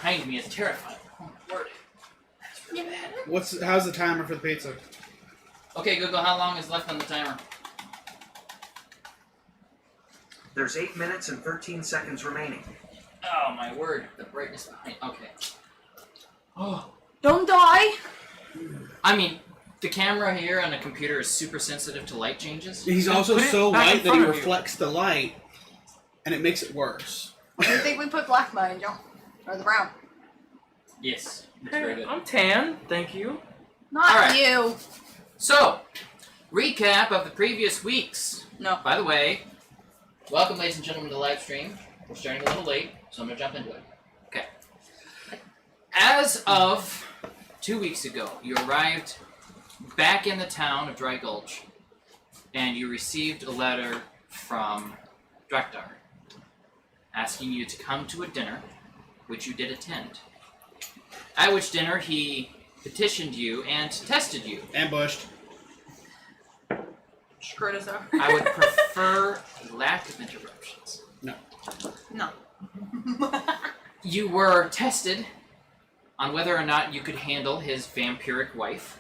behind me is terrifying. Oh my word. That's really bad. How's the timer for the pizza? Okay, Google, how long is left on the timer? There's 8 minutes and 13 seconds remaining. Oh my word, the brightness behind. Okay. Oh. Don't die! I mean, the camera here on the computer is super sensitive to light changes. He's also so white that he reflects the light, and it makes it worse. I think we put black behind you. Or the brown. Yes, that's very good. I'm tan, thank you. Not All right. you. So, recap of the previous weeks. No. By the way, welcome, ladies and gentlemen, to the live stream. We're starting a little late, so I'm going to jump into it. Okay. As of 2 weeks ago, you arrived back in the town of Dry Gulch, and you received a letter from Drekdar asking you to come to a dinner, which you did attend. At which dinner he petitioned you and tested you. Ambushed. Screwed us up. I would prefer a lack of interruptions. No. No. You were tested on whether or not you could handle his vampiric wife.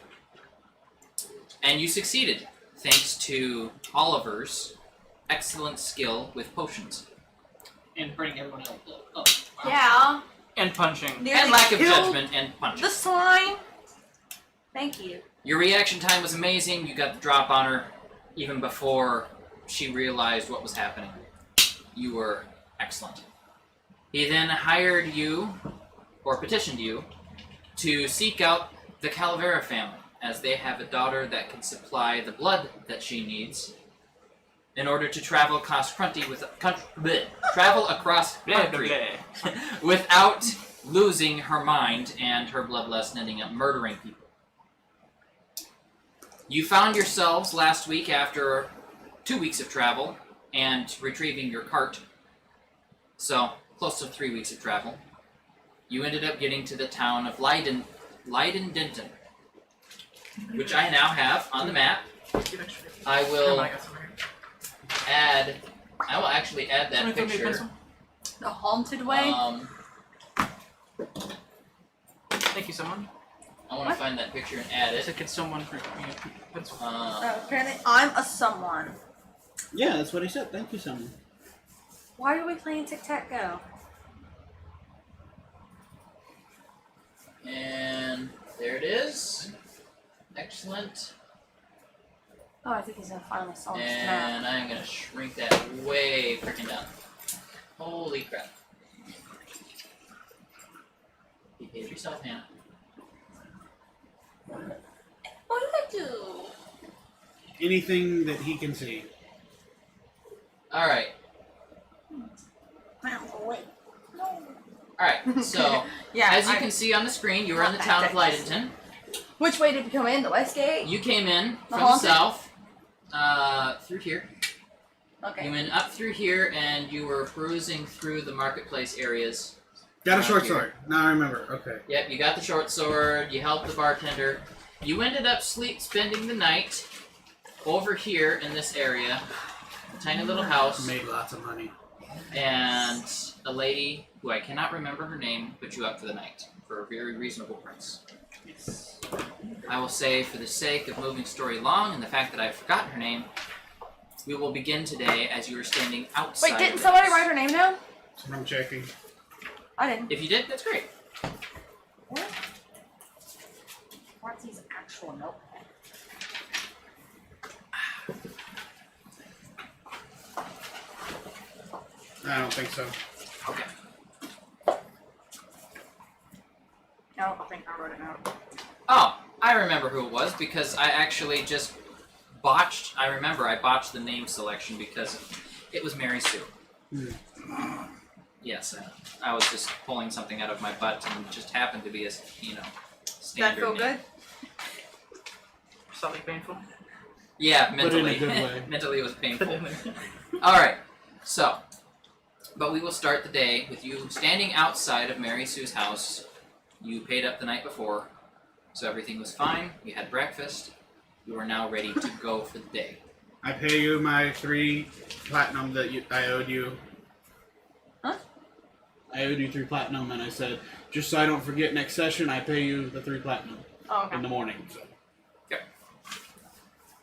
And you succeeded, thanks to Oliver's excellent skill with potions. And bring everyone else up. Yeah. And punching. Nearly And lack of killed judgment and punching. The slime. Thank you. Your reaction time was amazing. You got the drop on her even before she realized what was happening. You were excellent. He then hired you, or petitioned you, to seek out the Calavera family, as they have a daughter that can supply the blood that she needs in order to travel across country without losing her mind and her bloodlust and ending up murdering people. You found yourselves last week after 2 weeks of travel and retrieving your cart, so close to 3 weeks of travel. You ended up getting to the town of Leiden-Denton, which I now have on the map. I will actually add that picture. The haunted way. Thank you, someone. I want to find that picture and add it. Can someone for me? Apparently, I'm a someone. Yeah, that's what he said. Thank you, someone. Why are we playing tic-tac-go? And there it is. Excellent. Oh, I think he's gonna finally solve this And map. I'm going to shrink that way freaking down. Holy crap. Behave yourself, Hannah. What did I do? Anything that he can see. Alright. Alright, so Yeah. as you can see on the screen, you were in the town of Leidenton. Which way did we come in? The west gate? You came in from the haunted? south, through here. Okay. You went up through here, and you were cruising through the marketplace areas. Got a short here. sword. Now I remember. Okay. Yep, you got the short sword, you helped the bartender. You ended up spending the night over here in this area, a tiny little house, Made lots of money. and a lady who I cannot remember her name put you up for the night for a very reasonable price. I will say, for the sake of moving story along and the fact that I've forgotten her name, we will begin today as you are standing outside. Wait, didn't of somebody this. write her name down? I'm checking. I didn't. If you did, that's great. What? What's his actual notepad? I don't think so. Okay. No, I think I wrote it down. Oh, I remember who it was because I actually just botched. I remember I botched the name selection because it was Mary Sue. Yes, I was just pulling something out of my butt and it just happened to be a, That standard feel name. good? Something painful. Yeah, But in a mentally. good way. Mentally it was painful. Alright, so, but we will start the day with you standing outside of Mary Sue's house. You paid up the night before, so everything was fine. You had breakfast. You are now ready to go for the day. I pay you my 3 platinum that I owed you. Huh? I owe you 3 platinum, and I said, just so I don't forget next session, I pay you the 3 platinum Oh, okay. in the morning. So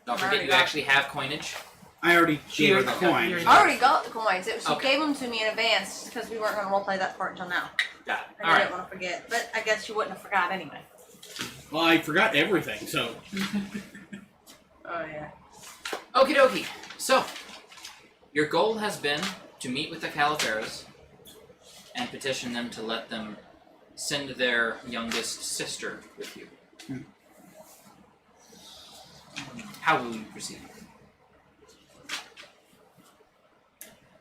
Don't I forget already you got- actually have coinage. I already She gave her the already- coin. you already- I already got the coins. It was, she Okay. gave them to me in advance because we weren't going to roleplay that part until now. Got it. And All I right. didn't want to forget. But I guess you wouldn't have forgot anyway. Well, I forgot everything, so Oh, yeah. Okie dokie. So, your goal has been to meet with the Calaveras and petition them to let them send their youngest sister with you. How will you proceed?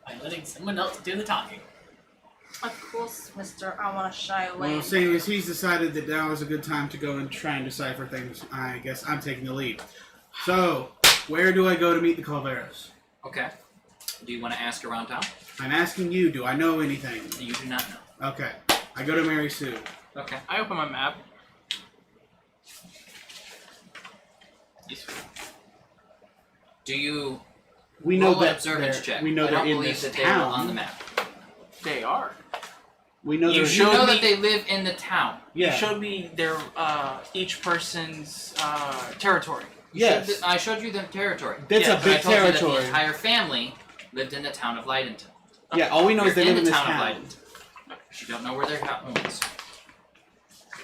By letting someone else do the talking. Of course, mister. I want to shy away. well, seeing as he's decided that now is a good time to go and try and decipher things, I guess I'm taking the lead. So, where do I go to meet the Calveras? Okay. Do you want to ask around town? I'm asking you, do I know anything? You do not know. Okay. I go to Mary Sue. Okay. I open my map. Do you We know roll an that observance they're, check? we know I they're don't in believe this that they are on the town. map. They are. We know You they're You showed know me- that they live in the town. yeah. You showed me their each person's territory. Yes. I showed you the territory. That's Yeah, a And I big told you that territory. the entire family lived in the town of Leidenton. Yeah, all we know is You're they in live in the this town of town. Leidenton. You don't know where their home is.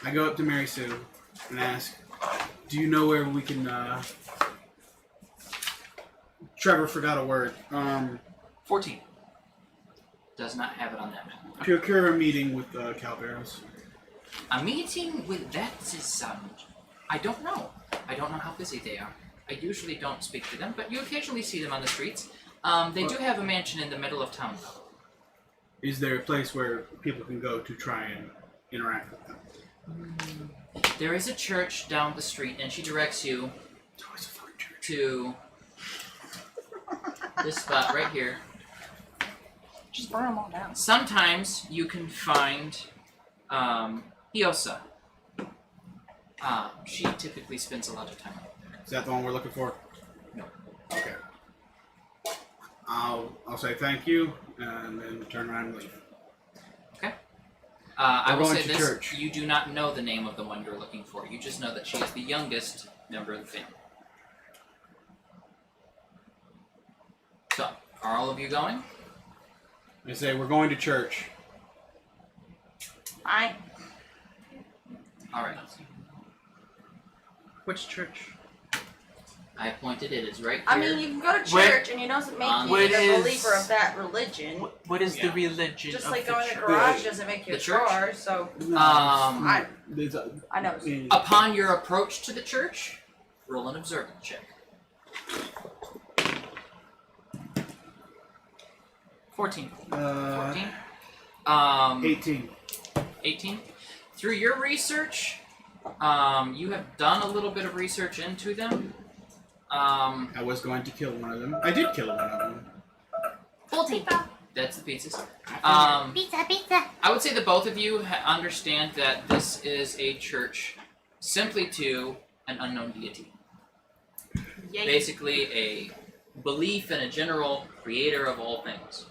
I go up to Mary Sue and ask, do you know where we can, Trevor forgot a word. 14. Does not have it on that map. Procure a meeting with the Calveras. A meeting with that is, I don't know. I don't know how busy they are. I usually don't speak to them, but you occasionally see them on the streets. They do have a mansion in the middle of town, though. Is there a place where people can go to try and interact with them? There is a church down the street, and she directs you It's always a fucking church. to this spot right here. Just burn them all down. Sometimes you can find Hiosa. She typically spends a lot of time out there. Is that the one we're looking for? No. Okay. I'll say thank you and then turn around and leave. I We're will going say to this, church. you do not know the name of the one you're looking for. You just know that she is the youngest member of the family. So, are all of you going? I say we're going to church. Fine. Alright. Which church? I pointed it. It's right here. I mean, you can go to What- church and it doesn't make you what a is- believer of that religion. What is Yeah. the religion Just of like the going to church? garage doesn't make you The a church? car, so Um, There's a- I know. Upon your approach to the church, roll an observance check. 14. 14? 18. 18. Through your research, you have done a little bit of research into them. I was going to kill one of them. I did kill one of them. 14. That's the pizzas. Pizza, pizza. I would say that both of you understand that this is a church simply to an unknown deity. Yay. Basically, a belief in a general creator of all things.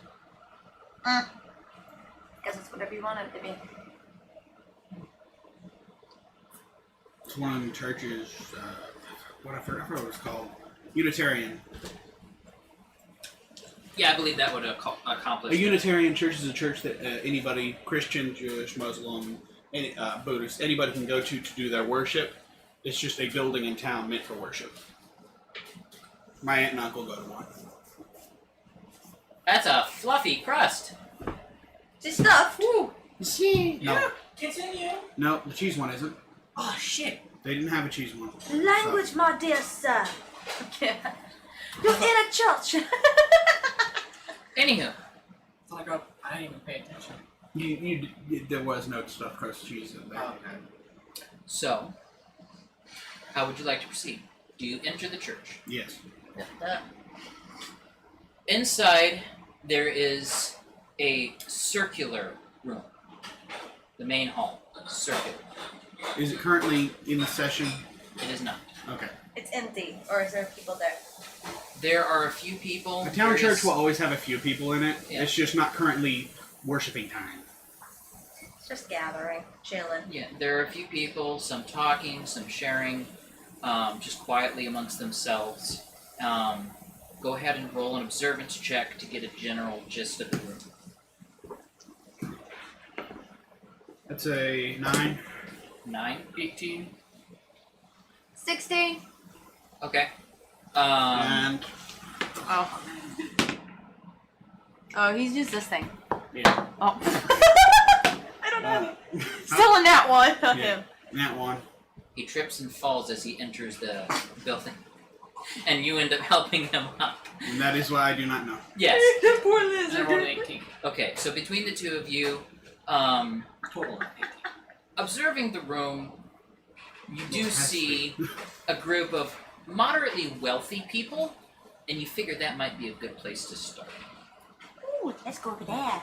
Guess it's whatever you want it to be. It's one of them churches, I forgot what it was called. Unitarian. Yeah, I believe that would accomplish A that. Unitarian church is a church that anybody, Christian, Jewish, Muslim, any, Buddhist, anybody can go to do their worship. It's just a building in town meant for worship. My aunt and uncle go to one. That's a fluffy crust. This stuff. Woo. No, Continue. no, the cheese one isn't. Oh, shit. They didn't have a cheese one. Language, my dear sir. Yeah. You're in a church. Anywho, I didn't even pay attention. There was no stuffed crust cheese in there. so, how would you like to proceed? Do you enter the church? Yes. Inside, there is a circular room. The main hall, circular. Is it currently in session? It is not. Okay. It's empty, or is there people there? There are a few people. A town There church is- will always have a few people in it. Yeah. It's just not currently worshiping time. Just gathering, chilling. Yeah, there are a few people, some talking, some sharing, just quietly amongst themselves. Go ahead and roll an observance check to get a general gist of the room. That's a 9. 9? 18. 16. Okay. And Oh. Oh, he's used this thing. yeah. Oh. I don't know. Still in that one. Yeah. That one. He trips and falls as he enters the building. And you end up helping him up. And that is why I do not know. Yes. Poor And I lizard. rolled an 18. Okay, so between the two of you, Total of 18. observing the room, you do Well, it has to see a group of moderately wealthy people, and you figure that might be a good place to start. Ooh, let's go over there.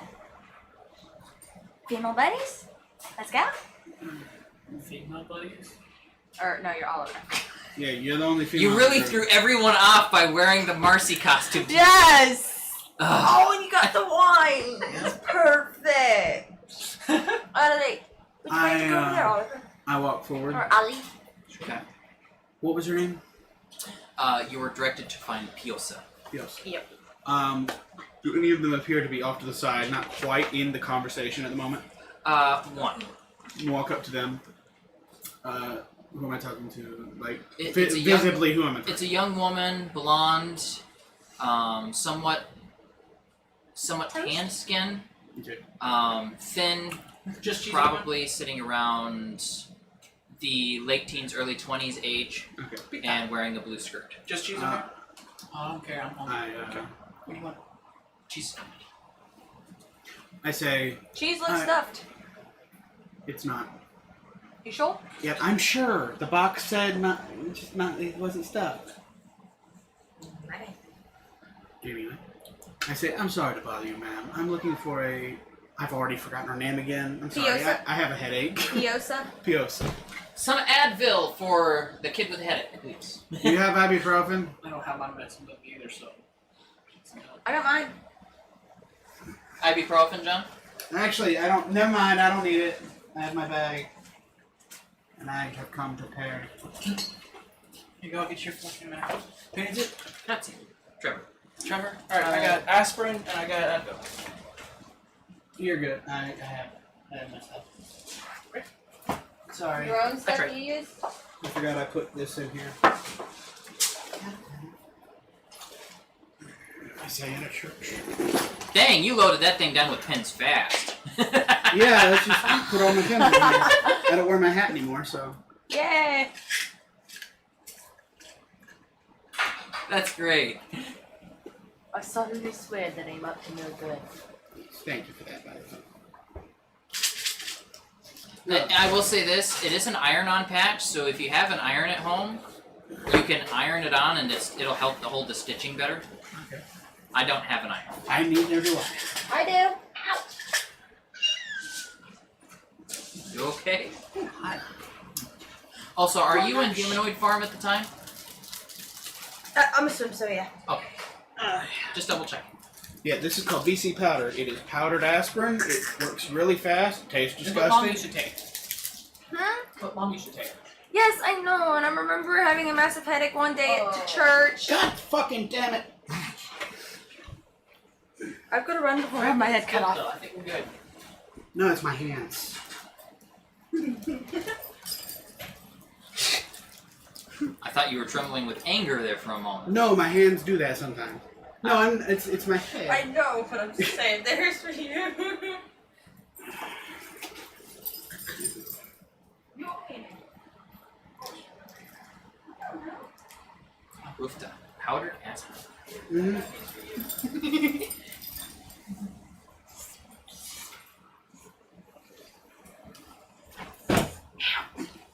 Female buddies? Let's go. Female buddies? Or no, you're Oliver. Yeah, you're the only female. You really there. threw everyone off by wearing the Marcy costume. Yes. Ugh. Oh, and you got the wine. That's perfect. Alright, which way to go over there, Oliver? I walk forward. Or Ali? Okay. What was her name? You were directed to find Piosa. Yes. Yep. Do any of them appear to be off to the side, not quite in the conversation at the moment? One. Walk up to them. Who am I talking to? Like, It's a young- visibly, who am I talking It's a young woman, blonde, somewhat tan skin, Okay. thin, Just cheese probably sitting around the late teens, early 20s age, Okay. and wearing a blue skirt. Just cheese Uh, I don't care. I'm hungry. I, What do you want? She's I say, Cheese looks Alright. stuffed. it's not. You sure? Yeah, I'm sure. The box said not, just not, it wasn't stuffed. Anyway, I say, I'm sorry to bother you, ma'am. I'm looking for I've already forgotten her name again. I'm sorry, Piosa? I have a headache. Piosa? Piosa. some Advil for the kid with a headache, please. Do you have ibuprofen? I don't have my medicine with me either, so. I don't mind. Ibuprofen, John? Actually, I don't. Never mind. I don't need it. I have my bag, and I have come prepared. Here you go, get your fucking mouth. Who needs it? Not Trevor. Trevor? Alright, I got aspirin and I got Advil. You're good. I have my stuff. Sorry, Your own stuff right. you use? I forgot I put this in here. I say at a church. Dang, you loaded that thing down with pins fast. Yeah, let's just put all my pins in here. I don't wear my hat anymore, so. Yay! That's great. I solemnly swear that I'm up to no good. Thank you for that, by the way. I will say this, it is an iron-on patch, so if you have an iron at home, you can iron it on and it'll help to hold the stitching better. Okay. I don't have an iron. I need neither do I. I do. You okay? Also, are you in Humanoid Farm at the time? I'm assuming so, yeah. Okay. Just double check. Yeah, this is called VC powder. It is powdered aspirin. It works really fast. It tastes It's what mom disgusting. used to take. Huh? What mom used to take. Yes, I know, and I remember having a massive headache one day at church. God fucking damn it! I could have run before I I had have my head cut Good, off. though. I think we're good. No, it's my hands. I thought you were trembling with anger there for a moment. No, my hands do that sometimes. No, it's my head. I know, but I'm just saying, there's for you. Oofta. Powdered aspirin. Mhm.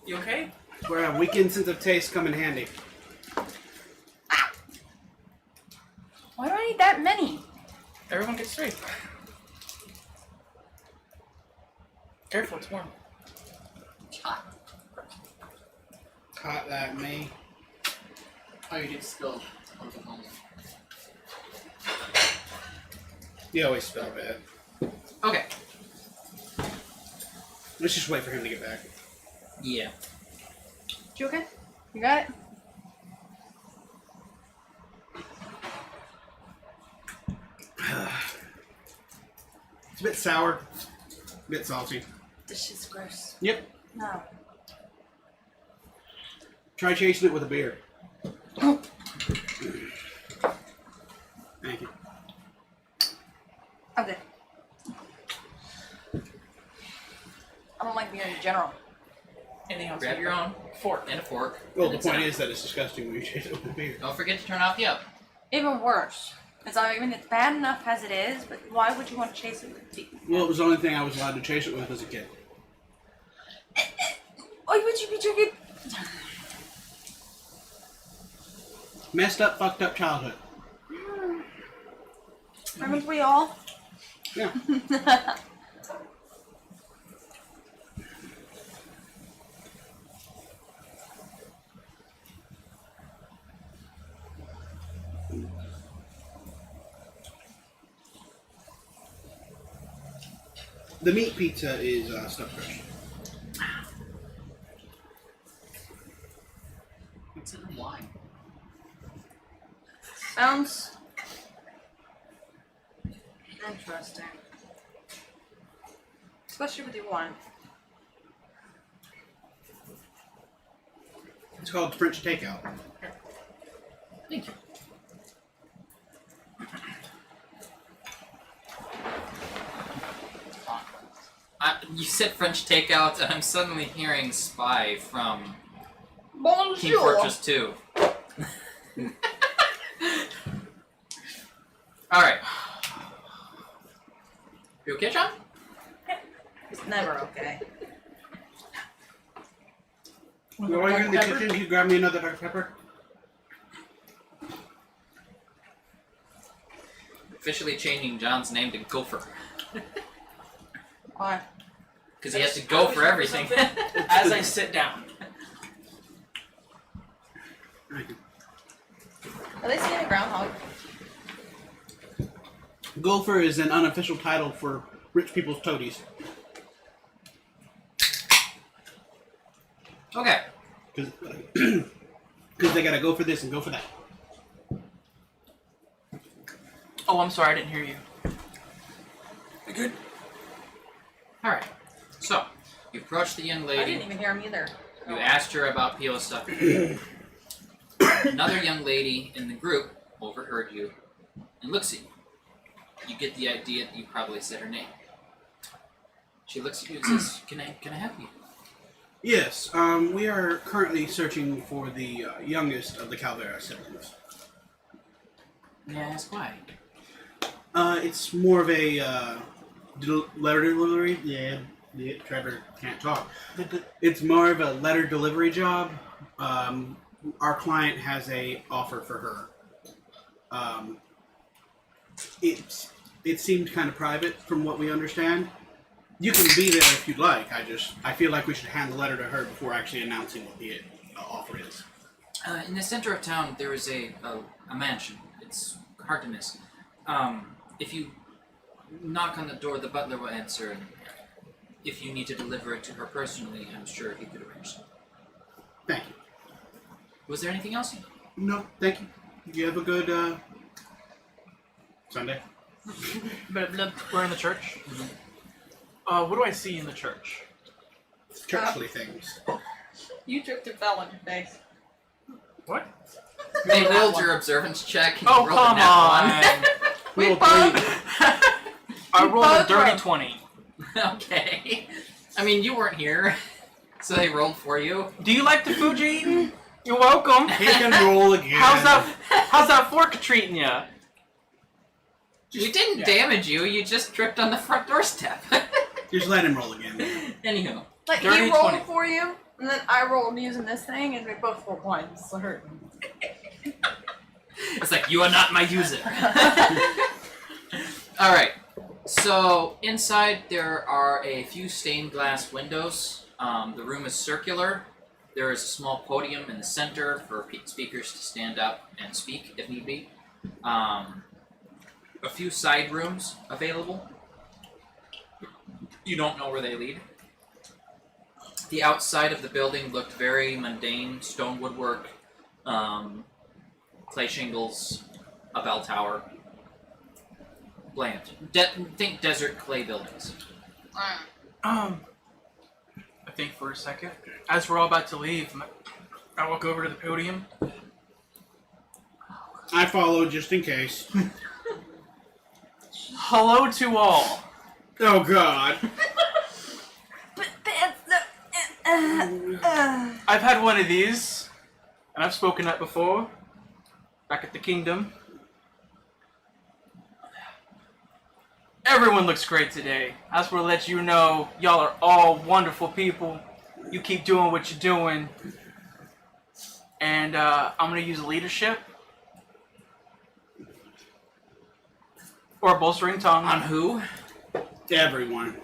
You okay? Where a weekend sense of taste come in handy. Why do I need that many? Everyone gets 3. Careful, it's warm. Hot like me. Oh, you did spill. You always spell bad. Okay. Let's just wait for him to get back. Yeah. You okay? You got it? It's a bit sour, a bit salty. This shit's gross. Yep. No. Try chasing it with a beer. Thank you. I'm good. I don't like beer in general. Anything else? Grab your own fork. and a fork. Well, and the it's point on. is that it's disgusting when you chase it with a beer. Don't forget to turn off the oven. Even worse. It's it's bad enough as it is, but why would you want to chase it with tea? Well, it was the only thing I was allowed to chase it with as a kid. Oh, would you be drinking? Messed up, fucked up childhood. Haven't we all? Yeah. The meat pizza is stuffed crust. What's in the wine? Sounds interesting. Especially with your wine. It's called French takeout. Thank you. You said French takeout, and I'm suddenly hearing Spy from Team Bonjour. Fortress 2. Alright. You okay, John? It's never okay. While you're in the kitchen, can you grab me another Dr. Pepper? Officially changing John's name to Gopher. Why? Because he has to go for everything. As I sit down. Are they seeing a groundhog? Gopher is an unofficial title for rich people's toadies. Okay. Because they gotta go for this and go for that. Oh, I'm sorry, I didn't hear you. Good. Alright. So, you approached the young I lady. didn't even hear him either. You asked her about PO stuff. Another young lady in the group overheard you and looks at you. You get the idea that you probably said her name. She looks at you and says, Can I help you? Yes, we are currently searching for the youngest of the Calvera siblings. May I ask why? It's more of a letter delivery. Yeah, Trevor can't talk. It's more of a letter delivery job. Our client has a offer for her. It seemed kind of private from what we understand. You can be there if you'd like. I feel like we should hand the letter to her before actually announcing what the offer is. In the center of town, there is a mansion. It's hard to miss. If you knock on the door, the butler will answer. And if you need to deliver it to her personally, I'm sure he could arrange something. Thank you. Was there anything else? No, thank you. You have a good Sunday. We're in the church. What do I see in the church? Churchly things. You tripped and fell on your face. What? They that rolled one. your observance check and Oh, you rolled come a nat on! We Roll both. I rolled a both dirty rolled. 20. one. Okay. I mean, you weren't here, so they rolled for you. Do you like the food you're eating? You're welcome. He can roll again. How's that fork treating you? We didn't damage you, you just tripped on the front doorstep. Just let him roll again. Anywho. Like Dirty he rolled 20. for you, and then I rolled using this thing, and we both rolled ones. So hurt. It's like, you are not my user. Alright, so inside there are a few stained glass windows. The room is circular. There is a small podium in the center for speakers to stand up and speak if need be. A few side rooms available. You don't know where they lead. The outside of the building looked very mundane: stone woodwork, clay shingles, a bell tower. Bland. Think desert clay buildings. I think for a second. As we're all about to leave, I walk over to the podium. I follow just in case. Hello to all. Oh God. But that's I've had one of these, and I've spoken up before, back at the kingdom. Everyone looks great today. I just want to let you know, y'all are all wonderful people. You keep doing what you're doing. And I'm going to use leadership. Or bolstering tongue. On who? Everyone.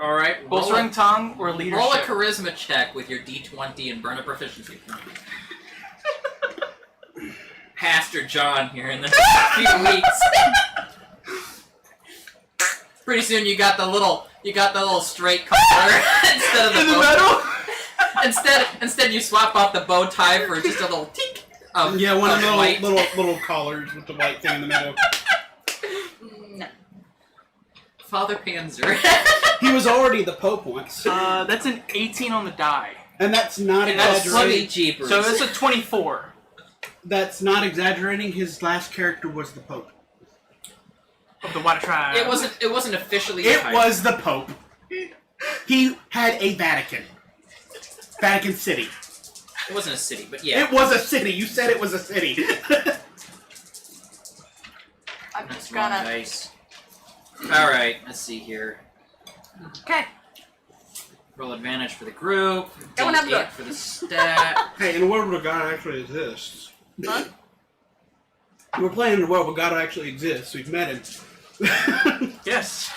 All right. Bolstering tongue or leadership. Roll a charisma check with your D20 and burn a proficiency point. Pastor John here in the next few weeks. Pretty soon you got the little straight collar instead of the in the bow. middle. Instead you swap out the bow tie for just a little tick of Yeah, one of the white. little collars with the white thing in the middle. No. Father Panzer. He was already the Pope once, That's an 18 on the die. and that's not And that's exaggerating. Slummy jeepers. So it's a 24. That's not exaggerating. His last character was the Pope. Of the Water Tribe. It wasn't officially. It tied. was the Pope. He had a Vatican. Vatican City. It wasn't a city, but yeah. It was a city. You said it was a city. I'm That's just wrong gonna. dice. All right. Let's see here. Okay. Roll advantage for the group. Going up D8 good. for the stat. Hey, in the world where God actually exists. Huh? We're playing in the world where God actually exists. We've met him. Yes.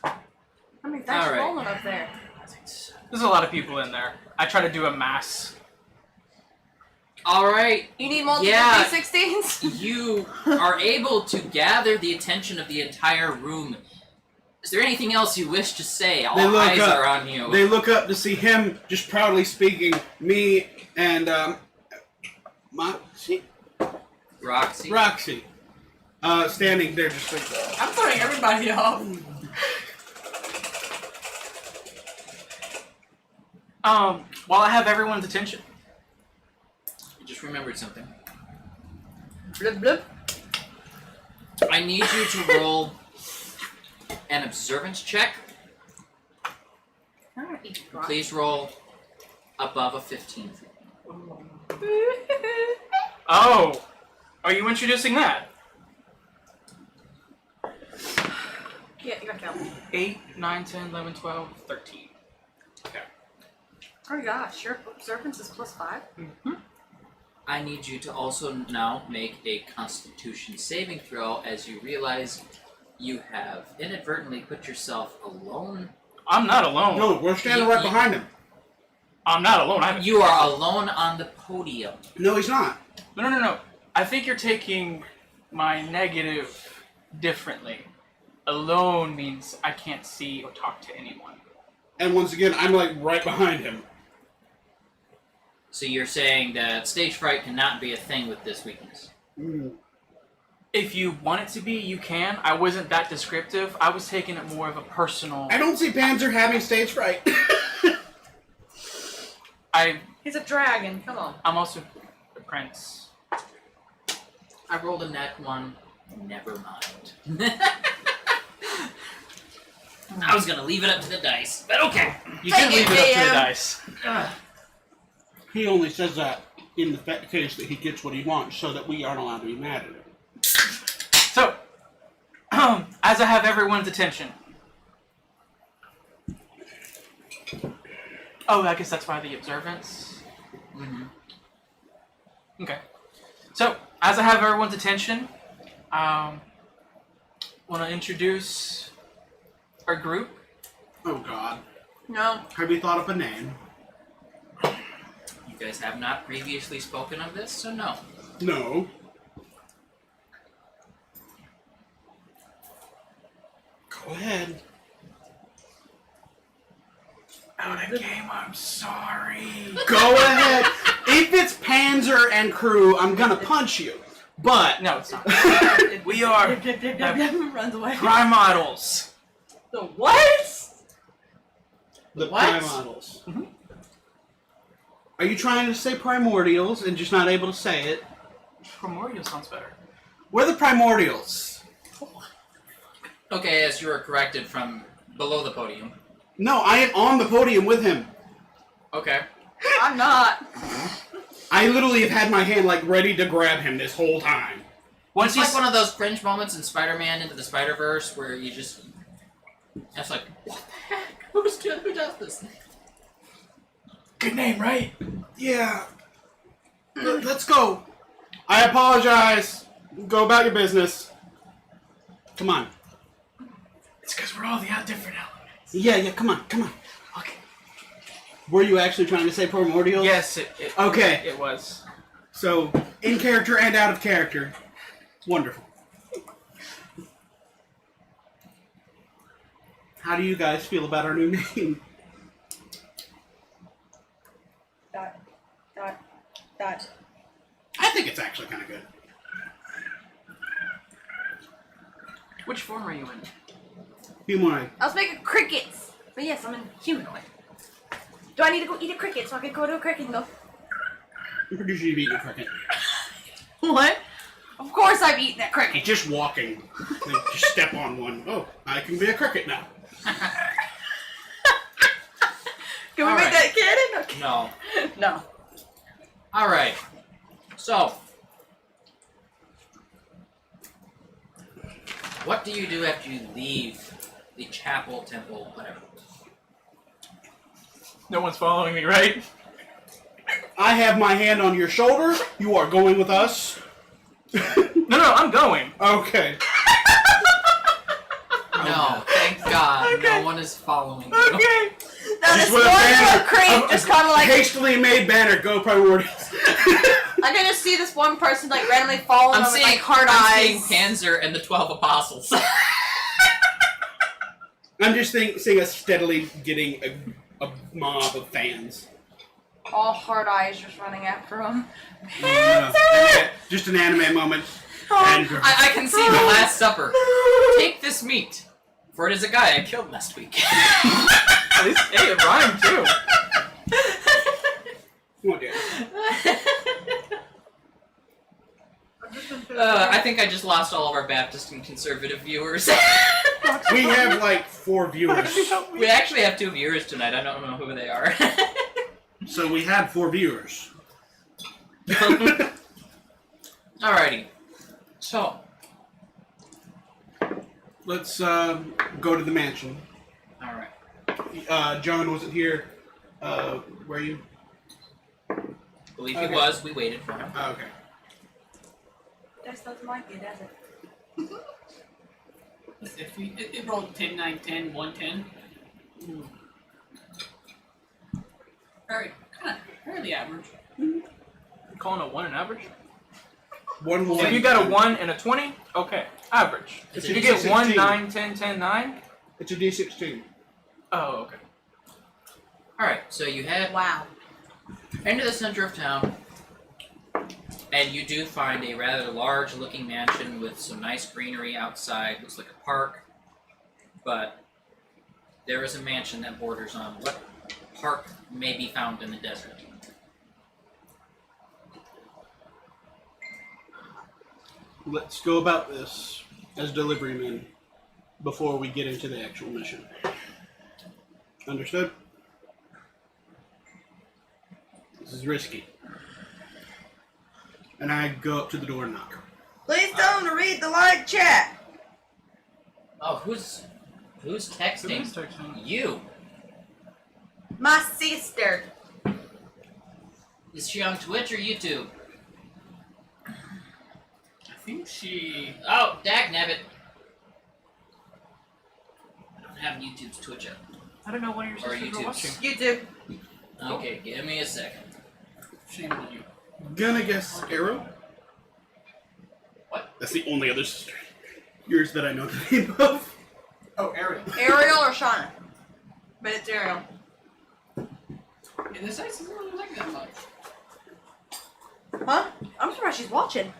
How many dice All right. rolling up there? There's a lot of people in there. I try to do a mass. All right. You need multiple Yeah. D16s? You are able to gather the attention of the entire room. Is there anything else you wish to say? All They look eyes up. are on you. They look up to see him just proudly speaking. Me and Roxy, standing there just like I'm throwing everybody off. While I have everyone's attention. I just remembered something. Blub blub. I need you to roll an observance check. I'm gonna eat rock. Please roll above a 15. Oh! Are you introducing that? Yeah, you gotta count. 8, 9, 10, 11, 12, 13. Oh gosh, your observance is +5? I need you to also now make a Constitution saving throw as you realize you have inadvertently put yourself alone. I'm not alone. no, we're standing right behind him. I'm not alone. You are alone on the podium. No, he's not. No. I think you're taking my negative differently. Alone means I can't see or talk to anyone. And once again, I'm like right behind him. So you're saying that stage fright cannot be a thing with this weakness. If you want it to be, you can. I wasn't that descriptive. I was taking it more of a personal... I don't see Panzer having stage fright. He's a dragon, come on. I'm also the prince. I rolled a nat 1. Never mind. I was gonna leave it up to the dice, but okay. You can leave it up to the DM. dice. He only says that in the case that he gets what he wants, so that we aren't allowed to be mad at him. So, as I have everyone's attention. Oh, I guess that's why the observance. Mm-hmm. Okay. So, as I have everyone's attention, want to introduce our group. Oh God. No. Have you thought up a name? You guys have not previously spoken of this, so no. No. Go ahead. Out of game, I'm sorry. Go ahead. If it's Panzer and crew, I'm gonna punch you. But No, it's not. We are Runs away. primordials. The what? the What? primordials. Are you trying to say primordials and just not able to say it? Primordial sounds better. We're the primordials. Okay, as you were corrected from below the podium. No, I am on the podium with him. Okay. I'm not. I literally have had my hand like ready to grab him this whole time. Once It's he's like one of those cringe moments in Spider-Man Into the Spider-Verse where you just... It's like, what the heck? Who does this? good name, right? Yeah. Let's go. I apologize. Go about your business. Come on. It's because we're all the different elements. Yeah, come on. Okay. Were you actually trying to say primordial? Yes, Okay. it was. So, in character and out of character. Wonderful. How do you guys feel about our new name? That. I think it's actually kind of good. Which form are you in? Humanoid. I was making crickets. But yes, I'm in humanoid. Do I need to go eat a cricket so I can go to a cricket and go, I'm pretty sure you've eaten a cricket. what? Of course I've eaten that cricket. Just walking. Like, just step on one. Oh, I can be a cricket now. Can we All make right. that canon? No. Okay. No. Alright. So. What do you do after you leave the chapel, temple, whatever? No one's following me, right? I have my hand on your shoulder. You are going with us. No, I'm going. Okay. No, thank God. No one is following you. Okay. Now this Just with a one banner, creep just kind of like, hastily made banner. Go primordials. I can just see this one person like randomly following I'm them with seeing like hard I'm eyes. seeing Panzer and the 12 apostles. I'm just seeing us steadily getting a mob of fans. All hard eyes just running after him. Just an anime moment. Oh, And I can see the Last Supper. Take this meat, for it is a guy I killed last week. At least, hey, it rhymed too. Come on, Dan. I think I just lost all of our Baptist and conservative viewers. We have like 4 viewers. We actually have 2 viewers tonight. I don't know who they are. So we had 4 viewers. Alrighty. So, Let's go to the mansion. alright. John wasn't here. Where are you? Believe Okay. he was. We waited for him. Okay. That's not like it, does it? If we it rolled 10, 9, 10, 1, 10. Very kind of fairly average. You calling a 1 an average? 1 1. If you got a 1 and a 20, okay, average. It's If a you get 1, D16. 9, 10, 10, 9, It's a D16. oh, okay. Alright, so you head Wow. into the center of town, and you do find a rather large-looking mansion with some nice greenery outside. Looks like a park, but there is a mansion that borders on what park may be found in the desert. Let's go about this as delivery men before we get into the actual mission. Understood? This is risky. And I go up to the door and knock. Please tell him to read the live chat. Oh, who's texting? You. My sister. Is she on Twitch or YouTube? I think she. Oh, dagnabbit. I don't have YouTube's Twitch up. I don't know what your Or sisters are YouTube's. watching. YouTube. Okay, give me a second. Shame on you. Gonna guess Arrow? What? That's the only other sister. Yours that I know the name of. Oh, Ariel. Ariel or Shauna? But it's Ariel. And this ice doesn't really like that much. Huh? I'm surprised she's watching.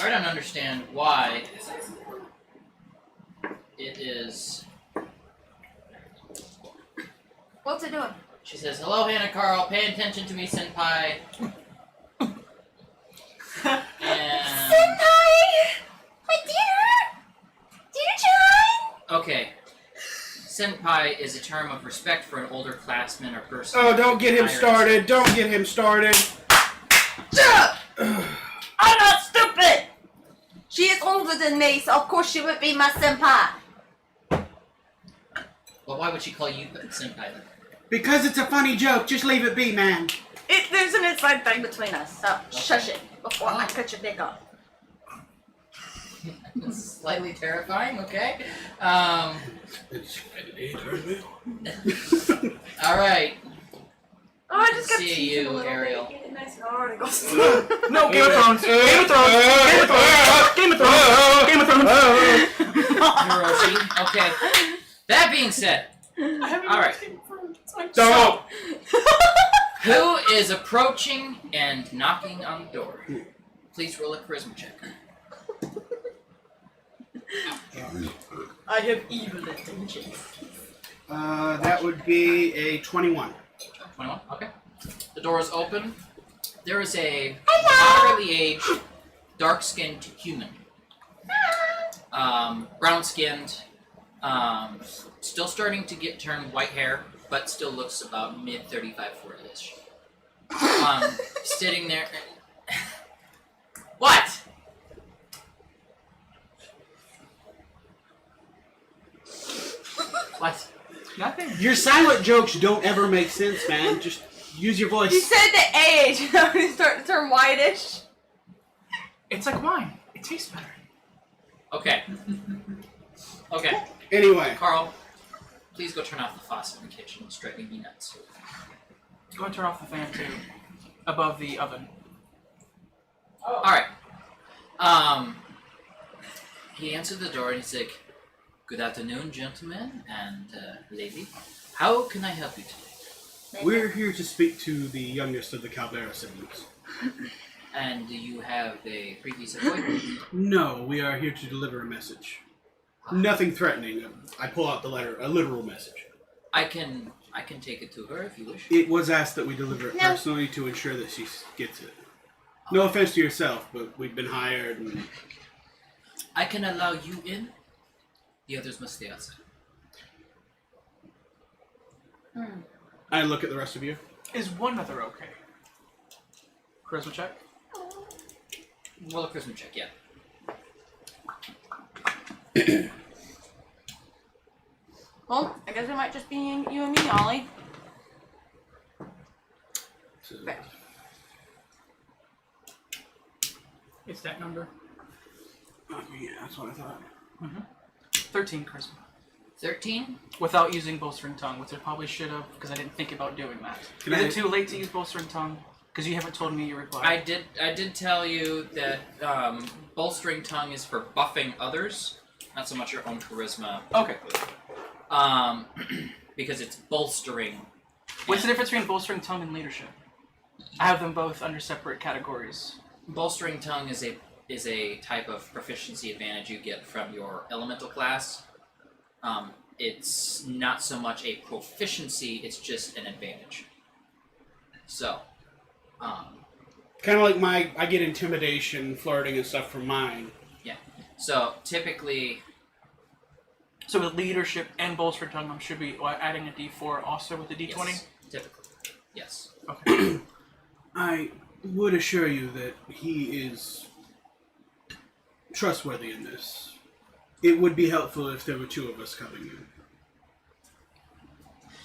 I don't understand why This ice is it is. What's it doing? She says, "Hello, Hannah Carl. Pay attention to me, senpai." And My dear okay, senpai is a term of respect for an older classman or person. Oh, don't get him higher in started. Don't get him started. Shut up! I'm not stupid! She is older than me, so of course she would be my senpai. Well, why would she call you senpai then? Because it's a funny joke. Just leave it be, man. There's an inside thing between us, so shush it before I cut your dick off. It's slightly terrifying. Okay. It's eternal. All right. Oh, I just got See teased a you, little Ariel. bit. Get it nice and hard and go No, Game of Thrones. Game of Thrones. Game of Thrones. Game of Thrones. Game of Thrones. Hiroshi. Okay. That being said, I haven't all right. watched Game of Thrones. It's my Don't. Who is approaching and knocking on the door? Please roll a charisma check. I have evil intentions. That would be a 21. 21. Okay. The door is open. There is a moderately aged, dark-skinned human. Brown-skinned. Still starting to turn white hair, but still looks about mid 35, 40-ish. Sitting there. What? What? Nothing. Your silent jokes don't ever make sense, man. Just use your voice. You said the age, you know, when you start to turn whitish. It's like wine. It tastes better. Okay. Okay. Anyway, Carl, please go turn off the faucet in the kitchen. It's driving me nuts. Go and turn off the fan too. Above the oven. Alright. He answered the door and he's like, "Good afternoon, gentlemen and lady. How can I help you today? we're here to speak to the youngest of the Caldera siblings. And do you have a previous appointment?" No, we are here to deliver a message. Nothing threatening. I pull out the letter, a literal message. I can take it to her if you wish. It was asked that we deliver it No. personally to ensure that she gets it. No offense to yourself, but we've been hired and... I can allow you in. The others must stay outside. I look at the rest of you. Is one other okay? Charisma check. Roll a charisma check, yeah. Well, I guess it might just be you and me, Ollie. So, Okay. It's that number. yeah, that's what I thought. 13 charisma. 13? Without using bowstring tongue, which I probably should have, because I didn't think about doing that. Can Is I- it too late to use bowstring tongue? Because you haven't told me your reply. I did tell you that bolstering tongue is for buffing others, not so much your own charisma. Okay. Because it's bolstering. What's the difference between bolstering tongue and leadership? I have them both under separate categories. Bolstering tongue is a type of proficiency advantage you get from your elemental class. It's not so much a proficiency; it's just an advantage. So, Kind of like I get intimidation, flirting, and stuff from mine. so typically, So with leadership and bolstering tongue, I should be adding a D4 also with the D20? yes, typically, yes. Okay. I would assure you that he is trustworthy in this. It would be helpful if there were two of us coming in.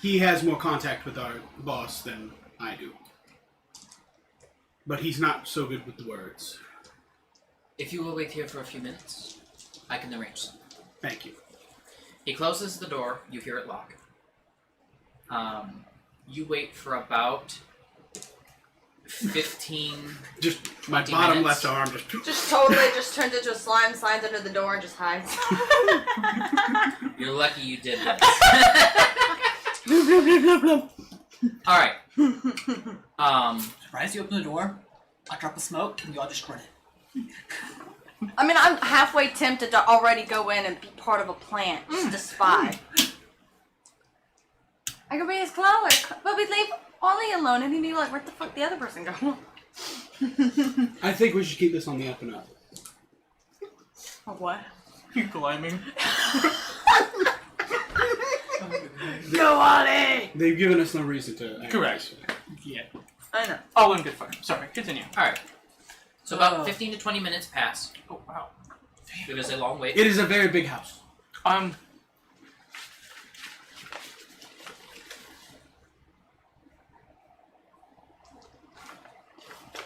He has more contact with our boss than I do. But he's not so good with the words. If you will wait here for a few minutes, I can arrange something. Thank you. He closes the door. You hear it lock. You wait for about 15. Just my 20 bottom minutes. left arm just... Just totally just turns into a slime, slides under the door, and just hides. You're lucky you did that. All right. Surprise, you open the door, I drop a smoke, and you all just run it. I mean, I'm halfway tempted to already go in and be part of a plant, just to spy. I could be his cloak, but we'd leave Ollie alone and he'd be like, where'd the fuck the other person go? I think we should keep this on the up and up. Or what? You climbing? Go, Ollie! They've given us no reason to. Correct. Yeah. I know. All in good fun. Sorry, continue. All right. So about 15 to 20 minutes pass. Oh, wow. It is a long wait. It is a very big house.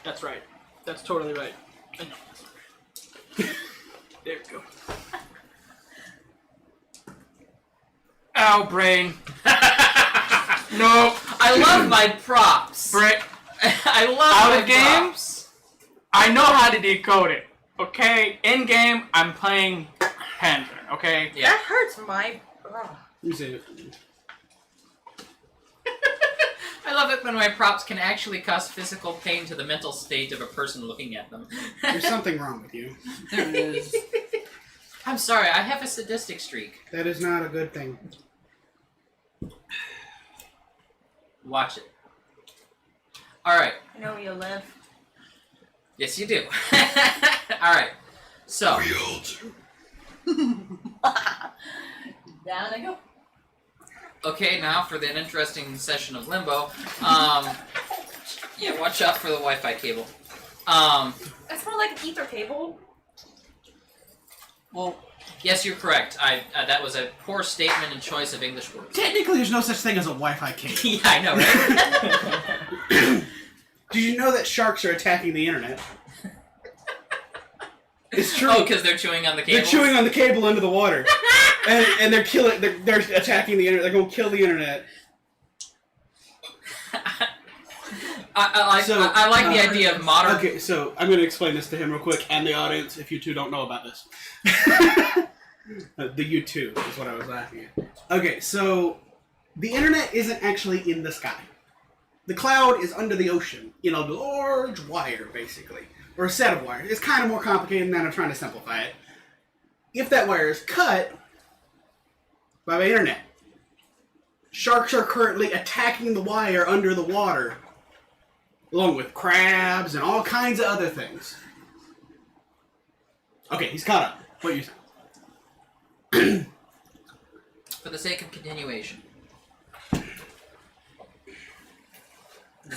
That's right. That's totally right. I know. There we go. Ow, brain. No. I love my props. Brain. I love Out my of game? props. I know how to decode it. Okay? In game, I'm playing Panther. Okay? Yeah. That hurts my. Ugh. You say it. I love it when my props can actually cause physical pain to the mental state of a person looking at them. There's something wrong with you. There it is. I'm sorry, I have a sadistic streak. That is not a good thing. Watch it. Alright. I know where you live. Yes, you do. Alright. So. Down I go. Okay, now for an interesting session of Limbo. Yeah, watch out for the Wi-Fi cable. That's more like an ether cable. Well, Yes, you're correct. That was a poor statement and choice of English words. Technically, there's no such thing as a Wi-Fi cable. Yeah, I know, right? Did you know that sharks are attacking the internet? It's true. Oh, because they're chewing on the cable. They're chewing on the cable under the water, and they're killing. They're attacking the internet. They're going to kill the internet. I like the idea of modern. Okay, so I'm going to explain this to him real quick, and the audience, if you two don't know about this. The you two is what I was laughing at. Okay, so the internet isn't actually in the sky. The cloud is under the ocean in a large wire, basically. Or a set of wires. It's kind of more complicated than that. I'm trying to simplify it. If that wire is cut by the internet, sharks are currently attacking the wire under the water, along with crabs and all kinds of other things. Okay, he's caught up. What you saying? For the sake of continuation. The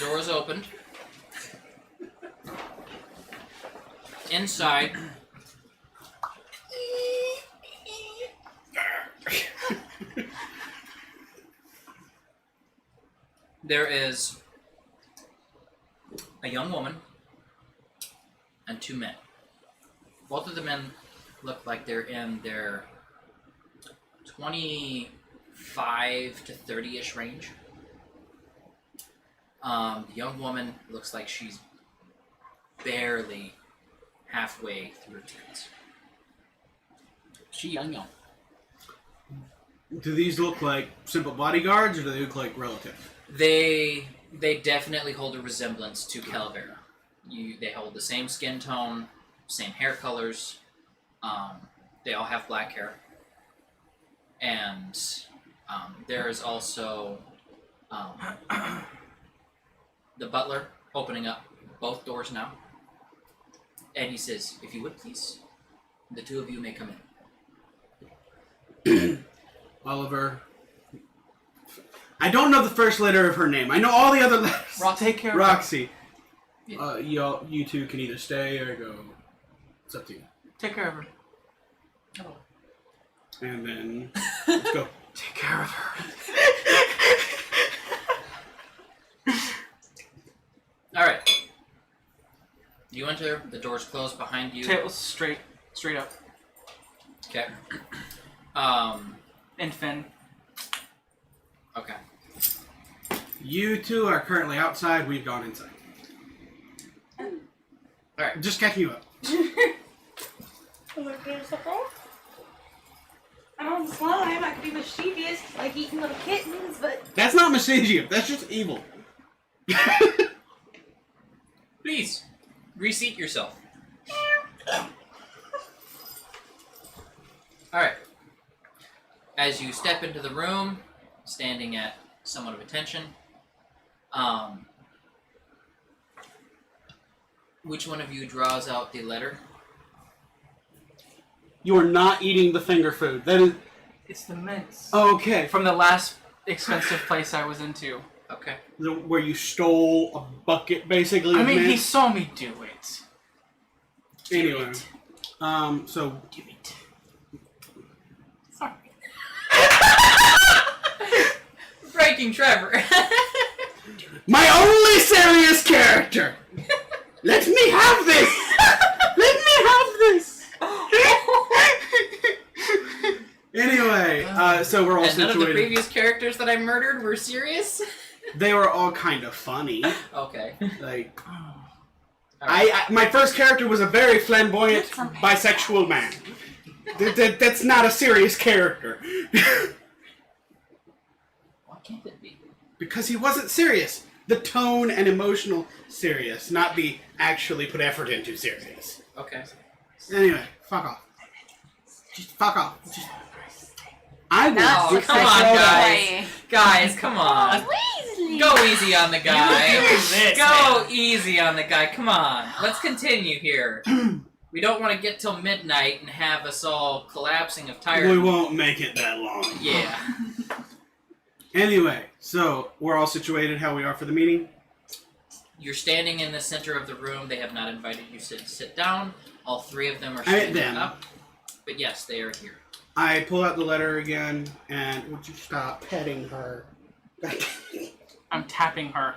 door is opened. Inside. There is a young woman and two men. Both of the men look like they're in their 25 to 30-ish range. The young woman looks like she's barely halfway through her teens. she young. Do these look like simple bodyguards, or do they look like relatives? They definitely hold a resemblance to Calavera. They hold the same skin tone, same hair colors. They all have black hair, and there is also the butler opening up both doors now, and he says, "If you would please, the two of you may come in." Oliver. I don't know the first letter of her name. I know all the other letters. Take care of Roxy. You two can either stay or go. It's up to you. Take care of her. And then let's go. Take care of her. Alright. You enter, the door's closed behind you. Tails straight up. Okay. And Finn. Okay. You two are currently outside. We've gone inside. Alright. Just catching you up. I don't slime. I could be mischievous, like eating little kittens, but That's not mischief. That's just evil. Please, reseat yourself. Alright. As you step into the room, standing at somewhat of attention, which one of you draws out the letter? You are not eating the finger food. That is It's the mints. okay. From the last expensive place I was into. Okay. Where you stole a bucket, basically. I of mean, he mint. saw me do it. Anyway, so Give it. Sorry. Breaking Trevor. my only serious character. Let me have this. Let me have this. Anyway, so we're all And none of the situated. previous characters that I murdered were serious? They were all kind of funny. Okay. Like, Alright. I my first character was a very flamboyant Get some bisexual man. That's not a serious character. Why can't it be? Because he wasn't serious. The tone and emotional serious, not the actually put effort into serious. Okay. Anyway, fuck off. Just fuck off. Just... I Oh, will. come on, guys. Guys, come on. Weasley. Go easy on the guy. You were doing this, Go easy on the guy. Come on. Let's continue here. We don't want to get till midnight and have us all collapsing of tiredness. We won't make it that long. Yeah. Anyway, so we're all situated how we are for the meeting. You're standing in the center of the room. They have not invited you to sit down. All three of them are I standing them. up. But yes, they are here. I pull out the letter again, and would you stop petting her? I'm tapping her.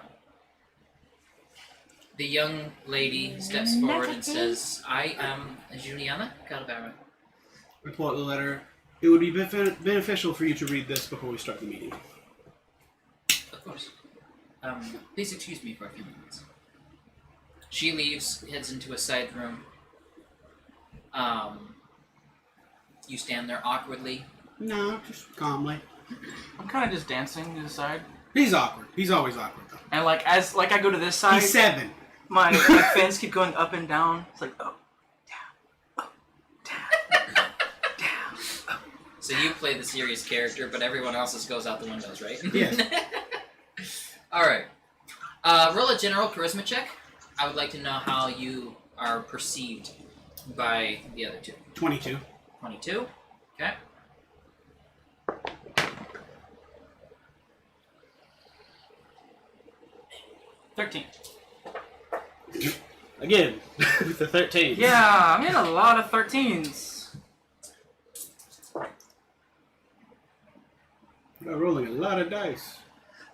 The young lady steps forward and says, I am Juliana Calvera. I pull out the letter. It would be beneficial for you to read this before we start the meeting. Of course. Please excuse me for a few minutes. She leaves, heads into a side room. You stand there awkwardly. No, just calmly. I'm kind of just dancing to the side. He's awkward. He's always awkward, though. And like as I go to this side, He's 7. my fins keep going up and down. It's like up, down, up, down, up, down. So you play the serious character, but everyone else's goes out the windows, right? Yes. Alright. Roll a general charisma check. I would like to know how you are perceived by the other two. 22. 22. Okay. $13. Again, with the 13. Yeah, I'm in a lot of 13s. You're rolling a lot of dice.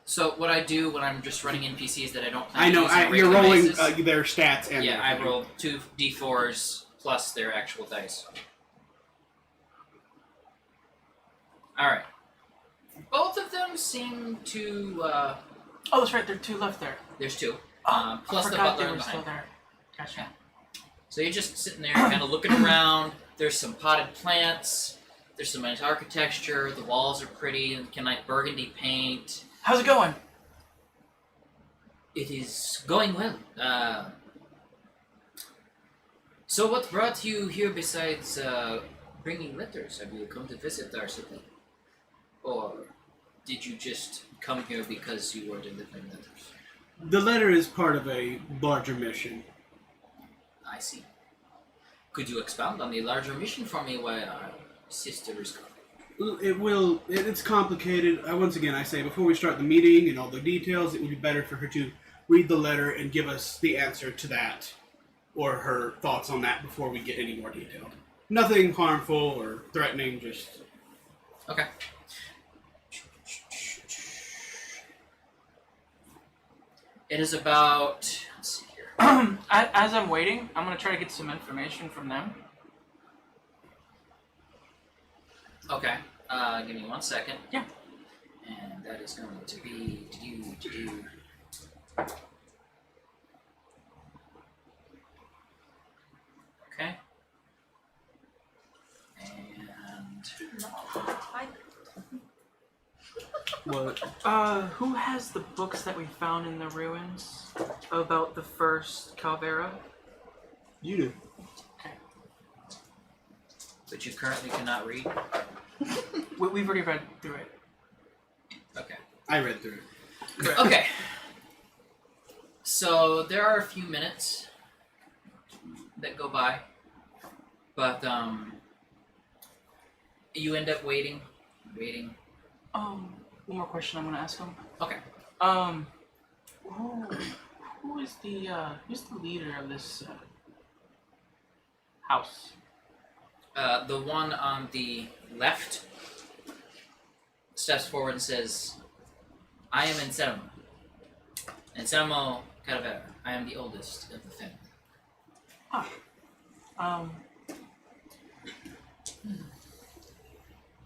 So what I do when I'm just running NPCs that I don't plan I know. to use on a You're regular rolling basis, their stats and yeah, their I roll 2 d4s plus their actual dice. Alright. Both of them seem to, Oh, that's right. There are 2 left there. there's 2. Oh, Plus I the forgot butler they were behind. still there. Gotcha. So you're just sitting there kind of looking around. There's some potted plants. There's some nice architecture. The walls are pretty and can like burgundy paint. How's it going? It is going well. So what brought you here besides bringing letters? Have you come to visit our city? Or did you just come here because you were delivering letters? The letter is part of a larger mission. I see. Could you expound on the larger mission for me why our sister is gone? It will. It's complicated. Once again, I say before we start the meeting and all the details, it would be better for her to read the letter and give us the answer to that, or her thoughts on that before we get any more detailed. Nothing harmful or threatening. Just Okay. It is about. Let's see here. As I'm waiting, I'm gonna try to get some information from them. Okay. Give me 1 second. Yeah. And that is going to be to do. Okay. And what? Who has the books that we found in the ruins about the first Calvera? You do. But you currently cannot read. We've already read through it. Okay. I read through it. Okay. So there are a few minutes that go by, but you end up waiting. One more question I'm gonna ask him. Okay. Who is who's the leader of this house? The one on the left steps forward and says, "I am Anselmo. Anselmo Calavera. I am the oldest of the family."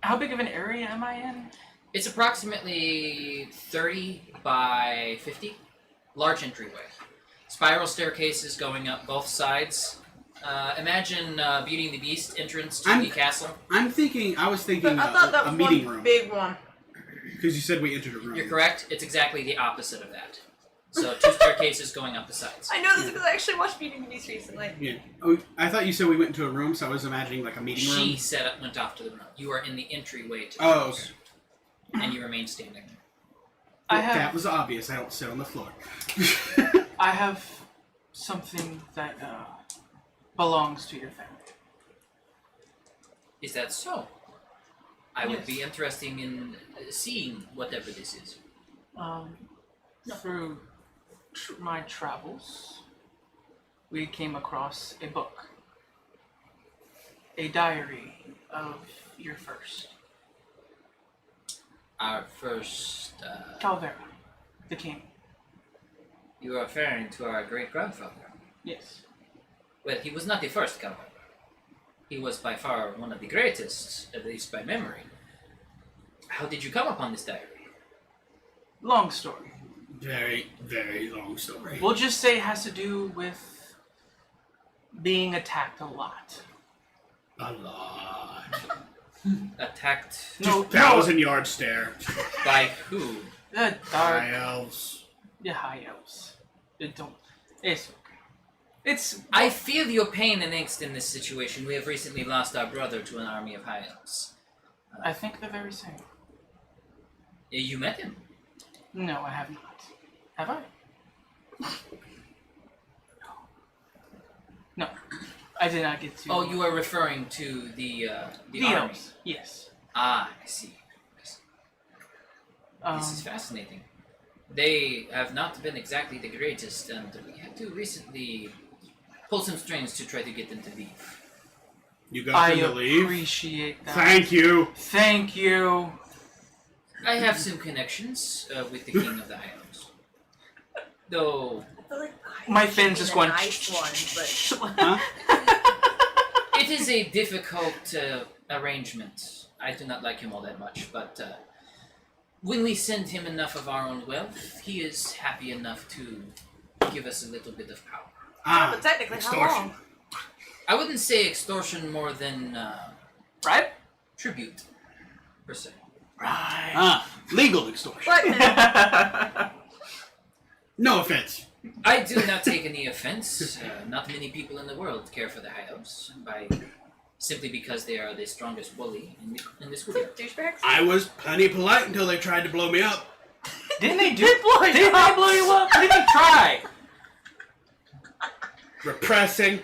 How big of an area am I in? It's approximately 30 by 50. Large entryway. Spiral staircases going up both sides. Imagine Beauty and the Beast entrance to the castle. I was thinking I thought that a was meeting one room. big one. Because you said we entered a room. You're correct. It's exactly the opposite of that. So 2 staircases going up the sides. I know this because I actually watched Beauty and the Beast recently. Yeah. Oh, I thought you said we went into a room, so I was imagining like a meeting room. She went off to the room. You are in the entryway to the Oh, house, and you remain standing. That was obvious. I don't sit on the floor. I have something that belongs to your family. Is that so? I would be interested in seeing whatever this is. Through my travels, we came across a book, a diary of your first. Our first. Calvera, the king. You are referring to our great grandfather. Yes. Well, he was not the first Calvera. He was by far one of the greatest, at least by memory. How did you come upon this diary? Long story. Very, very long story. We'll just say it has to do with being attacked a lot. A lot. Attacked 2,000-yard stare. by who? The dark. High elves. The high elves. It's okay. It's. I feel your pain and angst in this situation. We have recently lost our brother to an army of high elves. I think the very same. You met him? No, I have not. Have I? No. I did not get to. Oh, you are referring to the the army. elves. Yes. Ah, I see. This is fascinating. They have not been exactly the greatest, and we had to recently pull some strings to try to get them to leave. You got them to I leave? appreciate that. Thank you. Thank you. I have some connections with the King of the High Elves. Though I feel like My Finn's just going. a nice one, but Huh? it is a difficult arrangement. I do not like him all that much, but when we send him enough of our own wealth, he is happy enough to give us a little bit of power. but technically, how extortion. long? I wouldn't say extortion more than Right? tribute, per se. Right. Legal extortion. But No offense. I do not take any offense. Not many people in the world care for the High Elves, simply because they are the strongest bully in this world. douchebags. I was plenty polite until they tried to blow me up. Didn't they do? Didn't they blow you up? Didn't they try? Repressing.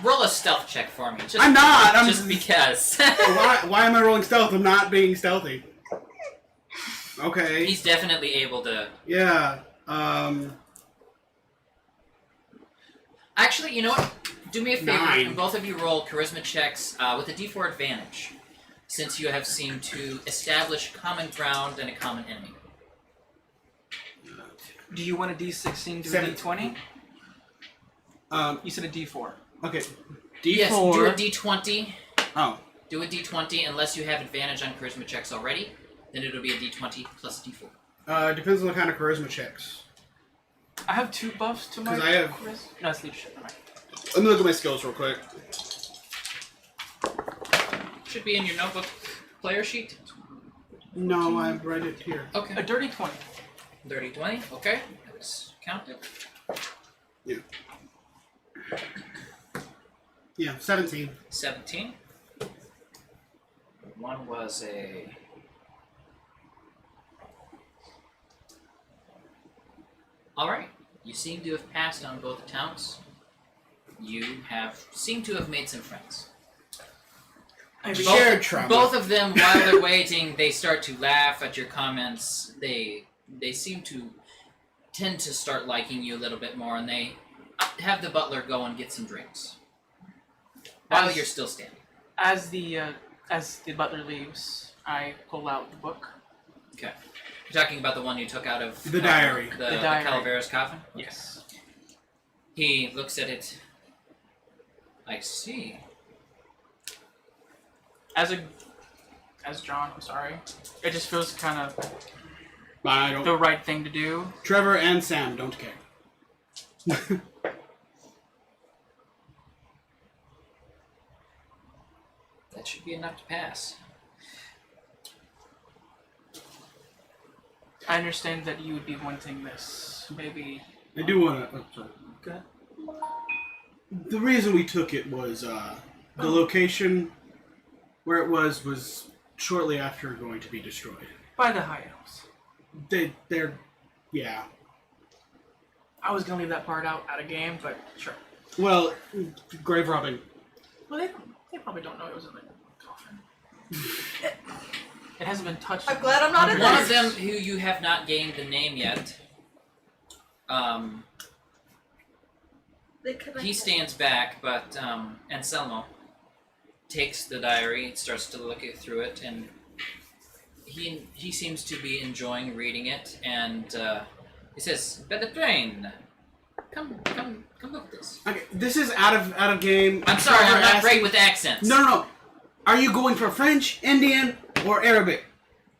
Roll a stealth check for me. Just, I'm not. I'm just because. Why am I rolling stealth? I'm not being stealthy. Okay. He's definitely able to. Yeah. Actually, you know what? Do me a favor, 9. and both of you roll charisma checks with a D4 advantage, since you have seemed to establish common ground and a common enemy. Do you want a D16 to a 7. D20? You said a D4. Okay. D4. Yes, do a D20. Oh. Do a D20 unless you have advantage on charisma checks already. Then it'll be a D20 plus a D4. Depends on the kind of charisma checks. I have 2 buffs to my 'Cause I have- charisma. No, it's leadership. Never mind. Let me look at my skills real quick. Should be in your notebook. player sheet? No, I read it here. Okay. A dirty 20. Dirty 20. Okay. Let's count it. Yeah, 17. 17. One was a... Alright. You seem to have passed on both accounts. You seem to have made some friends. Shared trauma. Both of them, while they're waiting, they start to laugh at your comments. They seem to tend to start liking you a little bit more, and they have the butler go and get some drinks while you're still standing. As the butler leaves, I pull out the book. Okay. You're talking about the one you took out of The diary. The diary. Calavera's coffin? Yes. He looks at it. I see. As John, I'm sorry. It just feels kind of I don't. the right thing to do. Trevor and Sam don't care. That should be enough to pass. I understand that you would be wanting this. Maybe. I do want to. Oh, sorry. Good. The reason we took it was the location where it was shortly after going to be destroyed. By the High Elves. They're yeah. I was gonna leave that part out of game, but sure. Well, grave robbing. Well, they probably don't know it was in the coffin. It hasn't been touched. I'm glad I'm not in One there. of them, who you have not gained the name yet, They connect. he stands back, but Anselmo takes the diary, starts to look through it, and he seems to be enjoying reading it, and he says, "Bellatrain, come look at this." Okay, this is out of game. I'm sorry, Trevor I'm not asked- great with accents. No. Are you going for French, Indian, or Arabic?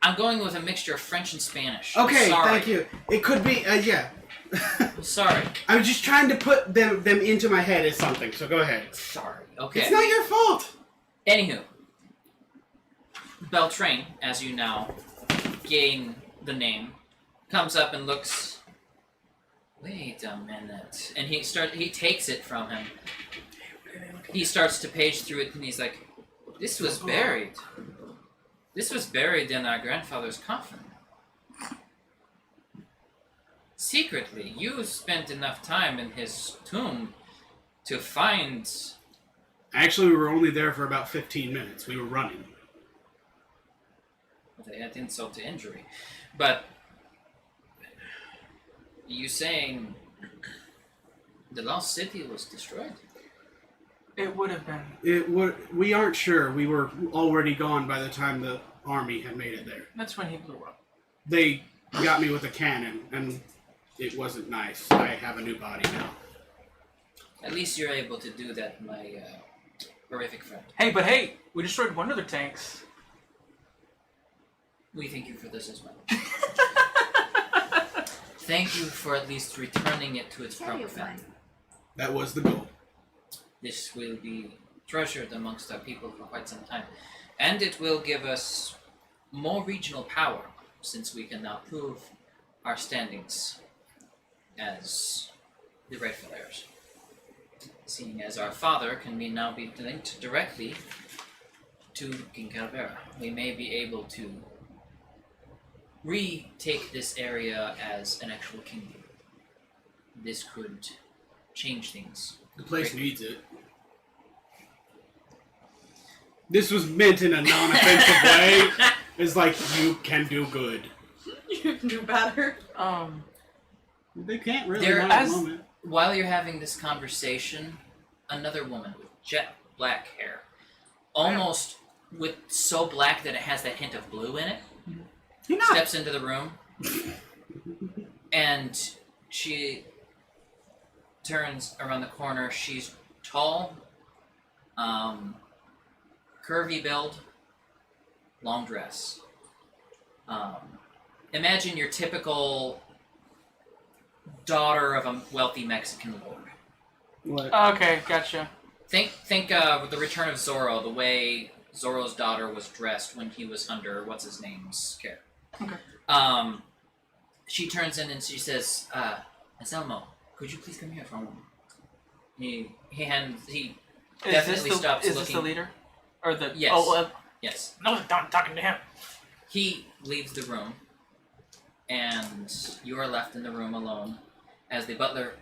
I'm going with a mixture of French and Spanish. I'm Okay, sorry. thank you. It could be yeah. I'm sorry. I'm just trying to put them into my head as something. So go ahead. Sorry. Okay. It's not your fault. Anywho, Beltrain, as you now gain the name, comes up and looks. Wait a minute, and he takes it from him. He starts to page through it, and he's like, "This was buried. This was buried in our grandfather's coffin. Secretly, you spent enough time in his tomb to find." Actually, we were only there for about 15 minutes. We were running. They add insult to injury. But you saying the lost city was destroyed? It would have been. We aren't sure. We were already gone by the time the army had made it there. That's when he blew up. They got me with a cannon, and it wasn't nice. I have a new body now. At least you're able to do that, my horrific friend. Hey, we destroyed one of their tanks. We thank you for this as well. Thank you for at least returning it to its proper family. That was the goal. This will be treasured amongst our people for quite some time. And it will give us more regional power, since we can now prove our standings as the rightful heirs. Seeing as our father can now be linked directly to King Calavera, we may be able to retake this area as an actual kingdom. This could change things. The place needs it. This was meant in a non-offensive way. It's like, you can do good. You can do better. They can't really There- not at as- the moment. While you're having this conversation, another woman with jet black hair, almost with so black that it has that hint of blue in it, steps into the room, and she turns around the corner. She's tall, curvy build, long dress. Imagine your typical daughter of a wealthy Mexican lord. What? Okay, gotcha. Think The Return of Zorro, the way Zoro's daughter was dressed when he was under what's his name's care. Okay. She turns in and she says, Anselmo, could you please come here for a moment? He definitely stops Is looking. this the leader? Or the... Yes. Oh, Yes. no, I'm talking to him. He leaves the room, and you are left in the room alone as the butler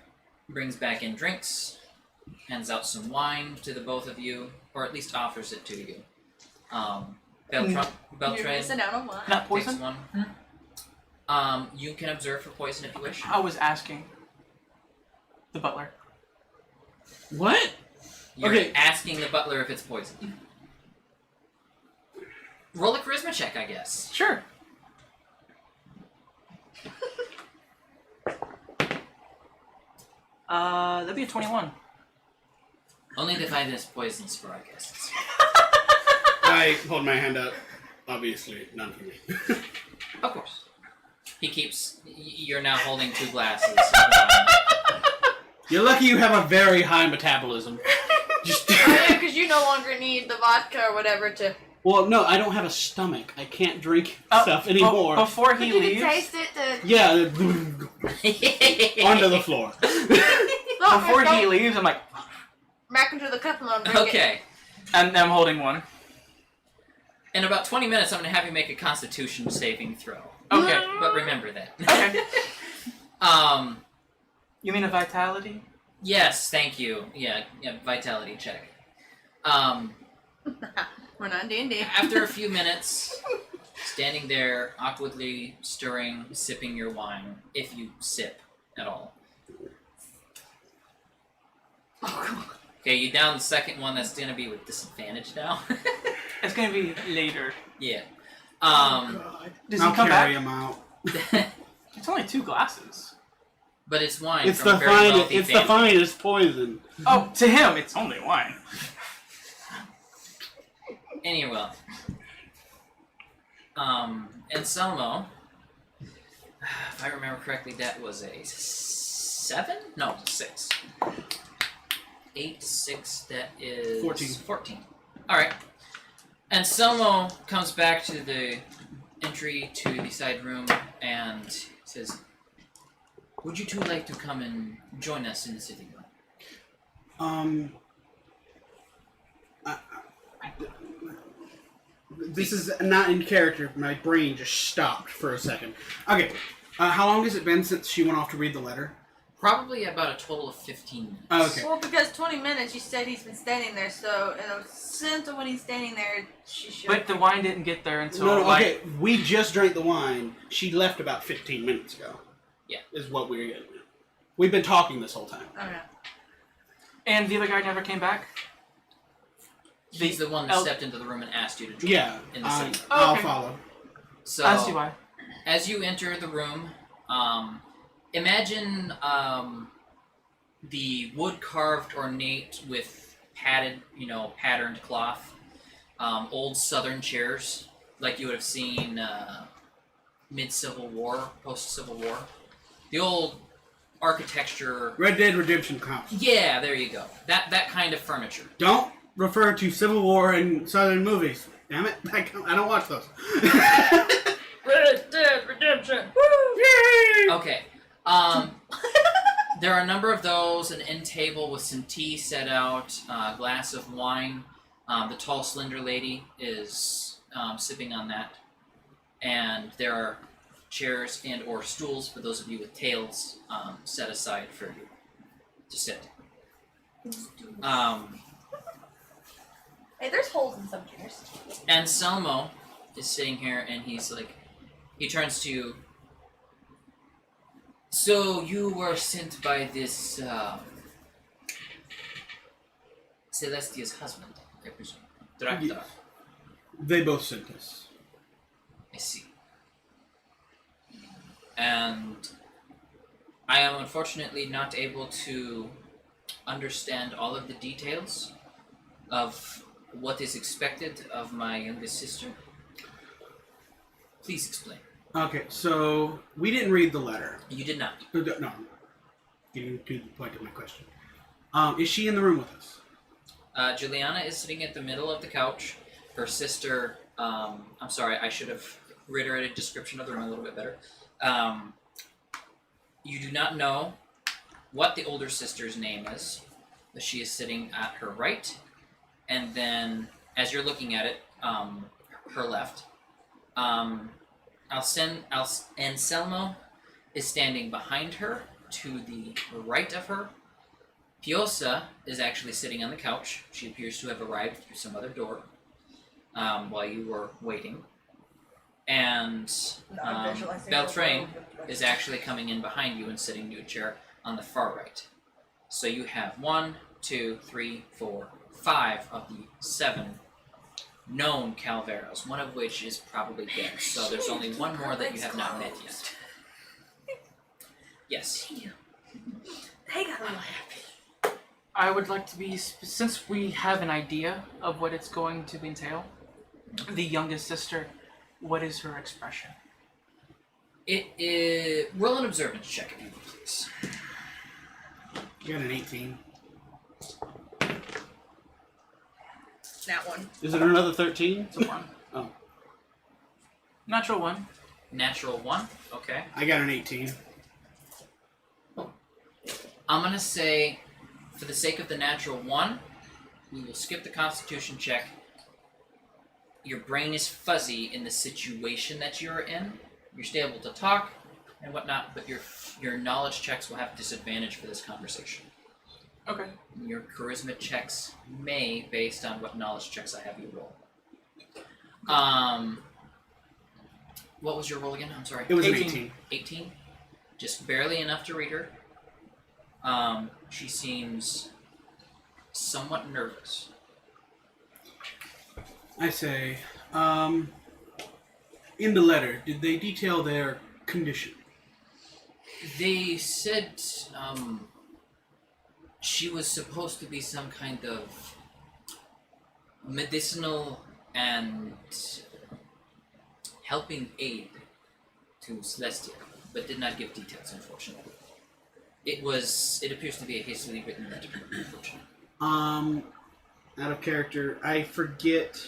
brings back in drinks, hands out some wine to the both of you, or at least offers it to you. You're Beltran missing out on one. Not takes poison? one. You can observe for poison if you wish. I was asking the butler. What? You're Okay. asking the butler if it's poison. Roll a charisma check, I guess. Sure. That'd be a 21. Only to find this poisonous for our guests. I hold my hand up. Obviously, none for me. Of course. He keeps. You're now holding 2 glasses. You're lucky you have a very high metabolism. Just Because you no longer need the vodka or whatever to. well, no, I don't have a stomach. I can't drink stuff Be- anymore. before But he you leaves, can taste it to. Yeah, onto the floor. before he leaves, I'm like, Back into the cup and I'll drink it. Okay. and I'm holding one. In about 20 minutes, I'm going to have you make a Constitution saving throw. Okay. But remember that. Okay. Um. You mean a vitality? Yes, thank you. Yeah, vitality check. We're not D&D. After a few minutes, standing there, awkwardly stirring, sipping your wine, if you sip at all. Okay, you down the second one. That's gonna be with disadvantage now. It's gonna be later. Yeah. Does I'll he come carry back? him out. It's only 2 glasses. But it's wine It's from the a very wealthy It's the family. finest poison. Oh, to him, it's only wine. Anyway. Anselmo, if I remember correctly, that was a 7? No, 6. 8, 6, that is 14. Alright. Anselmo comes back to the entry to the side room and says, would you two like to come and join us in the sitting room? This is not in character. My brain just stopped for a second. Okay, how long has it been since she went off to read the letter? Probably about a total of 15 minutes. Okay. Well, because 20 minutes, you said he's been standing there, so in a sense of when he's standing there, she should. But the wine didn't get there until No, like okay. We just drank the wine. She left about 15 minutes ago. Yeah. Is what we're getting at. We've been talking this whole time. Okay. and the other guy never came back. He's the one that stepped into the room and asked you to join Yeah. in the sitting room. I'll Okay. follow. So, I see why. as you enter the room, imagine the wood-carved ornate with padded, patterned cloth, old Southern chairs, like you would have seen mid-Civil War, post-Civil War. The old architecture. Red Dead Redemption comp. Yeah, there you go. That kind of furniture. Don't refer to Civil War and Southern movies. Damn it. I don't watch those. Red Dead Redemption. Okay. There are a number of those, an end table with some tea set out, a glass of wine. The tall, slender lady is sipping on that. And there are chairs and or stools for those of you with tails set aside for you to sit. Hey, there's holes in some chairs. Anselmo is sitting here and he's like, he turns to you. So you were sent by this Celestia's husband, I presume. Draktar. Yeah. They both sent us. I see. And I am unfortunately not able to understand all of the details of what is expected of my youngest sister. Please explain. Okay, so we didn't read the letter. You did not. No. Getting to the point of my question. Is she in the room with us? Juliana is sitting at the middle of the couch. her sister. I'm sorry, I should have reiterated description of the room a little bit better. You do not know what the older sister's name is, but she is sitting at her right, and then as you're looking at it, her left. Anselmo is standing behind her to the right of her. Piosa is actually sitting on the couch. She appears to have arrived through some other door while you were waiting. And Beltrain is actually coming in behind you and sitting to a chair on the far right. So you have 1, 2, 3, 4, 5 of the 7 known Calveros, one of which is probably dead. So there's only one more that you have not met yet. Yes. They got a laugh. I would like to be, since we have an idea of what it's going to entail, the youngest sister, what is her expression? It is. Roll an observance check if you would, please. You got an 18. That one. Is it another 13? It's a 1. Oh. Natural 1. Natural 1. Okay. I got an 18. I'm gonna say, for the sake of the natural 1, we will skip the Constitution check. Your brain is fuzzy in the situation that you're in. You're still able to talk and whatnot, but your knowledge checks will have disadvantage for this conversation. Okay. Your charisma checks may, based on what knowledge checks I have you roll. What was your roll again? I'm sorry. It was 18. an 18. 18? Just barely enough to read her. She seems somewhat nervous. I say, in the letter, did they detail their condition? They said she was supposed to be some kind of medicinal and helping aid to Celestia, but did not give details, unfortunately. It appears to be a hastily written letter, unfortunately. Out of character, I forget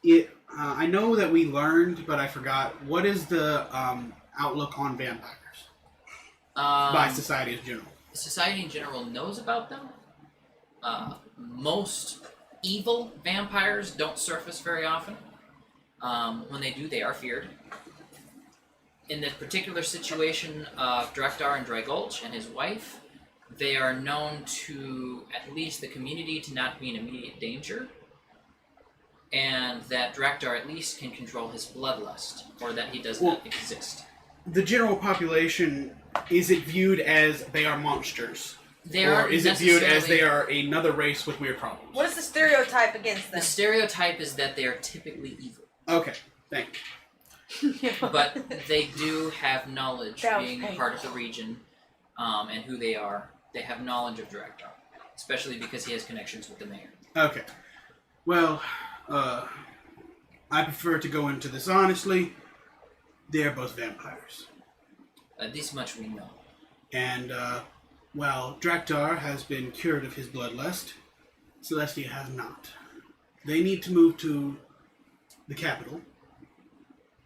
it. I know that we learned, but I forgot. What is the outlook on vampires by society in general? Society in general knows about them. Most evil vampires don't surface very often. When they do, they are feared. In the particular situation of Drekdar and Drygulch and his wife, they are known to at least the community to not be in immediate danger, and that Drekdar at least can control his bloodlust, or that he does not exist. The general population, is it viewed as they are monsters? They or aren't is it viewed as necessarily- they are another race with weird problems? What is the stereotype against them? The stereotype is that they are typically evil. Okay, thank you. But they do have knowledge, That was being painful. part of the region, and who they are. They have knowledge of Drekdar, especially because he has connections with the mayor. Okay. Well, I prefer to go into this honestly. They are both vampires. This much we know. And, while Drekdar has been cured of his bloodlust, Celestia has not. They need to move to the capital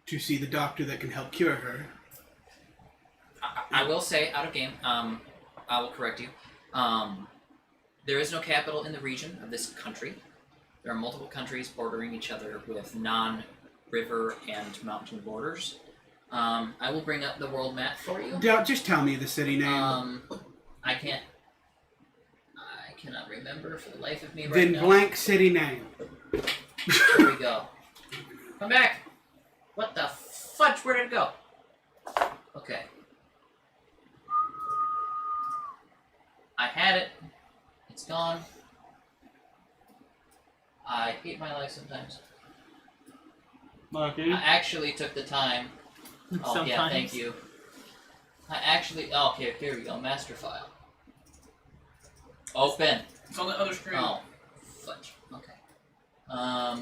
to see the doctor that can help cure her. I will say, out of game, I will correct you. There is no capital in the region of this country. There are multiple countries bordering each other with non-river and mountain borders. I will bring up the world map for you. Just tell me the city name. I cannot remember for the life of me right Then now. blank city name. Here we go. Come back! What the fudge? Where did it go? Okay. I had it. It's gone. I hate my life sometimes. Okay. I actually took the time. Oh yeah, thank you. Okay, here we go. Master file. Open. It's on the other screen. Oh, fudge. Okay.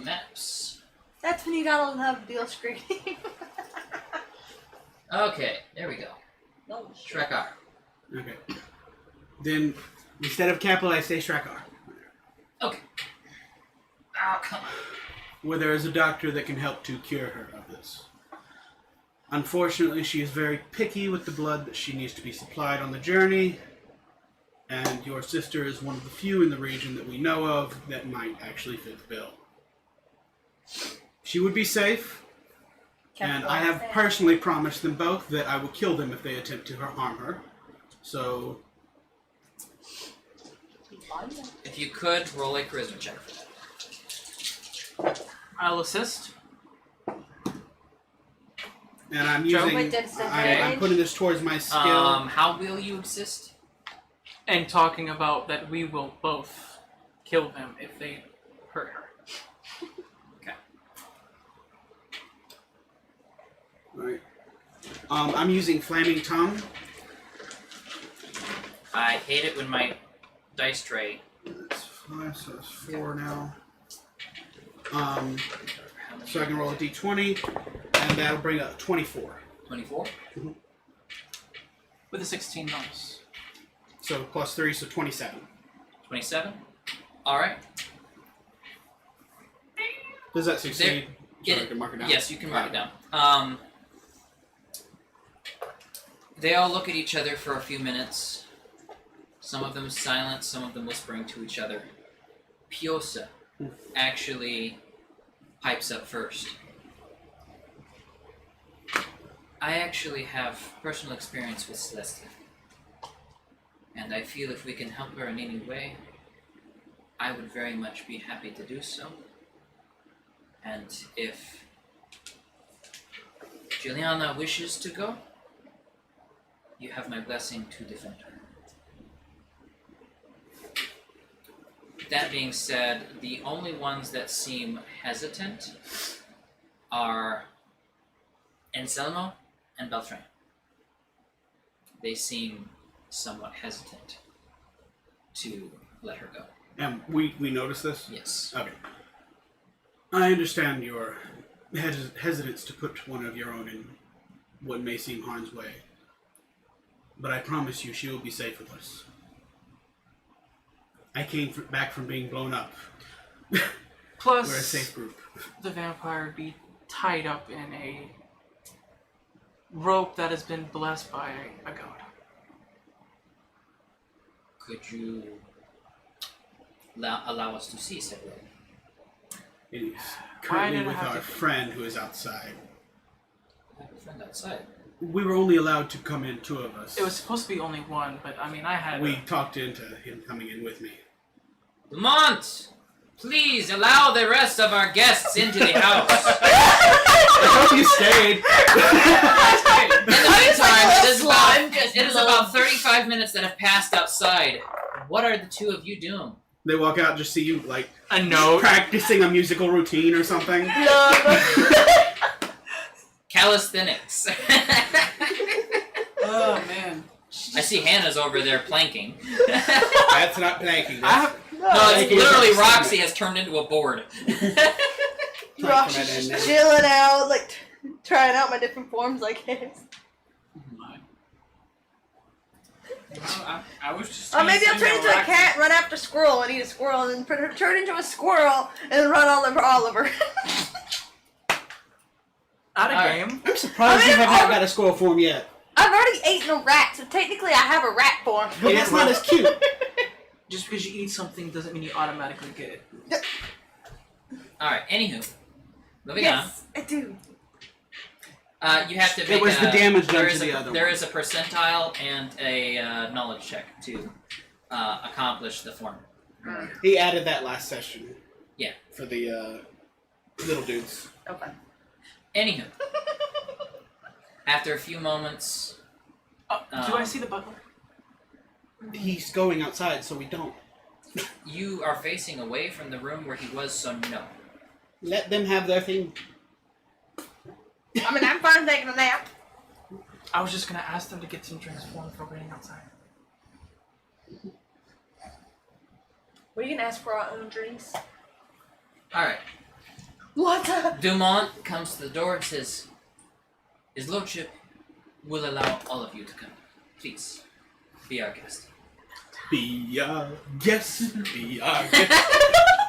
Maps. That's when you gotta love deal screening. Okay, there we go. No. Shrekar. Okay. Then, instead of capital, I say Shrekar. Okay. Oh, come on. where there is a doctor that can help to cure her of this. Unfortunately, she is very picky with the blood that she needs to be supplied on the journey, and your sister is one of the few in the region that we know of that might actually fit the bill. She would be safe, and I have personally promised them both that I will kill them if they attempt to harm her. So, If you could, roll a charisma check for that. I'll assist. and I'm Joe? using, Wait, that's the I'm advantage? putting this towards my skill. How will you assist? And talking about that we will both kill them if they hurt her. Right. I'm using Flaming Tongue. I hate it when my dice tray. That's 5, so that's 4 now. So I can roll a d20, and that'll bring up 24. 24? With a 16 bonus. So plus 3, so 27. 27? Alright. Does that succeed? So I can mark it down. Yes, you can mark it down. They all look at each other for a few minutes. Some of them silent, some of them whispering to each other. Piosa actually pipes up first. I actually have personal experience with Celestia. And I feel if we can help her in any way, I would very much be happy to do so. And if Juliana wishes to go, you have my blessing to defend her. That being said, the only ones that seem hesitant are Anselmo and Beltran. They seem somewhat hesitant to let her go. And we noticed this? Yes. Okay. I understand your hesitance to put one of your own in what may seem harm's way. But I promise you she will be safe with us. I came back from being blown up. Plus, We're a safe group. the vampire would be tied up in a rope that has been blessed by a god. Could you allow us to see said rope? It is Why currently did I with have our to- friend who is outside. I have a friend outside. We were only allowed to come in 2 of us. It was supposed to be only one, but I mean, I had. We talked into him coming in with me. Lamont! Please allow the rest of our guests into the house. I hope you stayed. In the meantime, like a it is slime about, just it is about 35 minutes that have passed outside. What are the two of you doing? They walk out and just see you, like, a note. practicing a musical routine or something. Calisthenics. Oh man. I see Hannah's over there planking. That's not planking. I have. No, it's Planking is literally not Roxy has turned into a board. Roxy's just chilling out, like trying out my different forms, I guess. I was just. Maybe I'll teasing turn into a Roxy. cat, run after a squirrel, and eat a squirrel, and then turn into a squirrel, and run all over Oliver. Out of Alright. game. I'm surprised I mean, you have not got a squirrel form yet. I've already eaten a rat, so technically I have a rat form. But that's not as cute. Just because you eat something doesn't mean you automatically get it. Alright, anywho. Moving Yes, I do. on. You have to make It was the damage done there to is the a, other There one. is a percentile and a knowledge check to accomplish the form. He added that last session. Yeah. For the little dudes. Okay. Anywho. After a few moments, Do I see the butler? He's going outside, so we don't. you are facing away from the room where he was, so no. Let them have their thing. I mean, I'm fine taking a nap. I was just gonna ask them to get some drinks for me for waiting outside. We can ask for our own drinks. Alright. What? Dumont comes to the door and says, His Lordship will allow all of you to come. Please, be our guest. Be our guest. Be our guest.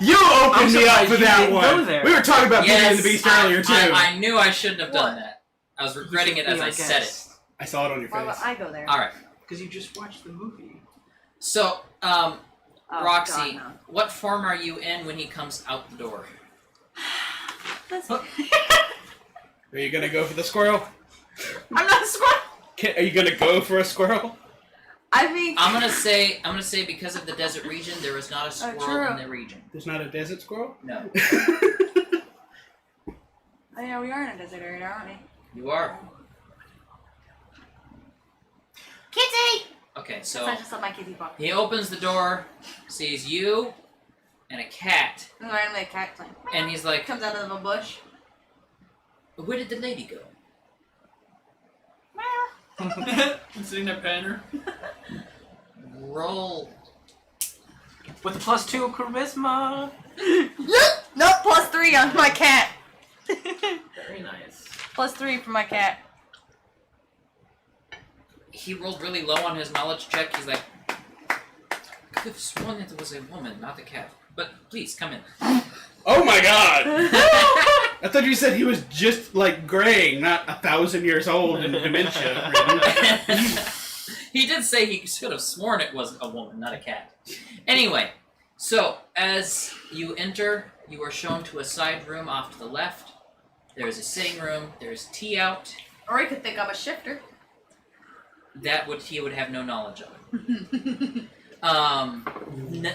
You opened me up surprised for you that didn't go one. there. We were talking about Beauty and the Beast earlier too. I knew I shouldn't have done What? that. I was regretting it as I said it. I saw it on your Why would face. I go there? All right. Because you just watched the movie. So, Oh, Roxy, God, no. what form are you in when he comes out the door? Are you gonna go for the squirrel? I'm not a squirrel. Are you gonna go for a squirrel? I think. I'm gonna say because of the desert region, there is not a squirrel true. in the region. There's not a desert squirrel? No, Oh, yeah, we are in a desert area, aren't we? you are. Kitty! Okay, So so I just let my kitty box. he opens the door, sees you and a cat, And randomly a cat like, and he's like, comes out of a bush. "Where did the lady go?" I'm sitting there petting her. Roll. With the +2 charisma. Nope, +3 on my cat. Very nice. +3 for my cat. He rolled really low on his knowledge check. He's like, "I could have sworn it was a woman, not a cat. But please come in." Oh my god! I thought you said he was just like graying, not 1,000 years old and dementia. He did say he should have sworn it was a woman, not a cat. Anyway, so as you enter, you are shown to a side room off to the left. There's a sitting room. There's tea out. Or he could think I'm a shifter. He would have no knowledge of it.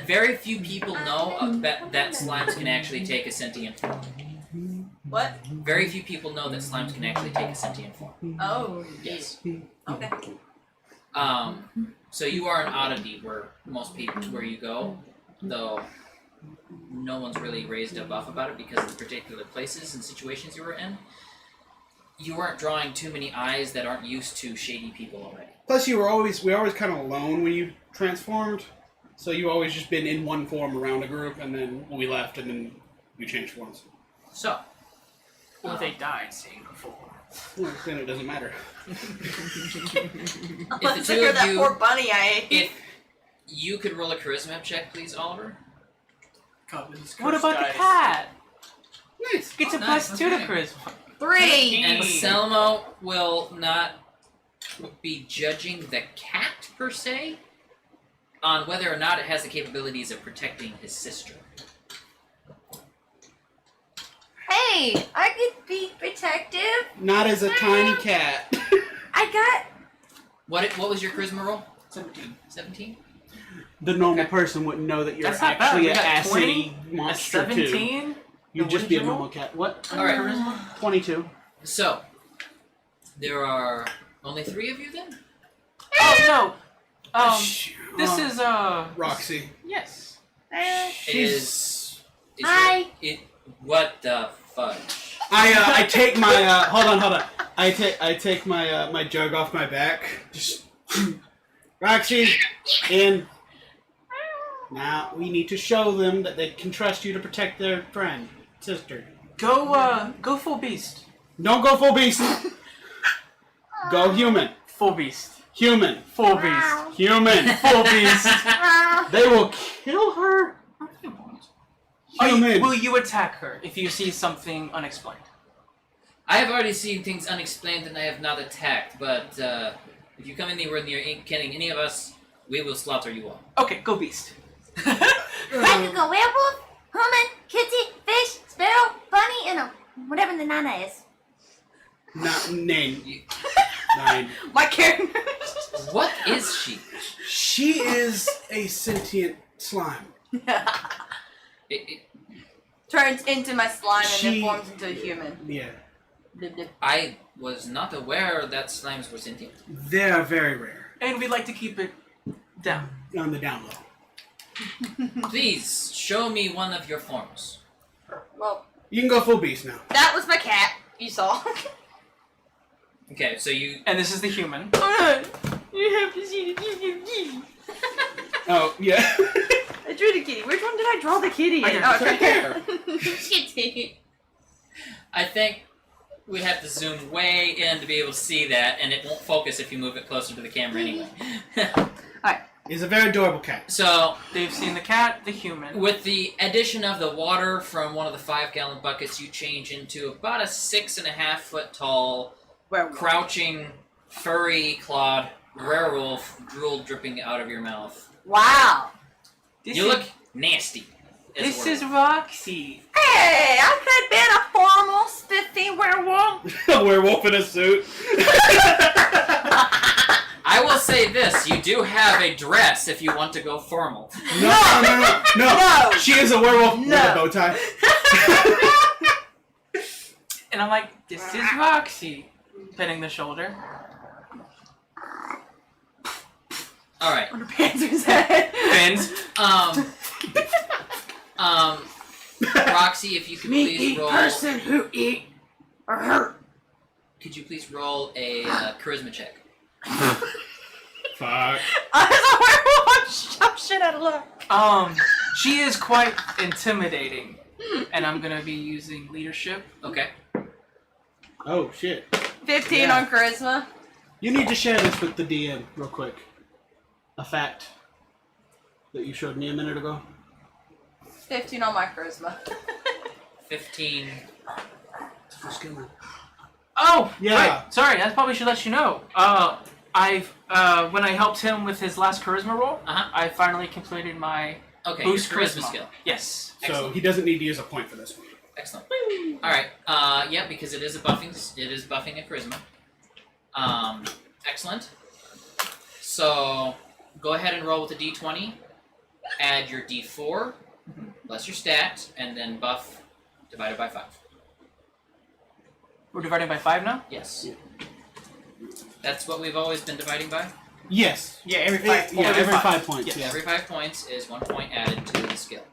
Very few people know that slimes can actually take a sentient form. What? Very few people know that slimes can actually take a sentient form. Oh. Yes. Okay. So you are an oddity where most people, where you go, though no one's really raised a buff about it because of the particular places and situations you were in. You weren't drawing too many eyes that aren't used to shady people already. Plus, we were always kind of alone when you transformed, so you always just been in one form around a group, and then we left, and then you changed forms. So, Or they died seeing before. Well, then it doesn't matter. Let's two look at of that you- poor bunny I ate. if you could roll a charisma check, please, Oliver. God, this is What cursed about the dice. cat? Nice. Gets a nice, +2 to okay. charisma. 3. And Selmo will not be judging the cat, per se, on whether or not it has the capabilities of protecting his sister. Hey, I could be protective. Not as a tiny cat. I got. What was your charisma roll? 17. 17? The normal person wouldn't know that you're That's not bad. actually We an got acidy 20, monster a too. 17? You'd And just what be did a you roll? normal cat. What? Alright. 22. So, there are only 3 of you then? Oh, no. This Uh, is, Roxy. yes. Is Hi. what the fudge? I take my hold on. I take my my jug off my back. Just Roxy, in. Now we need to show them that they can trust you to protect their friend, sister. Go full beast. Don't go full beast. Go human. Full beast. Human. Full beast. Human. Full beast. They will kill her. Human. Will you attack her if you see something unexplained? I have already seen things unexplained and I have not attacked, but if you come anywhere near killing any of us, we will slaughter you all. Okay, go beast. I could go werewolf, human, kitty, fish, sparrow, bunny, and whatever the nana is. Not name. 9. My character. What is she? She is a sentient slime. Turns into my slime and She- then forms into a human. Yeah. Blip, blip. I was not aware that slimes were sentient. They're very rare. And we'd like to keep it down. On the down low. Please show me one of your forms. Well, You can go full beast now. that was my cat. You saw. Okay, so you And this is the human. You have to see the kitty. Oh, yeah. I drew the kitty. Which one did I draw the kitty in? I Oh, right there. Kitty. I think we have to zoom way in to be able to see that, and it won't focus if you move it closer to the camera anyway. He's a very adorable cat. So, They've seen the cat, the human. with the addition of the water from one of the 5-gallon buckets, you change into about a 6.5 foot tall, crouching, furry clawed werewolf, drool dripping out of your mouth. Wow. You look nasty. as a This is werewolf. Roxy. Hey, I could have been a formal, spiffy werewolf. A werewolf in a suit. I will say this: you do have a dress if you want to go formal. No. She is a werewolf with a bow tie. And I'm like, this is Roxy. Petting the shoulder. All right. Panzer's head. Fins. Roxy, if you could please roll. person who eat or hurt. Could you please roll a charisma check? Fuck. As a werewolf, I'm shit out of luck. She is quite intimidating. And I'm gonna be using leadership. Okay. Oh shit. 15 Yeah. on charisma. You need to share this with the DM real quick. A fact that you showed me a minute ago. 15 on my charisma. 15. Oh, Yeah. right. Sorry, I probably should let you know. When I helped him with his last charisma roll, I finally completed my Okay. boost Your charisma charisma skill. Yes. So Excellent. he doesn't need to use a point for this one. Excellent. All right. Yeah, because it is buffing a charisma. Excellent. So go ahead and roll with a d20. Add your d4 plus your stat, and then buff divided by 5. We're dividing by 5 now? Yes. That's what we've always been dividing by. Yes. Yeah, every 5 Yeah, every 5 points. Yes. Yeah. Every 5 points is 1 point added to the skill.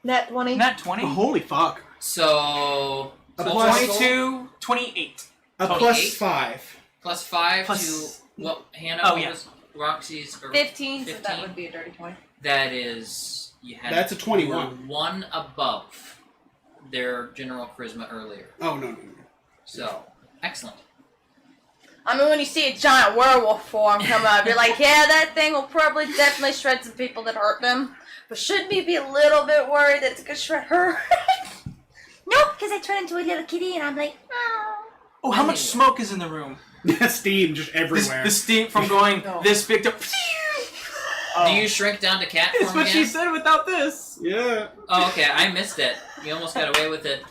Net 20. Not 20. Oh, holy fuck. So A total plus- 22, 28. A Total plus 8? 5. plus 5 Plus- to what Hannah? Oh, what yeah. was Roxy's or 15, so 15? that would be a dirty 20. That is you had. That's a 21. you were 1 above their general charisma earlier. Oh no. So excellent. I mean, when you see a giant werewolf form come up, you're like, yeah, that thing will probably definitely shred some people that hurt them. But shouldn't we be a little bit worried that it's gonna shred her? No, because I turn into a little kitty and I'm like, oh. Oh, how much smoke is in the room? Steam just everywhere. The steam from going this big to... Do you shrink down to cat It's form what again? she said without this. Yeah. Oh, okay. I missed it. You almost got away with it.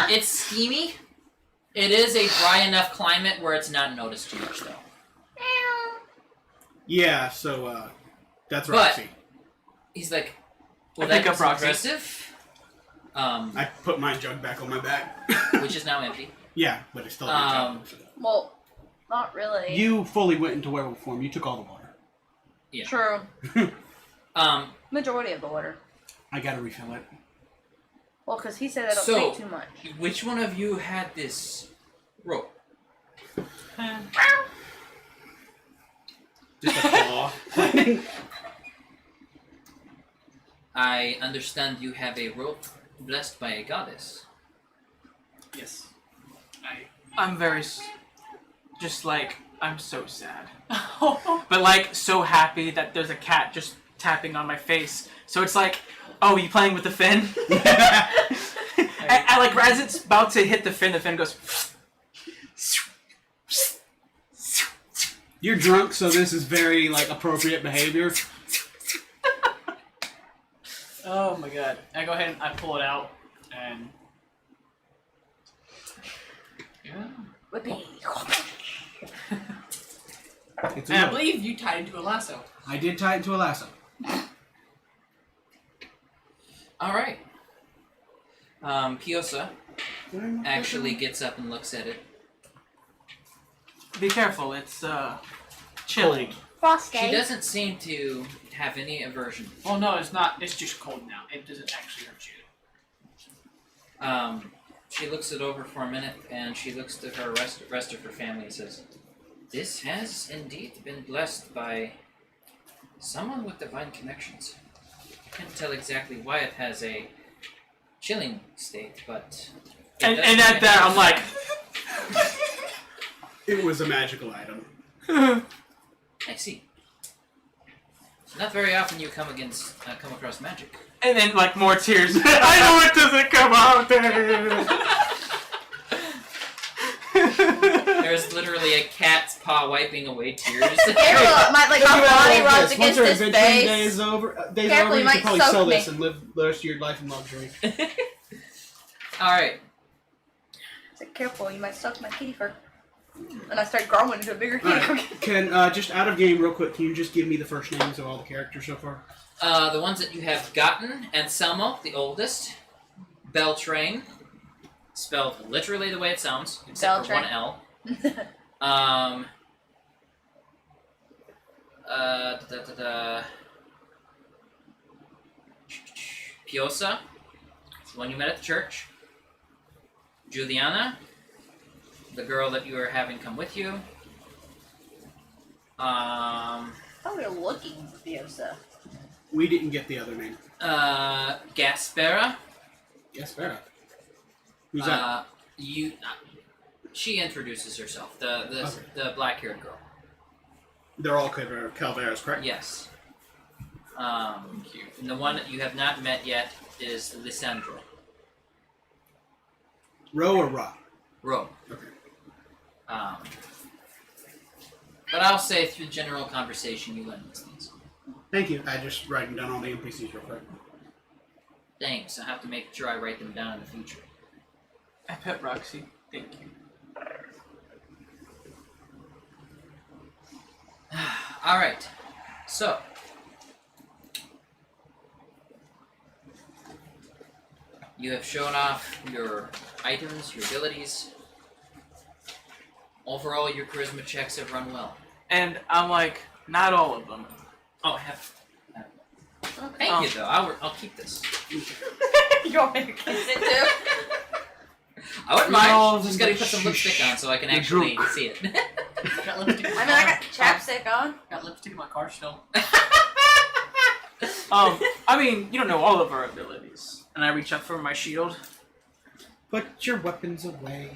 It's steamy. It is a dry enough climate where it's not noticed too much, though. Yeah, so that's But- Roxy. He's like, well, I pick that's up Roxy. impressive. I put my jug back on my back. Which is now empty. Yeah, but it's still Well, not really. You fully went into werewolf form. You took all the water. Yeah. True. Majority of the water. I gotta refill it. Well, because he said I don't So- take too much. Which one of you had this rope? Just a claw. I understand you have a rope blessed by a goddess. Yes. I'm very... Just like, I'm so sad. But like, so happy that there's a cat just tapping on my face. So it's like, oh, you playing with the fin? I like, as it's about to hit the fin goes... You're drunk, so this is very like appropriate behavior. Oh my god. I go ahead and I pull it out and Whippy. It's I a believe you tied it to a lasso. I did tie it to a lasso. All right. Piosa actually gets up and looks at it. Be careful, it's, chilling. Frosty. She doesn't seem to have any aversion. Well, no, it's not. It's just cold now. It doesn't actually hurt you. She looks it over for a minute, and she looks to her rest of her family and says, "This has indeed been blessed by someone with divine connections. I can't tell exactly why it has a chilling state, but..." And at that, I'm like... It was a magical item. I see. Not very often you come across magic. And then like more tears. I know it doesn't come out there. There's literally a cat's paw wiping away tears. Careful, my body rubs Once against our his adventuring face. day is over, Careful, you you can might probably soak sell me. this and live the rest of your life in luxury. Alright. So careful, you might suck my kitty fur. And I start growing into a bigger kitty fur. Alright. Can just out of game real quick, can you just give me the first names of all the characters so far? The ones that you have gotten: Anselmo, the oldest. Beltrain, spelled literally the way it sounds, except for one L. Piosa, the one you met at the church. Juliana, the girl that you are having come with you. I thought we were looking for Fiosa. We didn't get the other name. Gaspera. Gaspera. Who's that? She introduces herself. The black-haired girl. They're all Calveras, correct? Yes. And the one that you have not met yet is Lisandro. Ro or Ra? Ro. Okay. But I'll say through general conversation you learn these things. Thank you. I just writing down all the NPCs real quick. Thanks. I have to make sure I write them down in the future. I pet Roxy. Thank you. Alright. So. You have shown off your items, your abilities. Overall, your charisma checks have run well. And I'm like, not all of them. Oh, Thank you, though. I'll keep this. You want me to kiss it too? I wouldn't mind. Just gotta put some lipstick on so I can actually see it. Got lipstick in my I mean, I car. got chapstick on. Got lipstick in my car still. I mean, you don't know all of our abilities. And I reach up for my shield. Put your weapons away.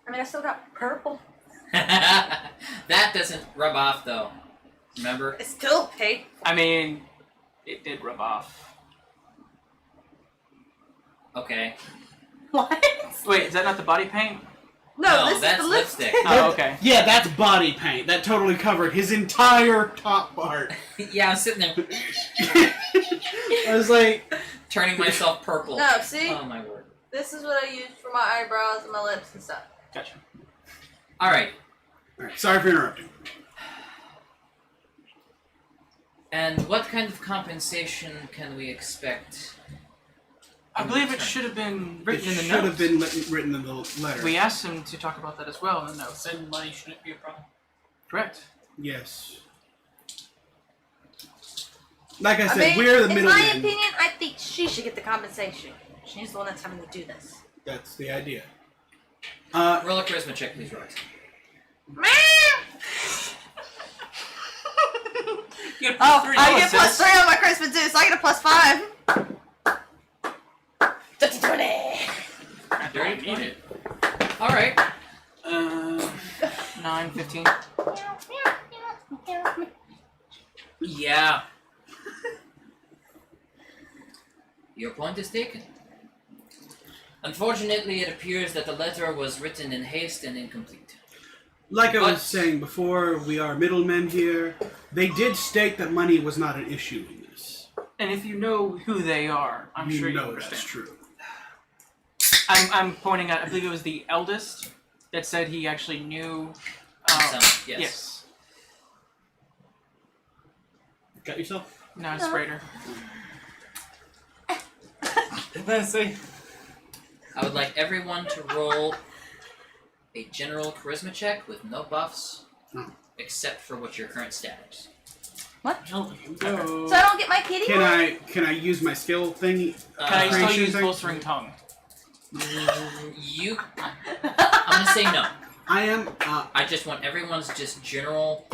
I mean, I still got purple. That doesn't rub off, though. Remember? It's still pink. I mean, it did rub off. Okay. What? Wait, is that not the body paint? No, this that's is the lipstick. Oh, okay. Yeah, that's body paint. That totally covered his entire top part. Yeah, I'm sitting there I was like, turning myself purple. No, see? Oh, my word. This is what I use for my eyebrows and my lips and stuff. Gotcha. Alright. alright, sorry for interrupting. And what kind of compensation can we expect? I believe it should have been written it in the should notes. have been written in the letter. We asked him to talk about that as well in the notes. Then money shouldn't be a problem. Correct. Yes. Like I said, I mean, we're the in middlemen. my opinion, I think she should get the compensation. She's the one that's having to do this. That's the idea. Roll a charisma check, please, Rox. You get Oh, +3 I get +6. +3 on my Christmas too, so I get a +5. Dirty 20. Dirty 20. Alright. 9, 15. Yeah. Your point is taken. Unfortunately, it appears that the letter was written in haste and incomplete. Like I But- was saying before, we are middlemen here. They did state that money was not an issue in this. And if you know who they are, I'm you sure you know understand. that's true. I'm pointing at, I believe it was the eldest that said he actually knew. Yes. Got yourself? No, it's Raider. I would like everyone to roll a general charisma check with no buffs, except for what your current stat is. No. So, So I don't get my kitty one? Can I use my skill thingy? can I still creation use thing? bolstering tongue? You. I'm gonna say no. I am. I just want everyone's just general,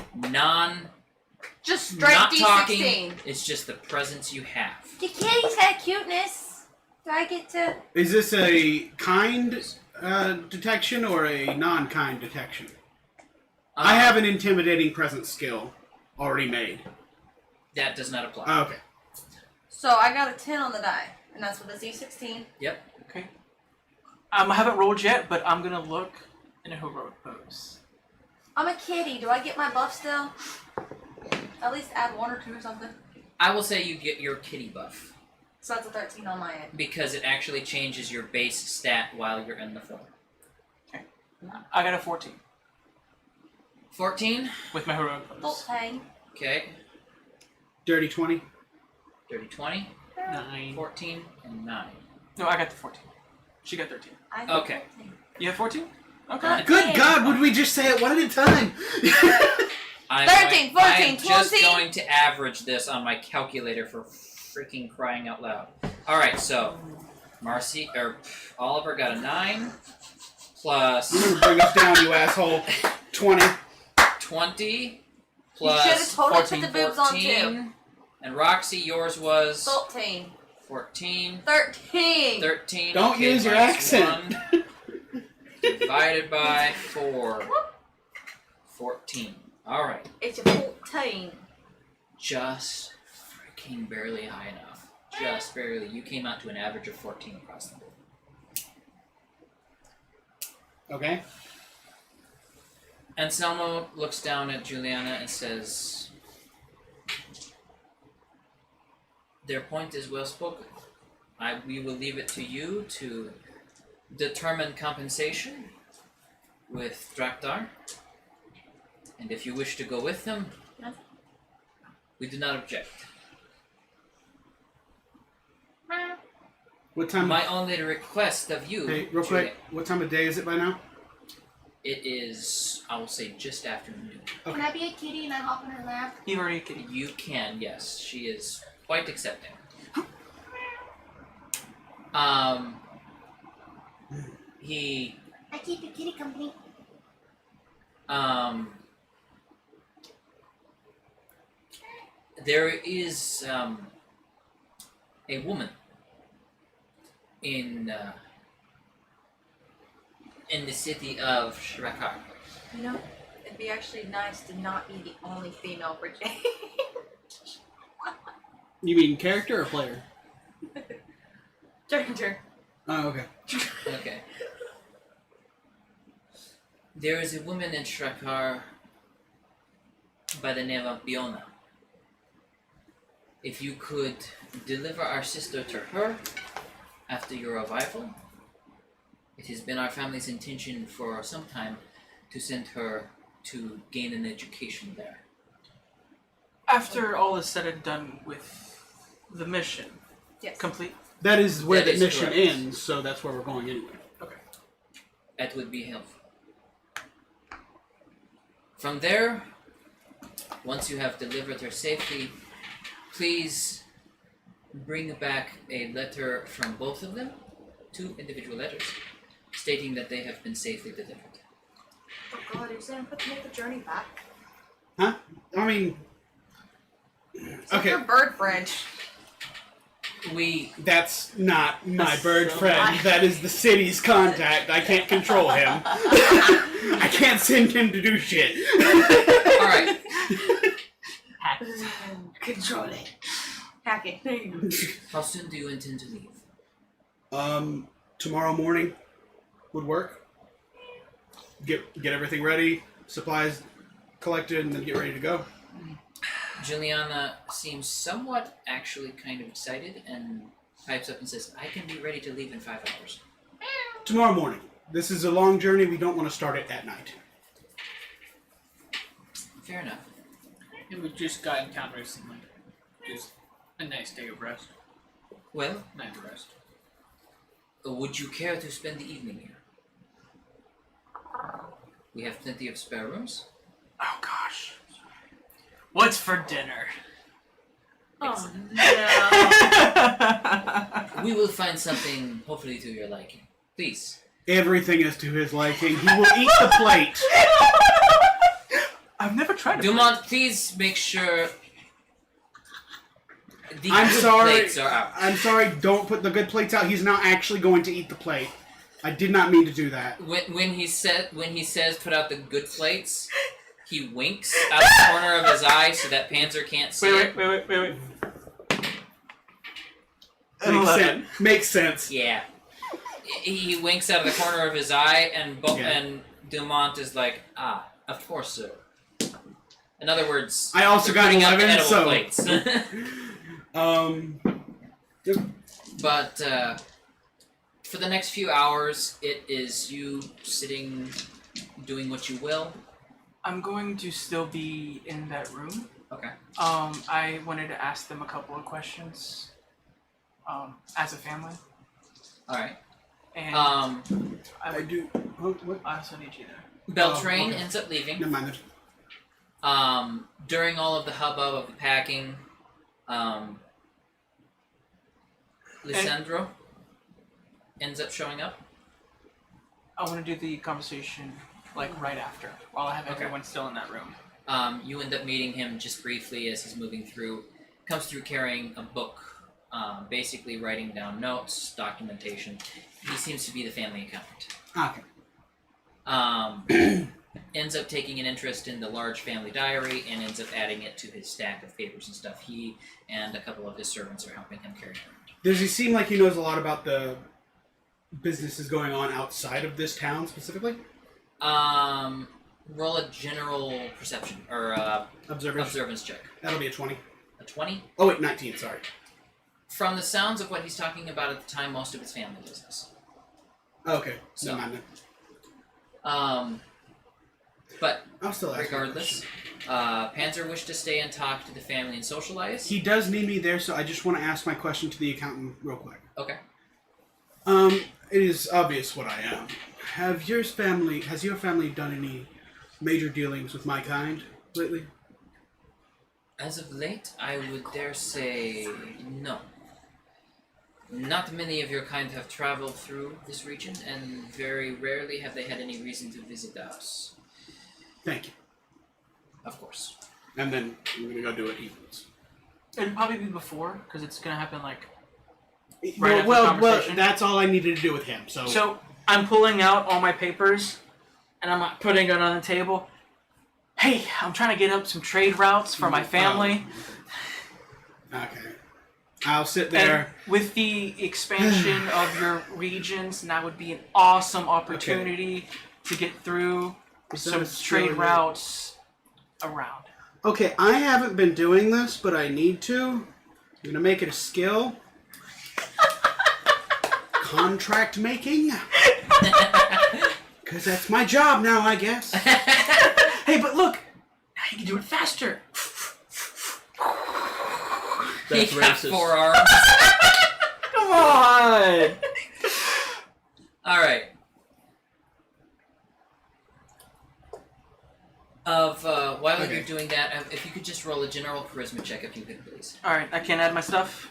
Just straight not D16. talking. It's just the presence you have. The kitty's got cuteness. Do I get to? Is this a kind detection or a non-kind detection? I have an intimidating presence skill. already made. That does not apply. Oh, okay. So I got a 10 on the die, and that's with a Z16. Okay. I haven't rolled yet, but I'm gonna look in a heroic pose. I'm a kitty. Do I get my buff still? At least add 1 or 2 or something. I will say you get your kitty buff So that's a 13 on my end. because it actually changes your base stat while you're in the form. I got a 14 14. with my heroic pose. 14. Okay. Dirty 20. Dirty 20, 9. 14, and 9. No, I got the 14. She got 13. I got Okay. 14. You have 14? Okay. Good God, would we just say it one at a time? I'm 13, 14, I'm just 20. going to average this on my calculator for freaking crying out loud. Alright, so Oliver got a 9 plus You're gonna bring us down, you asshole. 20. 20 You plus should've totally put 14, the boobs on, 14. And Roxy, yours was 13. 14. 13. 13. Don't okay, use your minus accent. 1 divided by 4. 14. Alright. It's a 14. Just freaking barely high enough. Just barely. You came out to an average of 14 across the board. Okay. Anselmo looks down at Juliana and says, their point is well spoken. We will leave it to you to determine compensation with Draktar. And if you wish to go with them, we do not object. What time? My only request of you, Hey, real quick. What time of day is it by now? it is, I will say, just after noon. Can I be a kitty and I hop in her lap? You've already a kitty. You can, yes. She is quite accepting. He, I keep the kitty company. there is, a woman in the city of Shrakar. You know, it'd be actually nice to not be the only female for Jane. You mean character or player? Turn. Oh, okay. Okay. There is a woman in Shrakar by the name of Biona. If you could deliver our sister to her after your arrival, it has been our family's intention for some time to send her to gain an education there. After all is said and done with the mission, Yes. complete. That is where That the is mission correct. ends, so that's where we're going anyway. That would be helpful. From there, once you have delivered her safely, please bring back a letter from both of them, 2 individual letters, stating that they have been safely delivered. Oh God, you're saying put make the journey back? Huh? I mean, It's like okay, your bird friend. that's not my That's bird so friend. That is the city's contact. I can't control him. I can't send him to do shit. Alright, Control it. Hack it. how soon do you intend to leave? Tomorrow morning would work. Get everything ready, supplies collected, and then get ready to go. Juliana seems somewhat actually kind of excited and pipes up and says, I can be ready to leave in 5 hours. Tomorrow morning. This is a long journey. We don't want to start it at night. Fair enough. And we just got in town recently. Just a nice day of rest. Well, Night of rest. would you care to spend the evening here? We have plenty of spare rooms. Oh gosh. What's for dinner? Oh no. We will find something hopefully to your liking. Please. Everything is to his liking. He will eat the plate. I've never tried it. Dumont, please make sure the I'm good sorry. plates are out. I'm sorry. Don't put the good plates out. He's not actually going to eat the plate. I did not mean to do that. When he says put out the good plates, He winks out the corner of his eye so that Panzer can't see it. Wait. Makes sense. Yeah. He winks out of the corner of his eye, and Yeah. and Dumont is like, of course, sir. In other words, I also they're got putting out the 11, edible so plates. But for the next few hours, it is you sitting, doing what you will. I'm going to still be in that room. Okay. I wanted to ask them a couple of questions. As a family. All right. And I do. Oh, what? I also need you there. Beltrain okay. ends up leaving. Never mind. During all of the hubbub of the packing, Lisandro ends up showing up. I want to do the conversation like right after, while I have Okay. everyone still in that room. You end up meeting him just briefly as he's moving through. Comes through carrying a book, basically writing down notes, documentation. He seems to be the family accountant. Okay. Ends up taking an interest in the large family diary and ends up adding it to his stack of papers and stuff. He and a couple of his servants are helping him carry it around. Does he seem like he knows a lot about the businesses going on outside of this town specifically? Roll a general perception or observance check. That'll be a 20. A 20. Oh wait, 19. Sorry. From the sounds of what he's talking about at the time, most of it's family business. Okay. So- Never mind But then. I'll still ask. regardless, Panzer wished to stay and talk to the family and socialize. He does need me there, so I just want to ask my question to the accountant real quick. Okay. It is obvious what I am. Has your family done any major dealings with my kind lately? As of late, I would dare say no. Not many of your kind have traveled through this region, and very rarely have they had any reason to visit the house. Thank you. Of course. And then I'm gonna go do what he wants. It'd probably be before, because it's gonna happen like. Right Well, after well, conversation? that's all I needed to do with him. So, So I'm pulling out all my papers, and I'm like putting it on the table. Hey, I'm trying to get up some trade routes for my family. okay, I'll sit there. And with the expansion of your regions, that would be an awesome opportunity to get through some trade routes around. Okay, I haven't been doing this, but I need to. I'm gonna make it a skill. Contract making. Because that's my job now, I guess. Hey, but look, now you can do it faster. He got 4 arms. Come on. Alright. While Okay. you're doing that, if you could just roll a general charisma check, if you could, please. All right, I can't add my stuff.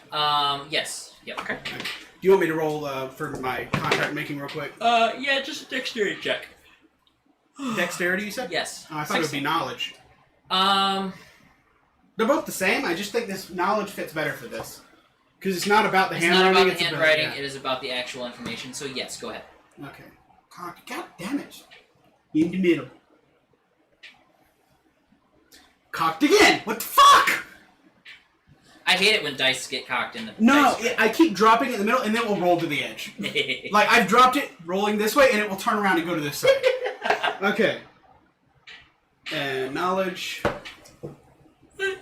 Yes. Yep. Okay. Do you want me to roll for my contract making real quick? Yeah, just a dexterity check. Dexterity, you said? Yes. Oh, I thought it would be knowledge. Um, They're both the same. I just think this knowledge fits better for this. Because it's not about the it's not handwriting. about the it's handwriting, About, it is about the actual information, so yes, go ahead. Okay. God damn it. In the middle. Cocked again! What the fuck? I hate it when dice get cocked in the No, dice I keep dropping it in the middle and then it will roll to the edge. tray. Like, I've dropped it, rolling this way, and it will turn around and go to this side. Okay. And knowledge. Do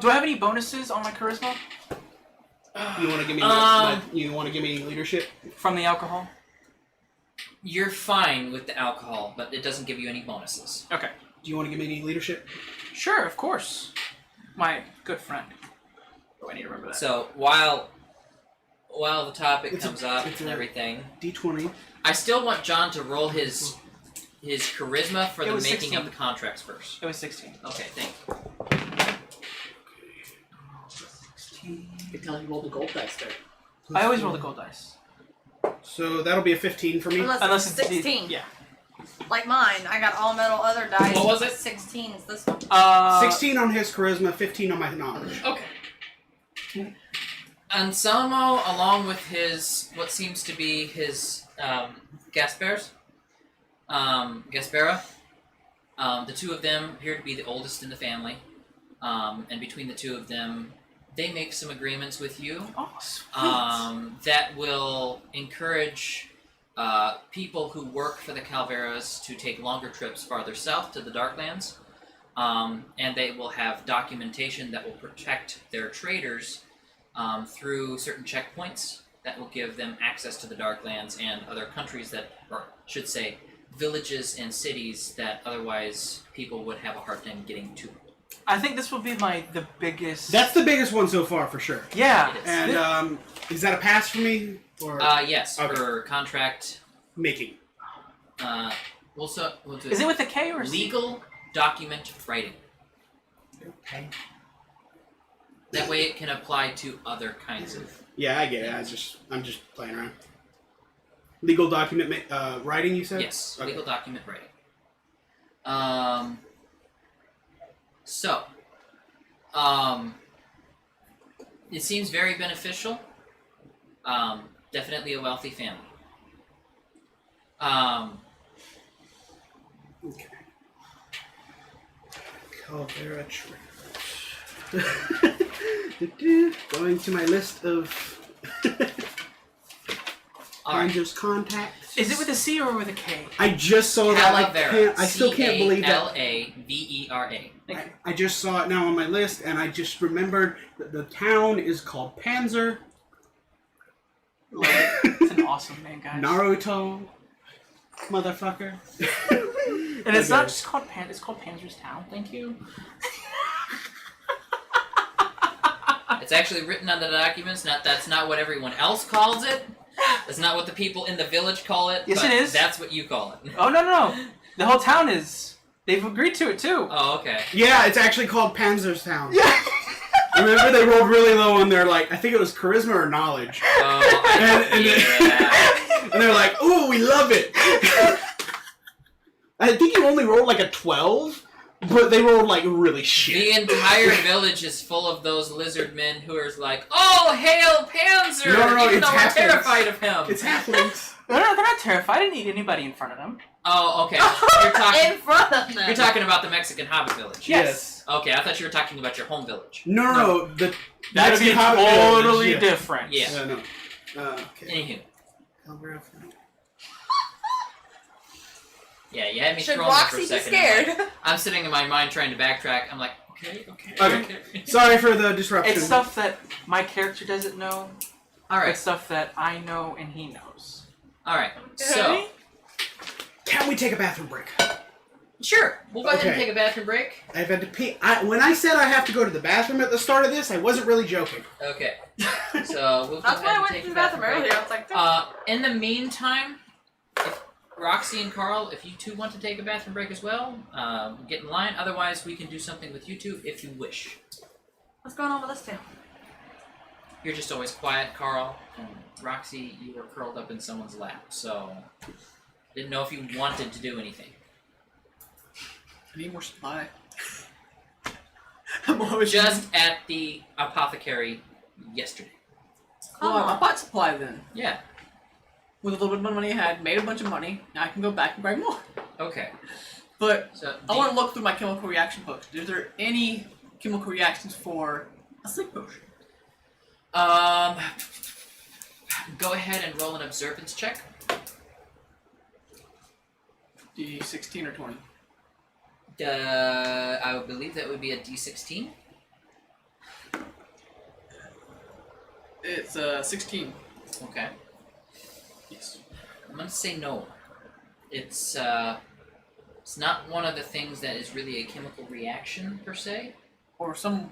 I have any bonuses on my charisma You want to give me? You want to give me leadership? from the alcohol? You're fine with the alcohol, but it doesn't give you any bonuses. Okay. Do you want to give me any leadership? Sure, of course. My good friend. Oh, I need to remember that. So while the topic It's a- comes up it's and a- everything, D20. I still want John to roll his charisma for It the was making 16. of the contracts first. It was 16. Okay, thank you. You can tell he rolled the gold dice there. I always roll the gold dice. So that'll be a 15 for me. Unless it's 16. Yeah. Like mine. I got all metal other dice. What was it? 16 is this one. 16 on his charisma, 15 on my knowledge. Okay. Anselmo, along with his what seems to be his Gaspers, Gaspera. The two of them appear to be the oldest in the family, and between the two of them, they make some agreements with you Oh, sweet. that will encourage people who work for the Calveras to take longer trips farther south to the Darklands, and they will have documentation that will protect their traders through certain checkpoints that will give them access to the Darklands and other countries that, or should say, villages and cities that otherwise people would have a hard time getting to. I think this will be the biggest. That's the biggest one so far for sure. Yeah. It is. And is that a pass for me or Yes, Okay. for contract. making? We'll do Is it with a K or a C? legal document writing. Okay. That way it can apply to other kinds of. Yeah, I get it. I'm just playing around. Legal document writing, you said? Yes, Okay. legal document writing. It seems very beneficial. Definitely a wealthy family. Okay. Calvera Traders. Going to my list of Alright. Angel's contacts. Is it with a C or with a K? I just saw that. Calavera. I still can't believe that. Calavera. I just saw it now on my list, and I just remembered that the town is called Panzer. It's an awesome name, guys. Naruto, motherfucker. And it's Okay. not just called It's called Panzer's Town. Thank you. It's actually written on the documents. That's not what everyone else calls it. That's not what the people in the village call it. Yes, but it is. That's what you call it. Oh no. The whole town is. They've agreed to it too. Oh, okay. Yeah, it's actually called Panzer's Town. Yeah. Remember, they rolled really low on their, I think it was charisma or knowledge. Oh, yeah. And they're like, ooh, we love it. I think you only rolled a 12, but they rolled really shit. The entire village is full of those lizard men who are like, "Oh, hail Panzer!" No, even it's though we're halflings. terrified of him. It's halflings. They're not terrified. I didn't need anybody in front of them. Oh, okay. You're talking. In front of them. You're talking about the Mexican Hobbit village. Yes. Okay, I thought you were talking about your home village. No. The That'd be Mexican Hobbit village, totally yeah. different. Yeah. No. Okay. Anywho. Yeah, you had me Should thrown there for Roxy a be second. I'm scared? like- I'm sitting in my mind trying to backtrack. I'm like, okay. Okay. Sorry for the disruption. It's stuff that my character doesn't know. All right. It's stuff that I know and he knows. All right. So, Can we take a bathroom break? sure, we'll go ahead and Okay. take a bathroom break. I've had to pee. When I said I have to go to the bathroom at the start of this, I wasn't really joking. Okay. So we'll go That's ahead why I and went take to the a bathroom break. earlier. I was like, In the meantime, if Roxy and Carl, if you two want to take a bathroom break as well, get in line. Otherwise, we can do something with you two if you wish. what's going on with us two? You're just always quiet, Carl. And Roxy, you were curled up in someone's lap, so didn't know if you wanted to do anything. I need more supply. I'm always Just at the apothecary yesterday. Well, I bought supply then. Yeah. With a little bit of money I had, made a bunch of money. Now I can go back and buy more. Okay. But So I want to look through my chemical reaction books. Is there any chemical reactions for a sleep potion? go ahead and roll an observance check. D16 or 20? I would believe that would be a D16. It's 16. Okay. Yes. I'm gonna say no. It's not one of the things that is really a chemical reaction per se. Or some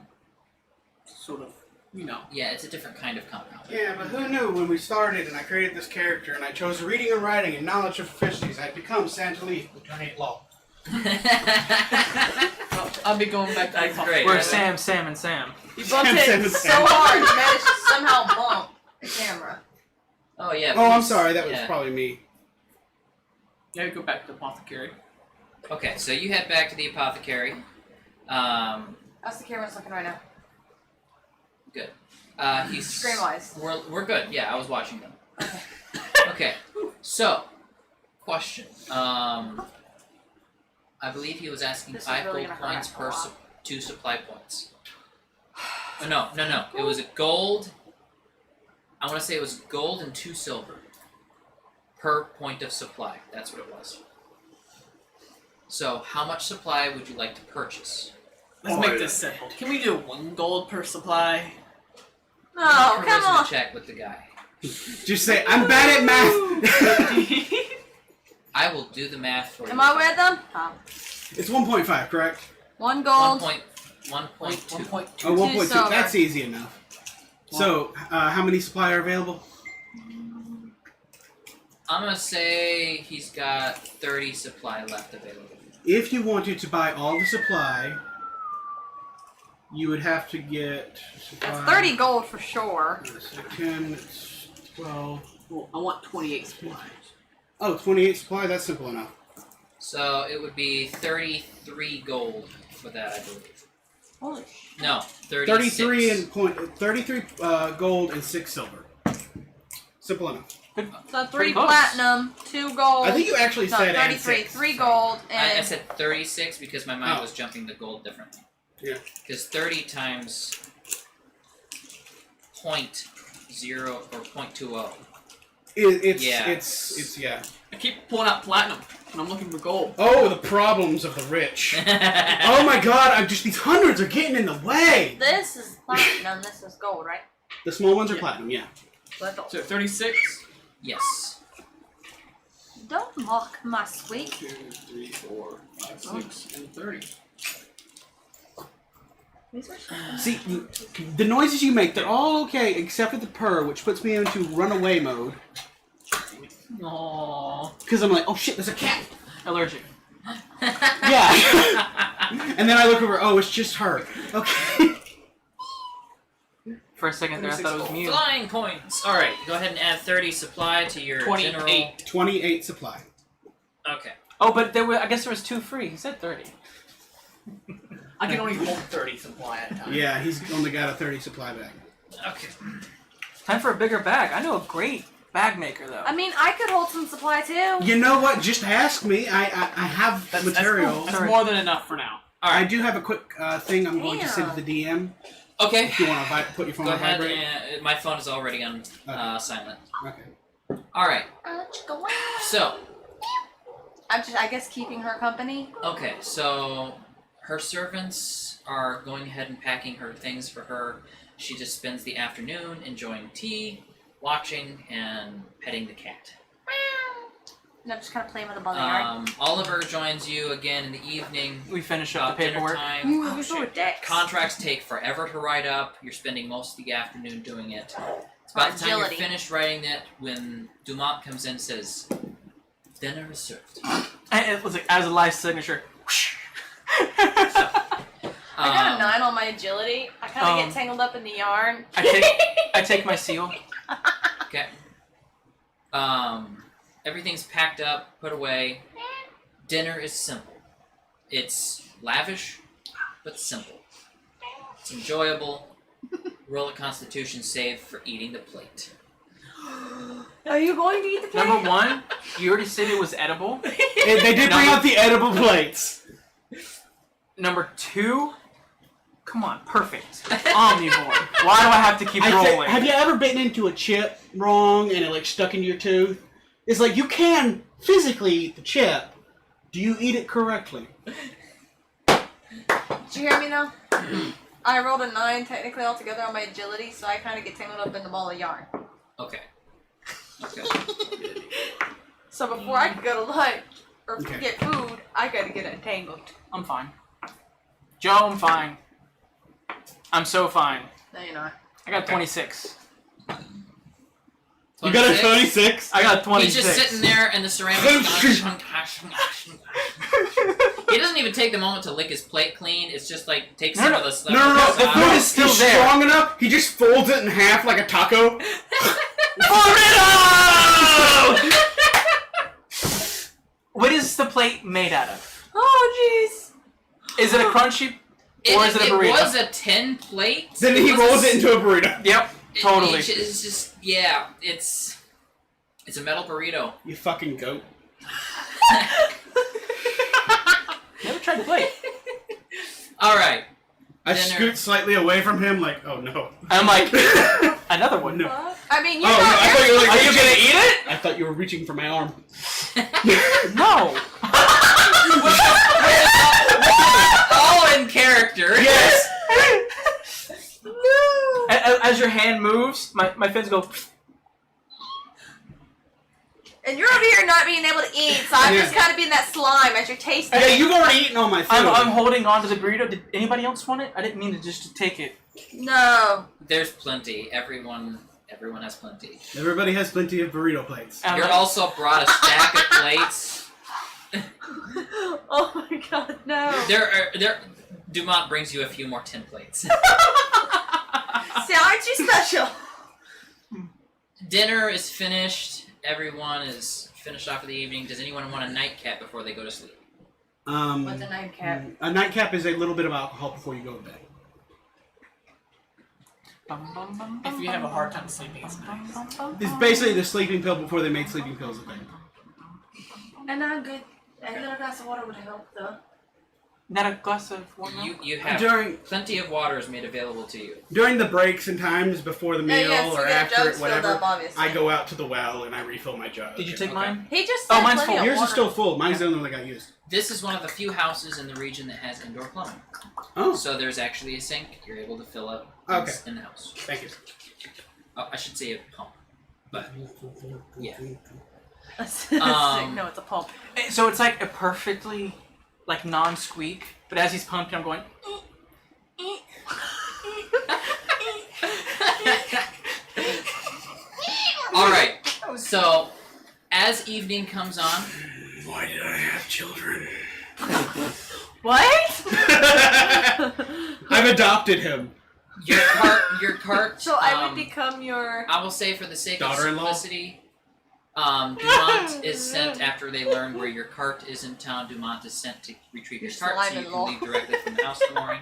sort of, Yeah, it's a different kind of compound. Yeah, but who knew when we started and I created this character and I chose reading and writing and knowledge of proficiencies, I'd become Santa Leaf, Lieutenant Law. Well, I'll be going back to That's the great. We're Yeah. Sam, and Sam. You bumped Sam, it Sam, so Sam. hard, you managed to somehow bump the camera. Oh yeah. Oh, I'm please. sorry, that was Yeah. probably me. Yeah, go back to the apothecary. Okay, so you head back to the apothecary. How's the camera's looking right now? He's Screen wise. We're good. Yeah, I was watching them. Okay. So, Question. I believe he was asking This is 5 really gold gonna hurt points a per lot. 2 supply points. Oh, no. It was a gold. I want to say it was gold and 2 silver per point of supply. That's what it was. So, how much supply would you like to purchase? Let's make this simple. Can we do 1 gold per supply? Oh, Make a come charisma on. check with the guy. Just say, I'm bad at math. I will do the math for you. Am I with them? Oh. It's 1.5, correct? 1 gold. 1.2. 1.2. Oh, 1.2. silver. That's easy enough. So, how many supply are available? I'm gonna say he's got 30 supply left available. If you wanted to buy all the supply, you would have to get. That's 30 gold for sure. 10, 12. Well, I want 28 supplies. Oh, 28 supply? That's simple enough. So it would be 33 gold for that, I believe. Holy shit. No, 36. 33 gold and 6 silver. Simple enough. So 3 Pretty close. platinum, 2 gold. I think you actually no, said 33. and 6. 3 gold and I said 36 because my mind Oh. was jumping the gold differently. Yeah. Because 30 times 0.0 or 0.20. It's yeah. I keep pulling out platinum, and I'm looking for gold. Oh, the problems of the rich. Oh my god, these hundreds are getting in the way. this is platinum, this is gold, right? The small ones are Yeah. platinum, yeah. So that's all. So 36. Yes. Don't mock my sweet. 2, 3, 4, 5, 6, and 30. See, the noises you make, they're all okay except for the purr, which puts me into runaway mode. Aww. Because I'm like, oh shit, there's a cat. Allergic. Yeah. And then I look over, oh, it's just her. Okay. For a second there, I thought it was Mew. Flying points. All right, go ahead and add 30 supply to your 28. general. 28 supply. Okay. Oh, but I guess there was 2 free. He said 30. I can only hold 30 supply at a time. Yeah, he's only got a 30 supply bag. Okay. Time for a bigger bag. I know a great bag maker though. I mean, I could hold some supply too. You know what? Just ask me. I have material. That's more than enough for now. I do have a quick thing I'm going to send to the DM. Okay. If you want to put your phone Go on ahead. vibrate. And, my phone is already on silent. Okay. All right. Go on. So. I guess keeping her company. Okay. So her servants are going ahead and packing her things for her. She just spends the afternoon enjoying tea, watching, and petting the cat. And I'm just kind of playing with the ball in the yard. Oliver joins you again in the evening. We finish up About the dinner paperwork. time. Ooh, we go with decks. Contracts take forever to write up. You're spending most of the afternoon doing it. It's about the time you're Agility. finished writing it when Dumont comes in and says, "Dinner is served." And it was like as a live signature. I got a 9 on my agility. I kind of get tangled up in the yarn. I take my seal. Okay. Everything's packed up, put away. Dinner is simple. It's lavish, but simple. It's enjoyable. Roll a Constitution save for eating the plate. Are you going to eat the plate? Number 1, you already said it was edible. They did bring out the edible plates. Number 2, come on, perfect. Omnivore. Why do I have to keep rolling? Have you ever bitten into a chip wrong and it like stuck into your tooth? It's like you can physically eat the chip. Do you eat it correctly? Did you hear me now? I rolled a 9 technically altogether on my agility, so I kind of get tangled up in the ball of yarn. Okay. Okay. So before I can go to lunch or Okay. get food, I gotta get entangled. I'm fine. Joe, I'm fine. I'm so fine. No, you're not. I got 26. You got a 26? I got 26. He's just sitting there and the ceramics. He doesn't even take the moment to lick his plate clean. It's just like takes some of the stuff. No, the out. food is still he's there. strong enough, he just folds it in half like a taco. Burrito! What is the plate made out of? Oh, jeez. Is it a crunchy or is it a burrito? It was a 10 plate. Then he rolls it into a burrito. Yep, totally. It's just, yeah, it's a metal burrito. You fucking goat. Never tried to play it. All right. I Dinner. scoot slightly away from him, like, oh no. I'm like, another one. No. I mean, you Oh, know, no, I thought you were like, Are you gonna eat it? I thought you were reaching for my arm. No. All in character. Yes. no. As your hand moves, my fins go. And you're over here not being able to eat, so I'm just kind of being that slime as you're tasting. Yeah, you've already eaten all my food. I'm holding on to the burrito. Did anybody else want it? I didn't mean to just to take it. No. There's plenty. Everyone has plenty. Everybody has plenty of burrito plates. And I'm You're like, also brought a stack of plates. Oh my god, no. Dumont brings you a few more tin plates. See, aren't you special? Dinner is finished. Everyone is finished off for the evening. Does anyone want a nightcap before they go to sleep? What's a nightcap? A nightcap is a little bit of alcohol before you go to bed. If you have a hard time sleeping, it's nice. It's basically the sleeping pill before they made sleeping pills a thing. And I'm good. A little glass of water would help, though. Not a glass of water. You have plenty of water is made available to you. During the breaks and times before the meal yes, or you get after jugs it, filled whatever, up, obviously. I go out to the well and I refill my jug. Did you take Okay. mine? He just Oh, said mine's plenty full. of Yours is water. still full. Mine's the only one that got used. This is one of the few houses in the region that has indoor plumbing. Oh, So there's actually a sink. You're able to fill up Okay. in the house. thank you. Oh, I should say a pump. But yeah. no, it's a pump. So it's like a perfectly, like non-squeak, but as he's pumping, I'm going. All right. So as evening comes on, Why did I have children? What? I've adopted him. your cart. So I would become your. I will say for the sake of Daughter-in-law? simplicity, Dumont is sent after they learn where your cart is in town. Dumont is sent to retrieve your Your cart so you slime-in-law. can leave directly from the house in the morning.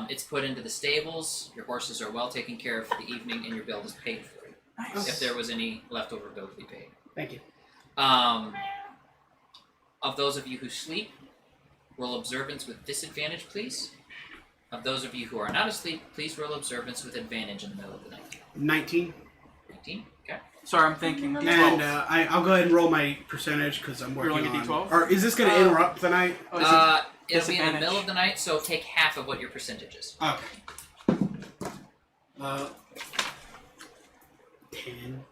It's put into the stables. Your horses are well taken care of for the evening, and your bill is paid for. If there was any leftover bill to be paid. Thank you. Of those of you who sleep, roll observance with disadvantage, please. Of those of you who are not asleep, please roll observance with advantage in the middle of the night. 19. 19? Okay. Sorry, I'm thinking. D12. And I'll go ahead and roll my percentage because I'm working rolling a on. D12? Or is this going to interrupt the night? Oh, is it- It'll be in the disadvantage. middle of the night, so take half of what your percentage is. Okay. 10.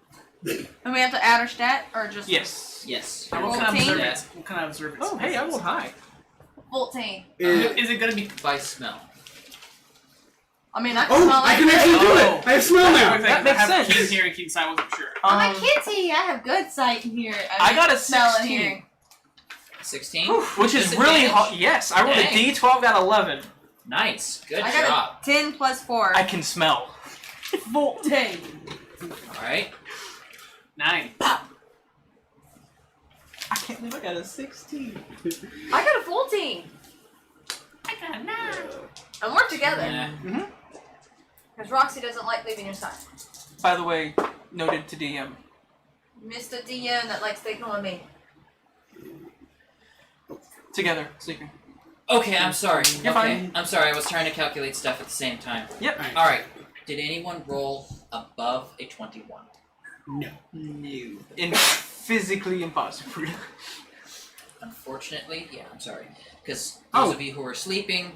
And we have to add our stat, or just Yes. Yes. What kind of 14? observance? What kind of observance? Oh, hey, I rolled high. 14? Is it gonna be? By smell. I mean, I can Oh, smell I like can actually do Oh. it! I have smell now! That makes I have sense. Keen here and keen sight. I wasn't sure. I'm a kitty. I have good sight in here. I got a smell in 16. here. 16? Which is really Disadvantage? hot. Yes, I rolled a Dang. D12, got 11. Nice. Good I got job. a 10 plus 4. I can smell. 14. Alright. 9. I can't believe I got a 16. I got a 14. I got a 9. And we're together. Yeah. Because Roxy doesn't like leaving your side. By the way, noted to DM. Mr. DM that likes to ignore me. Together, sleeping. Okay, I'm sorry. You're okay. fine. I'm sorry, I was trying to calculate stuff at the same time. Yep. Alright. Alright. Did anyone roll above a 21? No. No. Physically impossible. Unfortunately, yeah, I'm sorry. Because those of you who were sleeping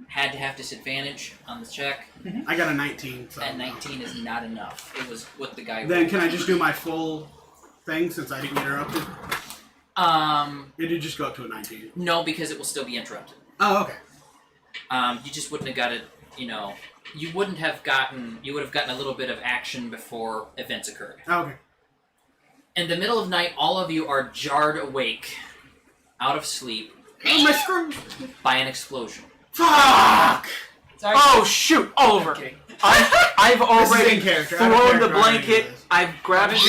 had to have disadvantage on the check, I got a 19. So and 19 is not enough. It was what the guy Then rolled. can I just do my full thing since I didn't get interrupted? It did just go up to a 19. No, because it will still be interrupted. Oh, okay. You just wouldn't have got it, you would have gotten a little bit of action before events occurred. Oh, okay. In the middle of night, all of you are jarred awake, out of sleep, Oh, my screws! by an explosion. Fuck! Sorry. Oh shoot! Oliver, Okay. I've This is already in character. Out of thrown the character, I already blanket. do this. I've grabbed it,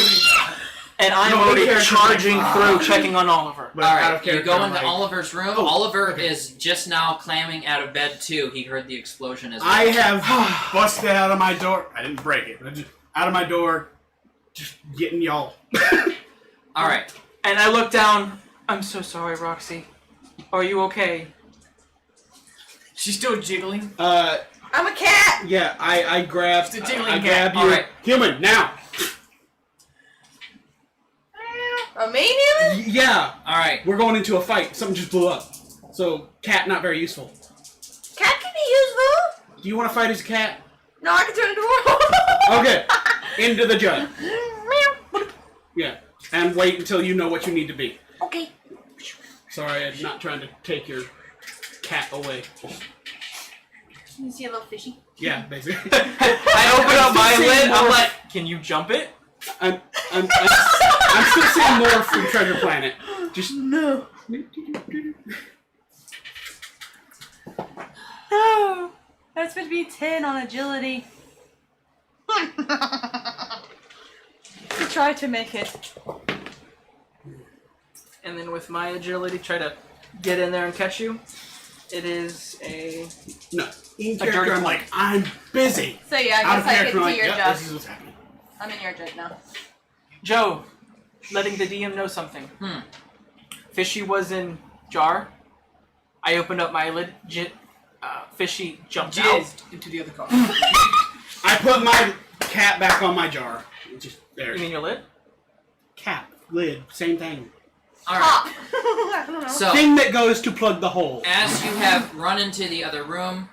and I'm No, in already character, charging like, through, checking on Oliver. But out of Alright, you character, go I'm into like, Oliver's room. Oh, Oliver okay. is just now clamming out of bed too. He heard the explosion as well. I have busted out of my door. I didn't break it, but just out of my door, just getting y'all. Alright. And I look down. I'm so sorry, Roxy. Are you okay? She's still jiggling. I'm a cat. Yeah, I grab. It's a jiggling I cat. grab you. Alright. Human, now. A minion? Yeah, Alright. we're going into a fight. Something just blew up. So, cat not very useful. Cat can be useful. Do you want to fight as a cat? No, I can turn into a Okay. Into the jug. Yeah. And wait until you know what you need to be. Okay. Sorry, I'm not trying to take your cat away. You see a little fishy? Yeah, basically. I open up my still lid. seeing I'm more- like, can you jump it? I'm still seeing more from Treasure Planet. Just No. That's going to be 10 on agility. To try to make it. And then with my agility, try to get in there and catch you. It is a... no. In A dirty character, I'm like, I'm busy. So yeah, Out I of guess I character, get I'm to like, your yep, jug. this is what's happening. I'm in your jug now. Joe, letting the DM know something. Fishy was in jar. I opened up my lid. Fishy jumped out. Jizzed into the other car. I put my cat back on my jar. Just there. You mean your lid? Cat, lid, same thing. Alright. Pop. I don't know. So, Thing that goes to plug the hole. as you have run into the other room,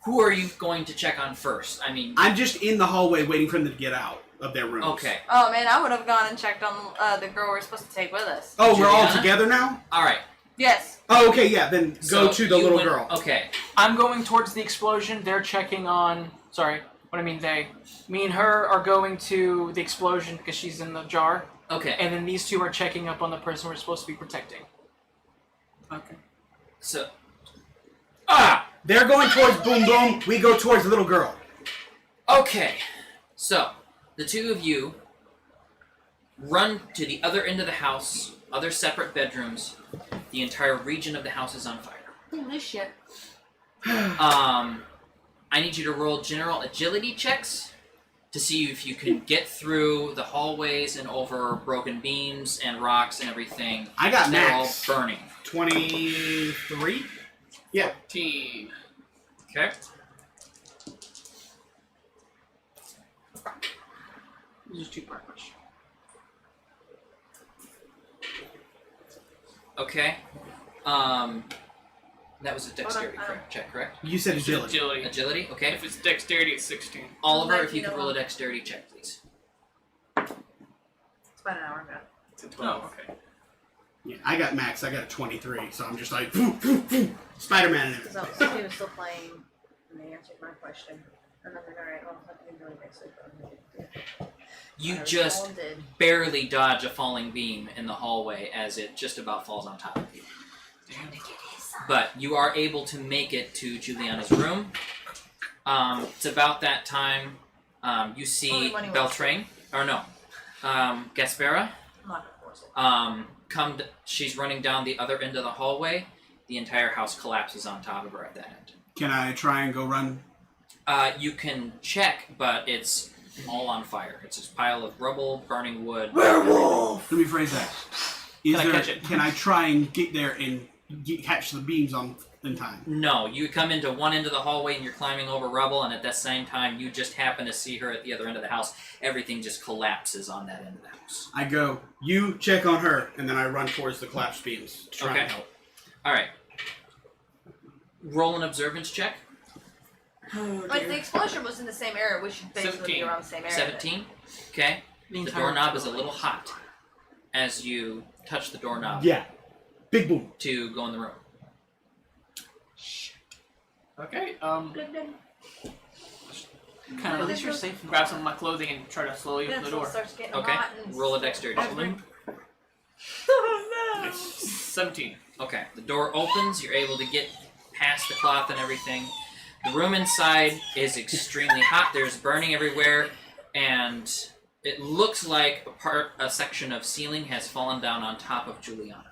who are you going to check on first? I mean, I'm just in the hallway waiting for them to get out of their rooms. okay. Oh man, I would have gone and checked on the girl we're supposed to take with us. Oh, we're all Juliana? together now? Alright. Yes. Oh, okay, yeah, then So go to the you little went- girl. Okay. I'm going towards the explosion. They're checking on... Sorry, what I mean they. Me and her are going to the explosion because she's in the jar. Okay. And then these two are checking up on the person we're supposed to be protecting. Okay. So, They're going towards Boom Boom, we go towards the little girl. okay. So, the two of you run to the other end of the house, other separate bedrooms. The entire region of the house is on fire. Holy shit. I need you to roll general agility checks to see if you can get through the hallways and over broken beams and rocks and everything. I got They're all max. burning. 23? Yeah. 14. Okay. This is too much. Okay. That was a dexterity check, correct? You said agility. Agility. Agility, okay. If it's dexterity, it's 16. Oliver, if you could roll a dexterity check, please. It's about an hour ago. It's a 12. Oh, okay. Yeah, I got max. I got a 23, so I'm just like, Spider-Man and everything. So he was still playing, and they answered my question. And then they're like, alright, well, I can do it next week. You I just responded. barely dodge a falling beam in the hallway as it just about falls on top of you. But you are able to make it to Juliana's room. It's about that time you see Only when he Beltrain, or no, Gaspera. I'm not gonna force it. She's running down the other end of the hallway. The entire house collapses on top of her at that end. Can I try and go run? You can check, but it's all on fire. It's this pile of rubble, burning wood. Werewolf! Let me phrase that. Can I try and get there and catch the beams in time? No, you come into one end of the hallway and you're climbing over rubble, and at that same time, you just happen to see her at the other end of the house. Everything just collapses on that end of the house. I go, you check on her, and then I run towards the collapsed beams to try Okay. and help. All right. Roll an observance check. Like the explosion was in the same area, we should basically 17. be around the same area. 17. Okay. The doorknob is a little hot as you touch the doorknob Yeah. Big boom. to go in the room. Okay, Kind of, at least you're safe. grab some of my clothing and try to slowly Then open the until it door. starts getting Okay. hot and Roll a dexterity check. 17. Okay, the door opens, you're able to get past the cloth and everything. The room inside is extremely hot, there's burning everywhere, and it looks like a section of ceiling has fallen down on top of Juliana.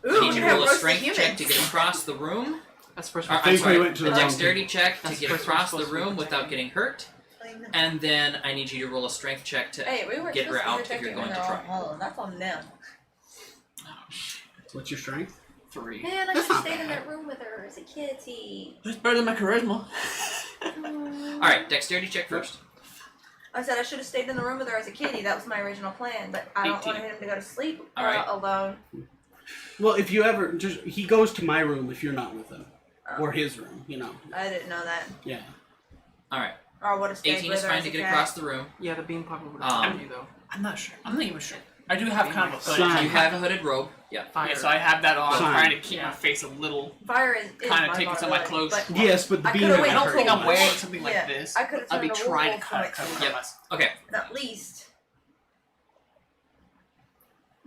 Ooh, I need you to we have roll a roasted strength check humans. to get across the room. That's the first Or, one. I'm think we sorry, went to a the wrong dexterity check to That's get the first across one the supposed to be room without protecting. getting hurt. And then I need you to roll a strength check to Hey, we were get her supposed to out be if protecting you're going when to they're try. all home. That's on them. What's your strength? 3. Man, I That's should not have stayed in bad. that room with her as a kitty. That's better than my charisma. Alright, dexterity check first. I said I should have stayed in the room with her as a kitty. That was my original plan, but I don't 18. want him to go to sleep Alright. alone. Well, if you ever just he goes to my room if you're not with him, or his room, you know. I didn't know that. Yeah. Alright. Or I would have stayed 18 with is her fine as to a get cat. across the room. Yeah, the beam probably would have helped you though. I'm not sure. I'm not even sure. I do have kind of a hood. Sign. You have a hooded robe. Yeah. Fire. Yeah, so I have that on, Sign. trying to keep my face a little. Fire is Kinda my taking some of my hood, clothes. but Yes, but the I beam could've would went I don't hurt think you I'm much. wearing something Yeah, like this. I could have I'd be turned a trying to werewolf kind of from it cover too. up myself. Okay. At least.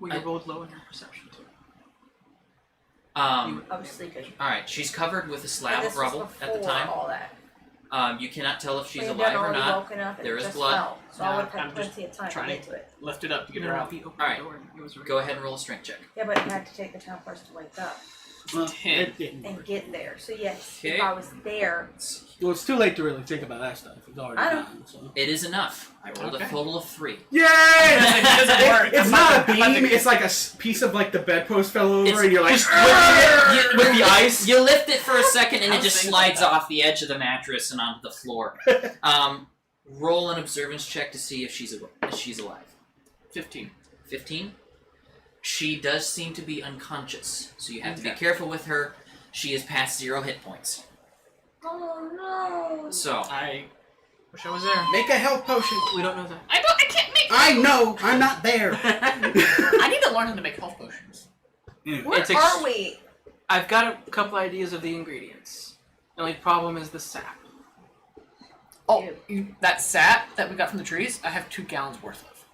Well, you rolled low in your perception too. I was sleeping. Alright, she's covered with a slab And of this was rubble at the before time. all that. You cannot tell if she's We had alive or already not. woken up and There it is just blood. fell, so I No, would have had I'm just plenty of time to trying get to- to it. Lift it up to get No, her out. he opened Alright. the door and it was Go ahead and roll a strength check. Yeah, but it had to take the time for us to wake up Well, 10. it didn't and work. get there. So yes, Okay. if I was there, Well, it's too late to really think about that stuff. It's already I know. done. So. It is enough. I rolled a Okay. total of 3. Yay! It doesn't work. It's not a beam. It's like a piece of like the bedpost fell over, It's and you're like, just with the ice. You lift it for a second and I it was just thinking slides about that. off the edge of the mattress and onto the floor. Roll an observance check to see if she's alive. 15. 15. She does seem to be unconscious, so you have to be Okay. careful with her. She is past 0 hit points. oh no. So I Wish I was there. Make a health potion. We don't know that. I can't make. I know. I'm not there. I need to learn how to make health potions. Anyway. Where It's are we? I've got a couple ideas of the ingredients. The only problem is the sap. Oh, that sap that we got from the trees, I have 2 gallons worth of.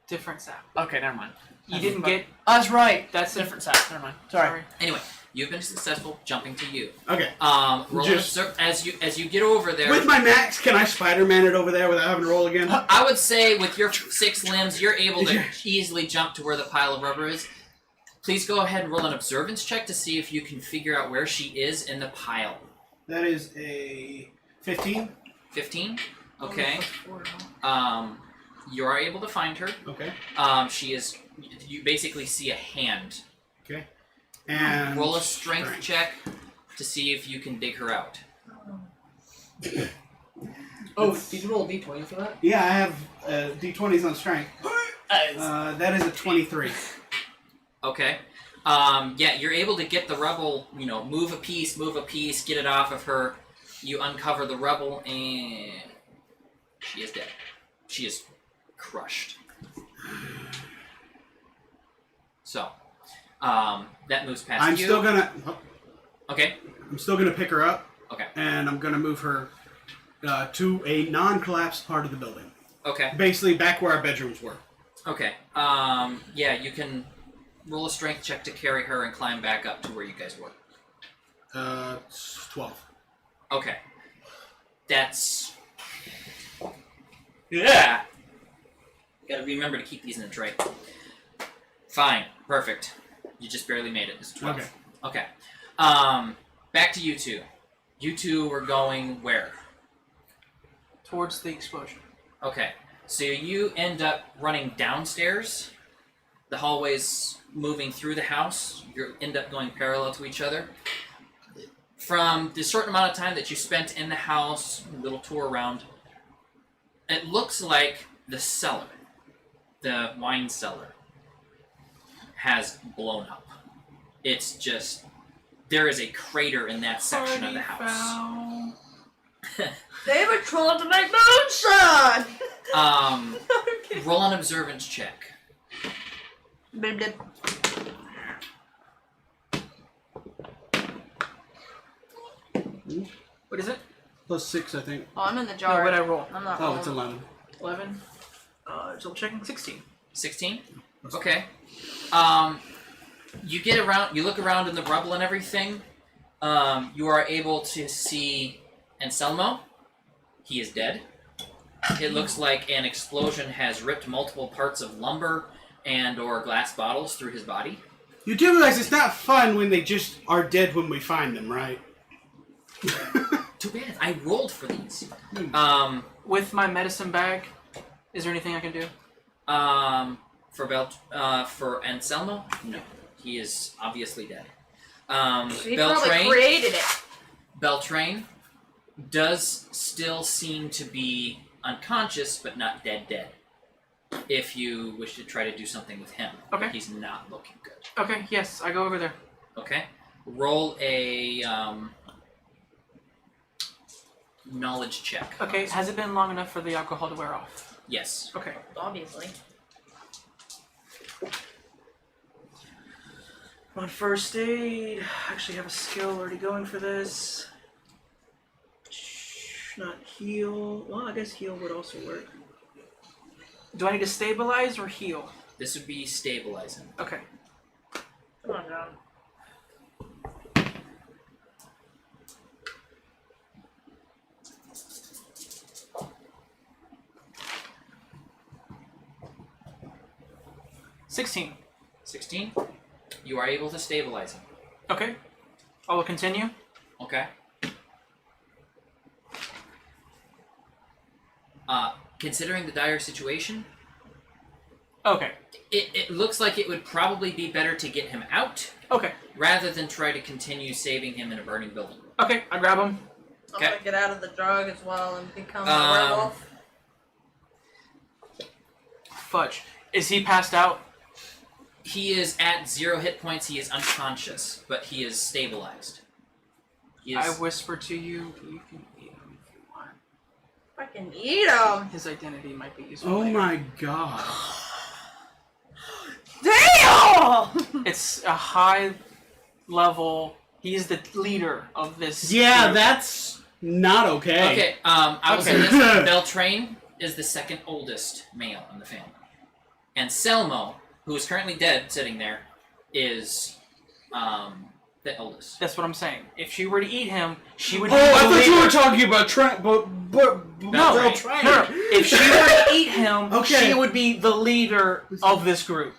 Different sap. Okay, never mind. You didn't get. Oh, that's right. That's Different sap. Never mind. Sorry. anyway, you've been successful. Jumping to you. Okay. Roll Just- as you get over there. With my max, can I Spider-Man it over there without having to roll again? I would say with your 6 limbs, you're able to easily jump to where the pile of rubber is. Please go ahead and roll an observance check to see if you can figure out where she is in the pile. That is a 15. 15? Okay. You are able to find her. Okay. She is. You basically see a hand. Okay. And Roll a strength check to see if you can dig her out. Oh, did you roll a d20 for that? Yeah, I have D20s on strength. That is a 23. Okay. Yeah, you're able to get the rubble, move a piece, get it off of her. You uncover the rubble, and she is dead. She is crushed. So, that moves past I'm you. still gonna. Okay. I'm still gonna pick her up. Okay. And I'm gonna move her to a non-collapsed part of the building. Okay. Basically, back where our bedrooms were. Okay. Yeah, you can roll a strength check to carry her and climb back up to where you guys were. 12. Okay. That's... Yeah! Gotta remember to keep these in a tray. Fine. Perfect. You just barely made it. It's 12. Okay. Okay. Back to you two. You two were going where? Towards the explosion. Okay. So you end up running downstairs. The hallways moving through the house. You end up going parallel to each other. From the short amount of time that you spent in the house, a little tour around, it looks like the cellar, the wine cellar, has blown up. It's just, there is a crater in that section of the house. They were trying to make moonshine! Roll an observance check. What is it? Plus 6, I think. Oh, I'm in the No, jar. what'd I roll? I'm not Oh, it's rolling. 11. 11. Still checking. 16. 16? Okay. You get around, you look around in the rubble and everything. You are able to see Anselmo. He is dead. It looks like an explosion has ripped multiple parts of lumber and or glass bottles through his body. You do realize it's not fun when they just are dead when we find them, right? too bad. I rolled for these. With my medicine bag, is there anything I can do? For Anselmo, no. He is obviously dead. He probably Beltrain, created it. Beltrain does still seem to be unconscious, but not dead. If you wish to try to do something with him, Okay. He's not looking good. Okay, yes, I go over there. Okay, roll a knowledge check. Okay, has it been long enough for the alcohol to wear off? Yes. Okay. Obviously. On first aid, I actually have a skill already going for this. Not heal. Well, I guess heal would also work. Do I need to stabilize or heal? This would be stabilizing. Okay. Come on, John. $16. 16. You are able to stabilize him. Okay. I will continue. Okay. Considering the dire situation, Okay. it looks like it would probably be better to get him out Okay. rather than try to continue saving him in a burning building. Okay, I grab him. I'm Okay. gonna get out of the drug as well and become a Um, werewolf. Fudge. Is he passed out? He is at 0 hit points. He is unconscious, but he is stabilized. He I is, whisper to you, you can eat him if you want. Fucking eat him. His identity might be useful. Oh later. my god. Damn! It's a high level. He's the leader of this. Yeah, group. that's not okay. okay, I will say Okay. this. Beltrain is the second oldest male in the family. And Selmo, who is currently dead, sitting there, is the oldest. That's what I'm saying. If she were to eat him, she would. Oh, be I the thought you leader. were talking about Trent, but No, Beltrain. Beltrain. No. If she were to eat him, Okay. she would be the leader of this group,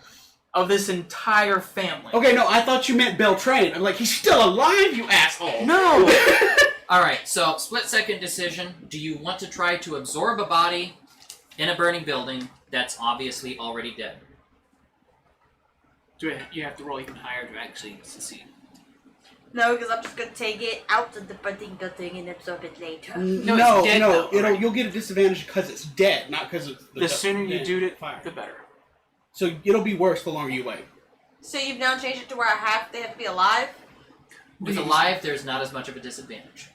of this entire family. Okay, no, I thought you meant Beltrain. I'm like, he's still alive, you asshole. No. Alright, so split second decision. Do you want to try to absorb a body in a burning building that's obviously already dead? You have to roll even higher to actually succeed. No, because I'm just gonna take it out of the burning building and absorb it later. No, No, it's dead though, right? you'll get a disadvantage because it's dead, not because it's The sooner you do it, fire. the better. So it'll be worse the longer you wait. So you've now changed it to where they have to be alive? With alive, there's not as much of a disadvantage.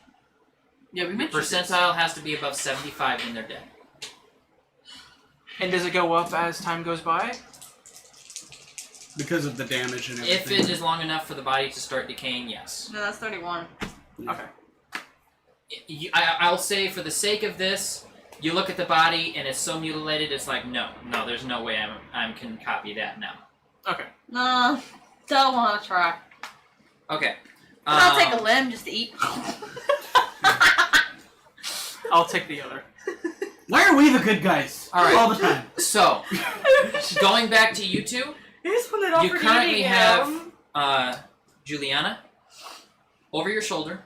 Yeah, we mentioned this. Percentile has to be above 75 when they're dead. And does it go up as time goes by? Because of the damage and If everything. it is long enough for the body to start decaying, yes. No, that's 31. Okay. I'll say for the sake of this, you look at the body and it's so mutilated, it's like, no, there's no way I can copy that now. Okay. No, don't want to try. Okay. I'll take a limb just to eat. I'll take the other. Why are we the good guys? All right. All the time. So, going back to you two, He's put it you currently have Juliana over your shoulder,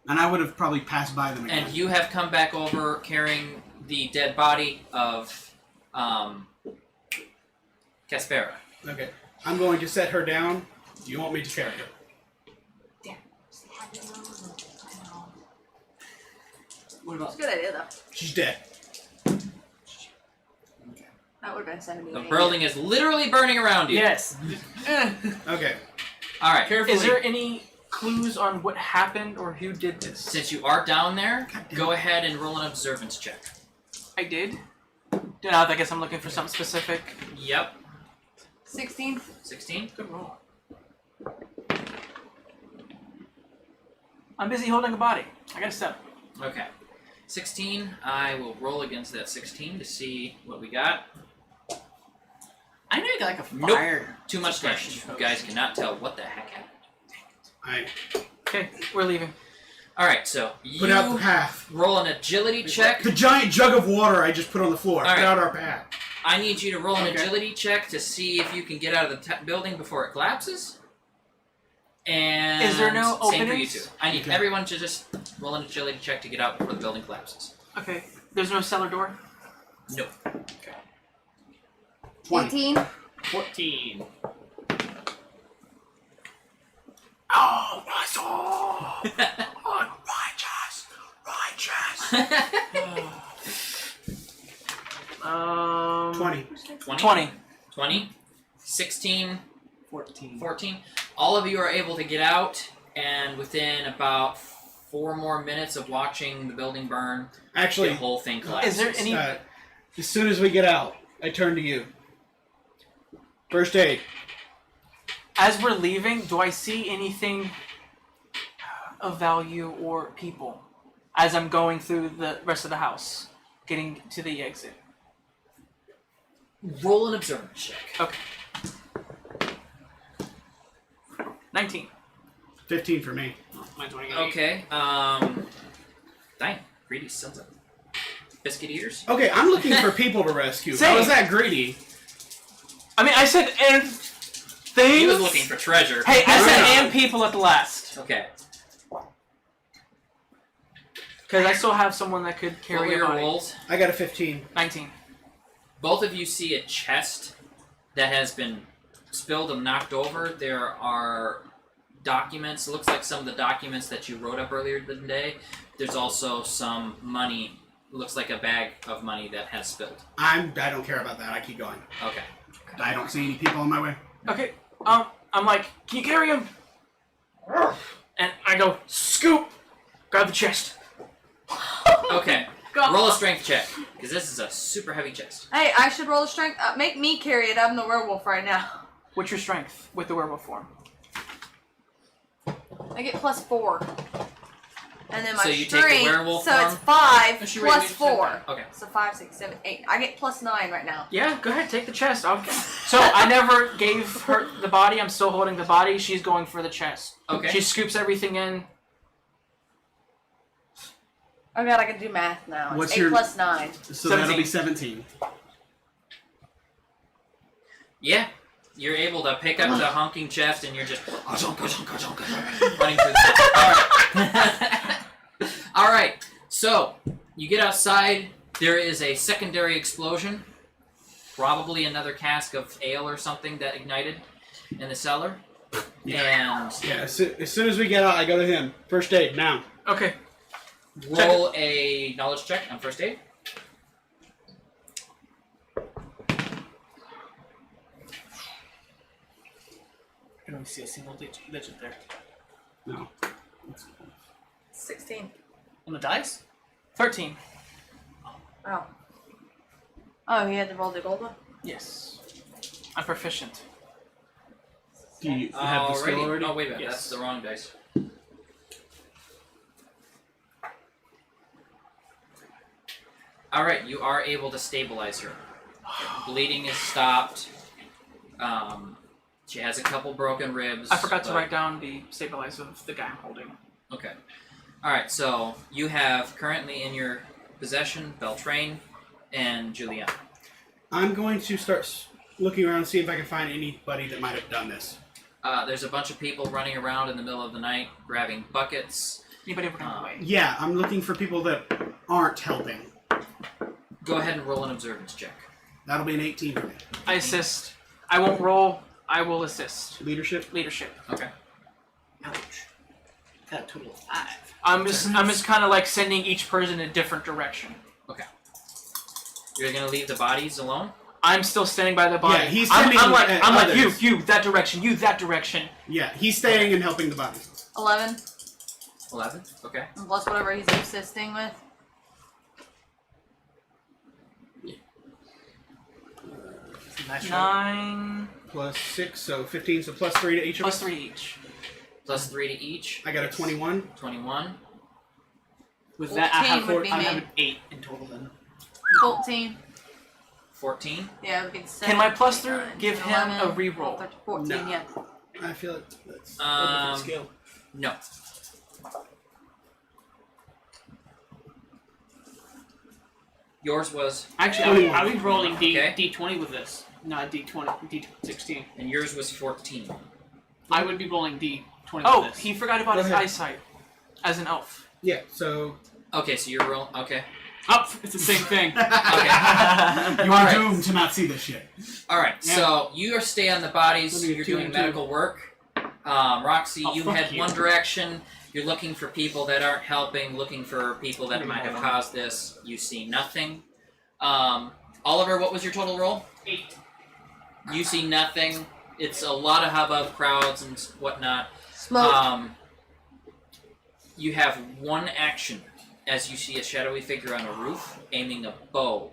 And I would have probably passed by them again. and you have come back over carrying the dead body of Caspera. Okay. I'm going to set her down. You want me to carry her? What about? It's a good idea, though. She's dead. That would have been 70. The building is literally burning around you. Yes. Okay. All right. Carefully. Is there any clues on what happened or who did this? Since you are down there, go ahead and roll an observance check. I did. Now I guess I'm looking for something specific. Yep. 16. 16. Good roll. I'm busy holding a body. I got a 7. Okay. 16. I will roll against that 16 to see what we got. I know you got like a Nope. fire. Too much damage. You guys cannot tell what the heck happened. Okay, we're leaving. Alright, so you Put out the path. roll an agility check. The giant jug of water I just put on the floor. All right. Put out our path. I need you to roll an Okay. agility check to see if you can get out of the building before it collapses. And Is there no same for you openings? two. I need Okay. everyone to just roll an agility check to get out before the building collapses. Okay. There's no cellar door? No. 20. 18. 14. Oh, my soul! Unrighteous! Righteous! 20. 20. 20. 16. 14. 14. All of you are able to get out, and within about 4 more minutes of watching the building burn, Actually, the whole thing collapses. Is there any as soon as we get out, I turn to you. First aid. as we're leaving, do I see anything of value or people as I'm going through the rest of the house, getting to the exit? Roll an observance check. Okay. 19. 15 for me. Mine's 28. Okay. Dang. Greedy sons of biscuit eaters. Okay, I'm looking for people to rescue. Same. How is that greedy? I mean, I said and things. He was looking for treasure. Hey, I said Right. and people at the last. Okay. Because I still have someone that could What carry were a your body. rolls? I got a 15. 19. Both of you see a chest that has been spilled and knocked over. There are documents. It looks like some of the documents that you wrote up earlier today. There's also some money. It looks like a bag of money that has spilled. I don't care about that. I keep going. Okay. I don't see any people on my way. Okay. I'm like, can you carry him? And I go, scoop, grab the chest. Okay. God. Roll a strength check, because this is a super heavy chest. Hey, I should roll a strength. Make me carry it. I'm the werewolf right now. What's your strength with the werewolf form? I get +4. And then my So you take the strength, werewolf so form? it's 5 Is she plus ready to 4. Okay. So 5, 6, 7, 8. I get +9 right now. Yeah, go ahead, take the chest. So I never gave her the body. I'm still holding the body. She's going for the chest. Okay. She scoops everything in. Oh god, I can do math now. It's What's 8 your- plus 9. So that'll 17. be 17. Yeah. You're able to pick up the honking chest and you're just running through the Alright. So, you get outside. There is a secondary explosion. Probably another cask of ale or something that ignited in the cellar. And Yeah, as soon as we get out, I go to him. First aid, now. Okay. roll a knowledge check on first aid. I can only see a single digit there. No. 16. On the dice? 13. Oh. Oh, he had to roll the gold one? Yes. I'm proficient. Do you have the skill Alrighty. already? Oh, wait a minute. Yes. That's the wrong dice. Alright, you are able to stabilize her. Bleeding is stopped. She has a couple broken ribs. I forgot to but- write down the stabilizer of the guy I'm holding. Okay. Alright, so you have currently in your possession Beltrain and Juliana. I'm going to start looking around and see if I can find anybody that might have done this. There's a bunch of people running around in the middle of the night grabbing buckets. Anybody ever gone away? Yeah, I'm looking for people that aren't helping. Go ahead and roll an observance check. That'll be an 18 for me. I assist. I won't roll. I will assist. Leadership? Leadership. Okay. Ouch. Got a total of 5. I'm just kind of like sending each person in a different direction. You're gonna leave the bodies alone? I'm still standing by the body. Yeah, he's I'm sending like others. you that direction, you that direction. Yeah, he's staying and helping the body. 11. 11? Okay. Plus whatever he's assisting with. Nice roll. 9 Plus 6, so 15, so plus 3 to each of plus us. 3 each. Plus 3 to each. I got a 21. 21. With that, I 14 have, would be I me. have an 8 in total then. 14. 14. Yeah, it would be 7. Can my plus 3 give him 11, a reroll? 13, 14, No. yeah. I feel like that's Um, no. Yours was, Actually, I'll be rolling Okay. D20 with this. Not D20, D16. and yours was 14. I would be rolling D20 for Oh, this. he forgot about Go his ahead. eyesight as an elf. Yeah. So Okay, so you're rolling. Okay. Oh, it's the same thing. Okay. you are Alright. doomed to not see this shit. All right. Yeah. So you are stay on the bodies. Let me get You're 2 doing and 2. medical work. Roxy, Oh, you fuck head you. one direction. You're looking for people that aren't helping. Looking for people that might have caused this. You see nothing. Oliver, what was your total roll? 8. You see nothing. It's a lot of hubbub, crowds and whatnot. Smoke. You have one action as you see a shadowy figure on a roof aiming a bow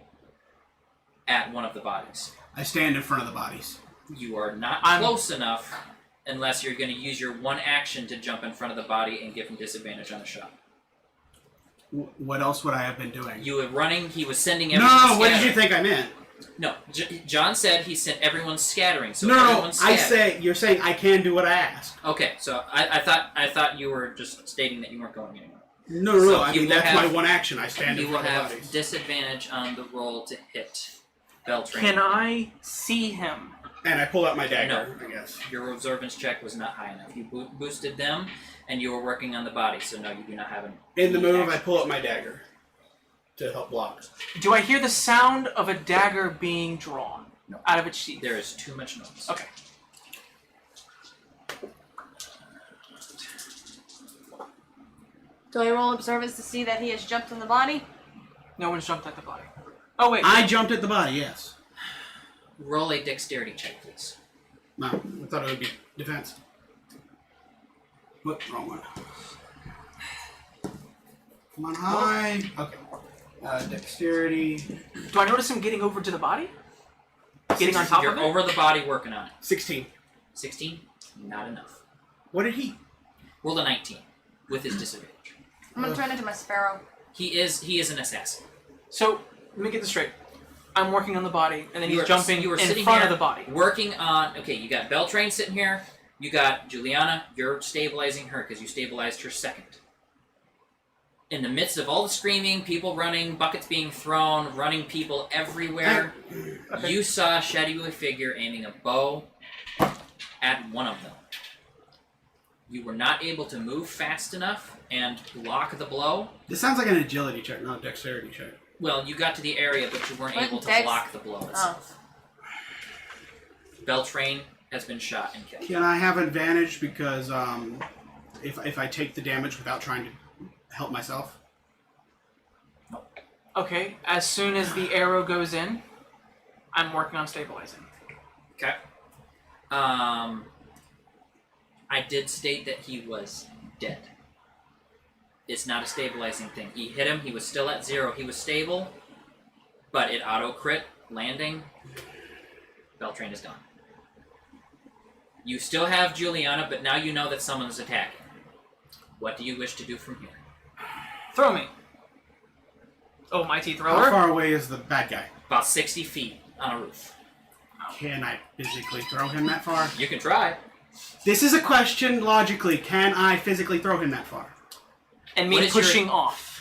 at one of the bodies. I stand in front of the bodies. You are not I'm- close enough unless you're going to use your one action to jump in front of the body and give him disadvantage on a shot. What else would I have been doing? You were running, he was sending No, everyone what did you scattering. think I meant? No, John said he sent everyone scattering, so No, everyone's I scattering. say you're saying I can do what I ask. Okay, so I thought you were just stating that you weren't going anywhere. No. So I you mean will that's have- my one action. I stand You in will front of the have bodies. disadvantage on the roll to hit. Beltran. Can I see him? And I pull out my dagger. I guess. Your observance check was not high enough. You boosted them, and you were working on the body, so no, you do not have an. In the move, I action. pull up my dagger to help block. Do I hear the sound of a dagger being drawn No. out of its sheath? There is too much noise. Okay. Do I roll observance to see that he has jumped on the body? No one's jumped at the body. Oh wait. I jumped at the body. Yes. Roll a dexterity check, please. No, I thought it would be defense. Whoop, wrong one. Come on, high. Okay. Dexterity. Do I notice him getting over to the body? Getting on top You're of it? over the body working on it. 16. 16? Not enough. What did he? Roll a 19 with his disadvantage. I'm gonna turn into my sparrow. He is an assassin. So, let me get this straight. I'm working on the body, and then You he's were- jumping you were in sitting front here of the body. Working on. Okay, you got Beltrain sitting here. You got Juliana. You're stabilizing her because you stabilized her second. In the midst of all the screaming, people running, buckets being thrown, running people everywhere, Okay. you saw a shadowy figure aiming a bow at one of them. You were not able to move fast enough and block the blow. This sounds like an agility check, not a dexterity check. Well, you got to the area, but you weren't What, able to dex? block the blow itself. Beltrain has been shot and killed. Can I have advantage because if I take the damage without trying to help myself? Okay, as soon as the arrow goes in, I'm working on stabilizing. Okay. I did state that he was dead. It's not a stabilizing thing. He hit him, he was still at 0. He was stable, but it auto-crit, landing. Beltrain is gone. You still have Juliana, but now you know that someone's attacking. What do you wish to do from here? Throw me. Oh, mighty How thrower. far away is the bad guy? About 60 feet on a roof. Can I physically throw him that far? You can try. This is a question logically. Can I physically throw him that far? And What me is your- pushing off.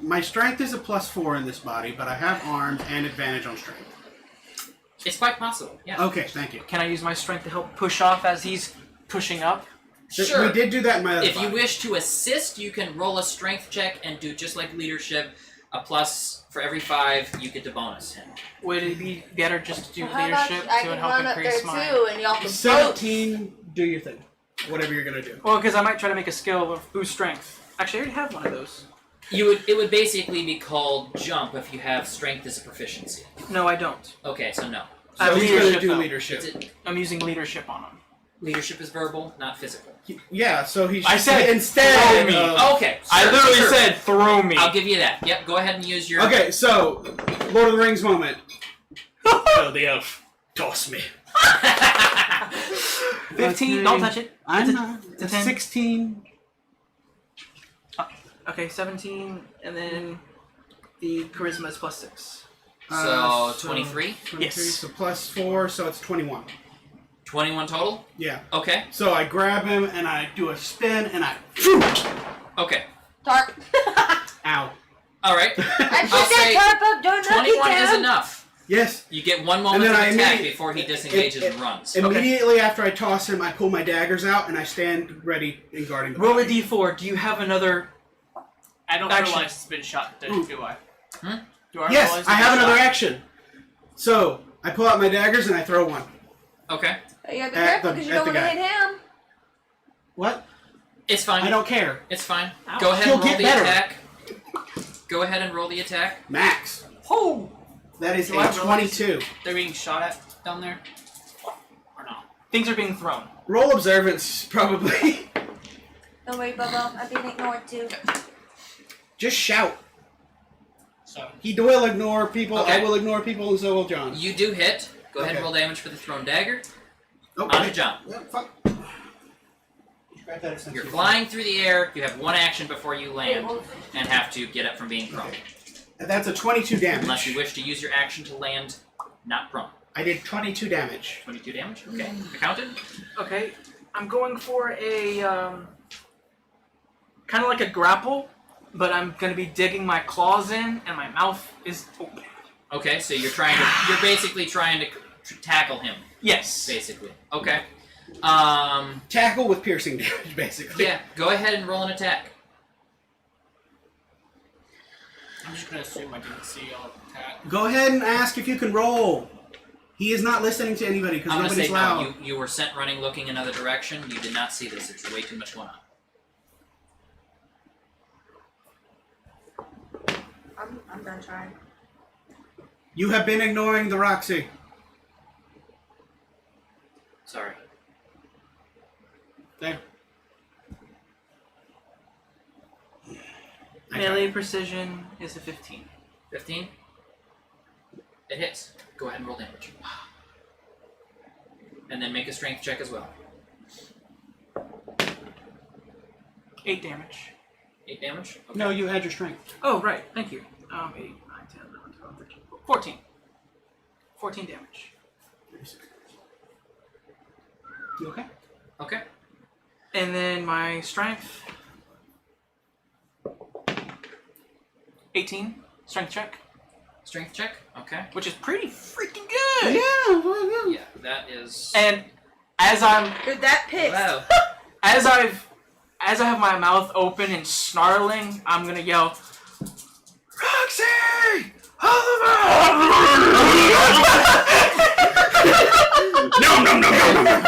My strength is a +4 in this body, but I have arms and advantage on strength. It's quite possible, yeah. Okay, thank you. Can I use my strength to help push off as he's pushing up? Sure. We did do that in my other If you body. wish to assist, you can roll a strength check and do just like leadership, a plus for every 5 you get to bonus him. Would it be better just to do Well, how about leadership I to can help run up increase there my... too, and y'all can both. 17, do your thing. Whatever you're gonna do. Well, because I might try to make a skill of boost strength. Actually, I already have one of those. It would basically be called jump if you have strength as a proficiency. No, I don't. Okay, so no. I have So he's gonna leadership, do though. leadership. I'm using leadership on him. Leadership is verbal, not physical. Yeah, so he I said instead throw me. of- Okay. I sure, literally sure. said, throw me. I'll give you that. Yep, go ahead and use your... Okay, so Lord of the Rings moment. Oh, the elf, toss me. 15, don't touch it. I'm It's a- not. it's a 10. 16. Okay, 17, and then the charisma is +6. So, 23? 23, Yes. so +4, so it's 21. 21 total? Yeah. Okay. So I grab him and I do a spin and I. Okay. Tarp. Ow. Alright. I I'll put say that tarp up, don't knock it 21 down. is enough. Yes. You get 1 moment And to then I attack immediately- before he disengages and runs. Immediately after I toss him, I pull my daggers out and I stand ready and guarding the Roll a body. d4. Do you have another? I don't Action. realize it's been shot, do I? Hmm? Do I Yes, realize I it's have been another shot? action. So I pull out my daggers and I throw one. Okay. You gotta be At careful the- because you at don't the want to guy. hit him. What? It's fine. I don't care. It's fine. Ouch. Go ahead He'll and roll get the better. attack. Go ahead and roll the attack. Max. Oh! That is Do I a realize- 22. They're being shot at down there? Or not? Things are being thrown. Roll observance, probably. Don't worry, Bubba. I'm being ignored too. Just shout. So, He will ignore people, Okay. I will ignore people, and so will John. You do hit. Go ahead and Okay. roll damage for the thrown dagger. Oh, On to wait. John. Yeah, fuck. You're flying through the air. You have 1 action before you land and have to get up from being prone. That's a 22 damage. Unless you wish to use your action to land not prone. I did 22 damage. 22 damage? Okay. Accounted? Okay, I'm going for a kind of like a grapple, but I'm gonna be digging my claws in, and my mouth is open. Okay, so you're basically trying to tackle him, Yes. basically. Okay. Tackle with piercing damage, basically. Yeah, go ahead and roll an attack. I'm just gonna assume I didn't see all of the attack. Go ahead and ask if you can roll. He is not listening to anybody because I'm gonna nobody's say loud. no. You were sent running, looking another direction. You did not see this. There's way too much going on. I'm done trying. You have been ignoring the Roxy. Sorry. There. Melee precision is a 15. 15. It hits. Go ahead and roll damage. And then make a strength check as well. 8 damage. 8 damage? Okay. No, you had your strength. Oh, right. Thank you. 8, 9, 10, 11, 12, 13, 14. 14 damage. You okay? Okay. And then my strength. 18. Strength check. Strength check? Okay. Which is pretty freaking good. Yeah. Yeah, that is... And as I'm Dude, that pissed. Wow. as I have my mouth open and snarling, I'm gonna yell, Roxy! No, no, no, no, no.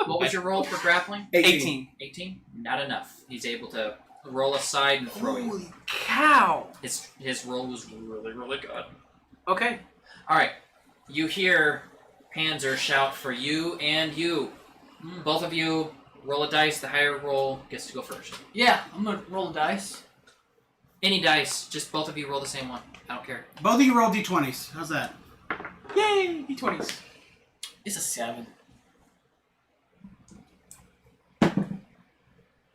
What was your roll for grappling? 18. 18? Not enough. He's able to roll aside and throw you. Holy cow! His roll was really, really good. Okay. Alright. You hear Panzer shout for you and you. Both of you roll a dice. The higher roll gets to go first. Yeah, I'm gonna roll the dice. Any dice. Just both of you roll the same one. I don't care. Both of you roll d20s. How's that? Yay! D20s. It's a 7.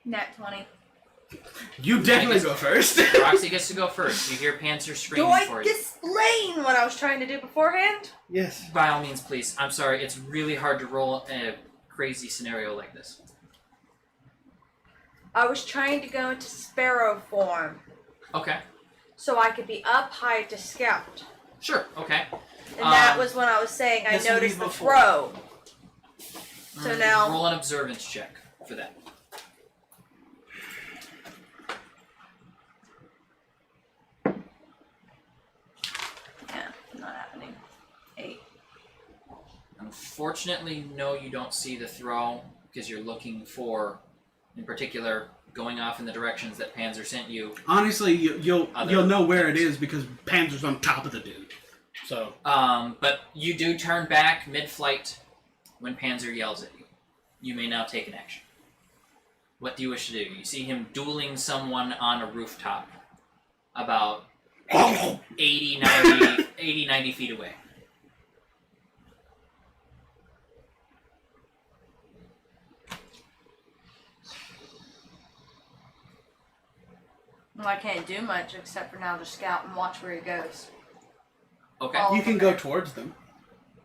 Nat 20. You definitely go first. Roxy gets to go first. You hear Panzer Do screaming I for you. explain what I was trying to do beforehand? Yes. By all means, please. I'm sorry. It's really hard to roll a crazy scenario like this. I was trying to go into sparrow form Okay. so I could be up high to scout. Sure. Okay. And that Um, was when I was saying I this would be noticed the before. throw. So now- roll an observance check for that. Yeah, not happening. 8. Unfortunately, no, you don't see the throw because you're looking for, in particular, going off in the directions that Panzer sent you. Honestly, you'll Other know where it is because Panzer's on top of the dude. So But you do turn back mid-flight when Panzer yells at you. You may now take an action. What do you wish to do? You see him dueling someone on a rooftop about 80, 90 feet away. Well, I can't do much except for now just scout and watch where he goes. Okay. All you of can them go there. towards them.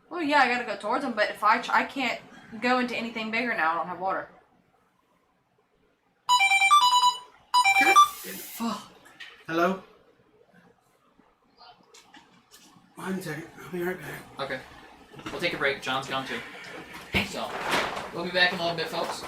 Well, yeah, I gotta go towards him, but if I can't go into anything bigger now. I don't have water. Hello? 1 second. I'll be right back. Okay. We'll take a break. John's gone too. So, we'll be back in a little bit, folks.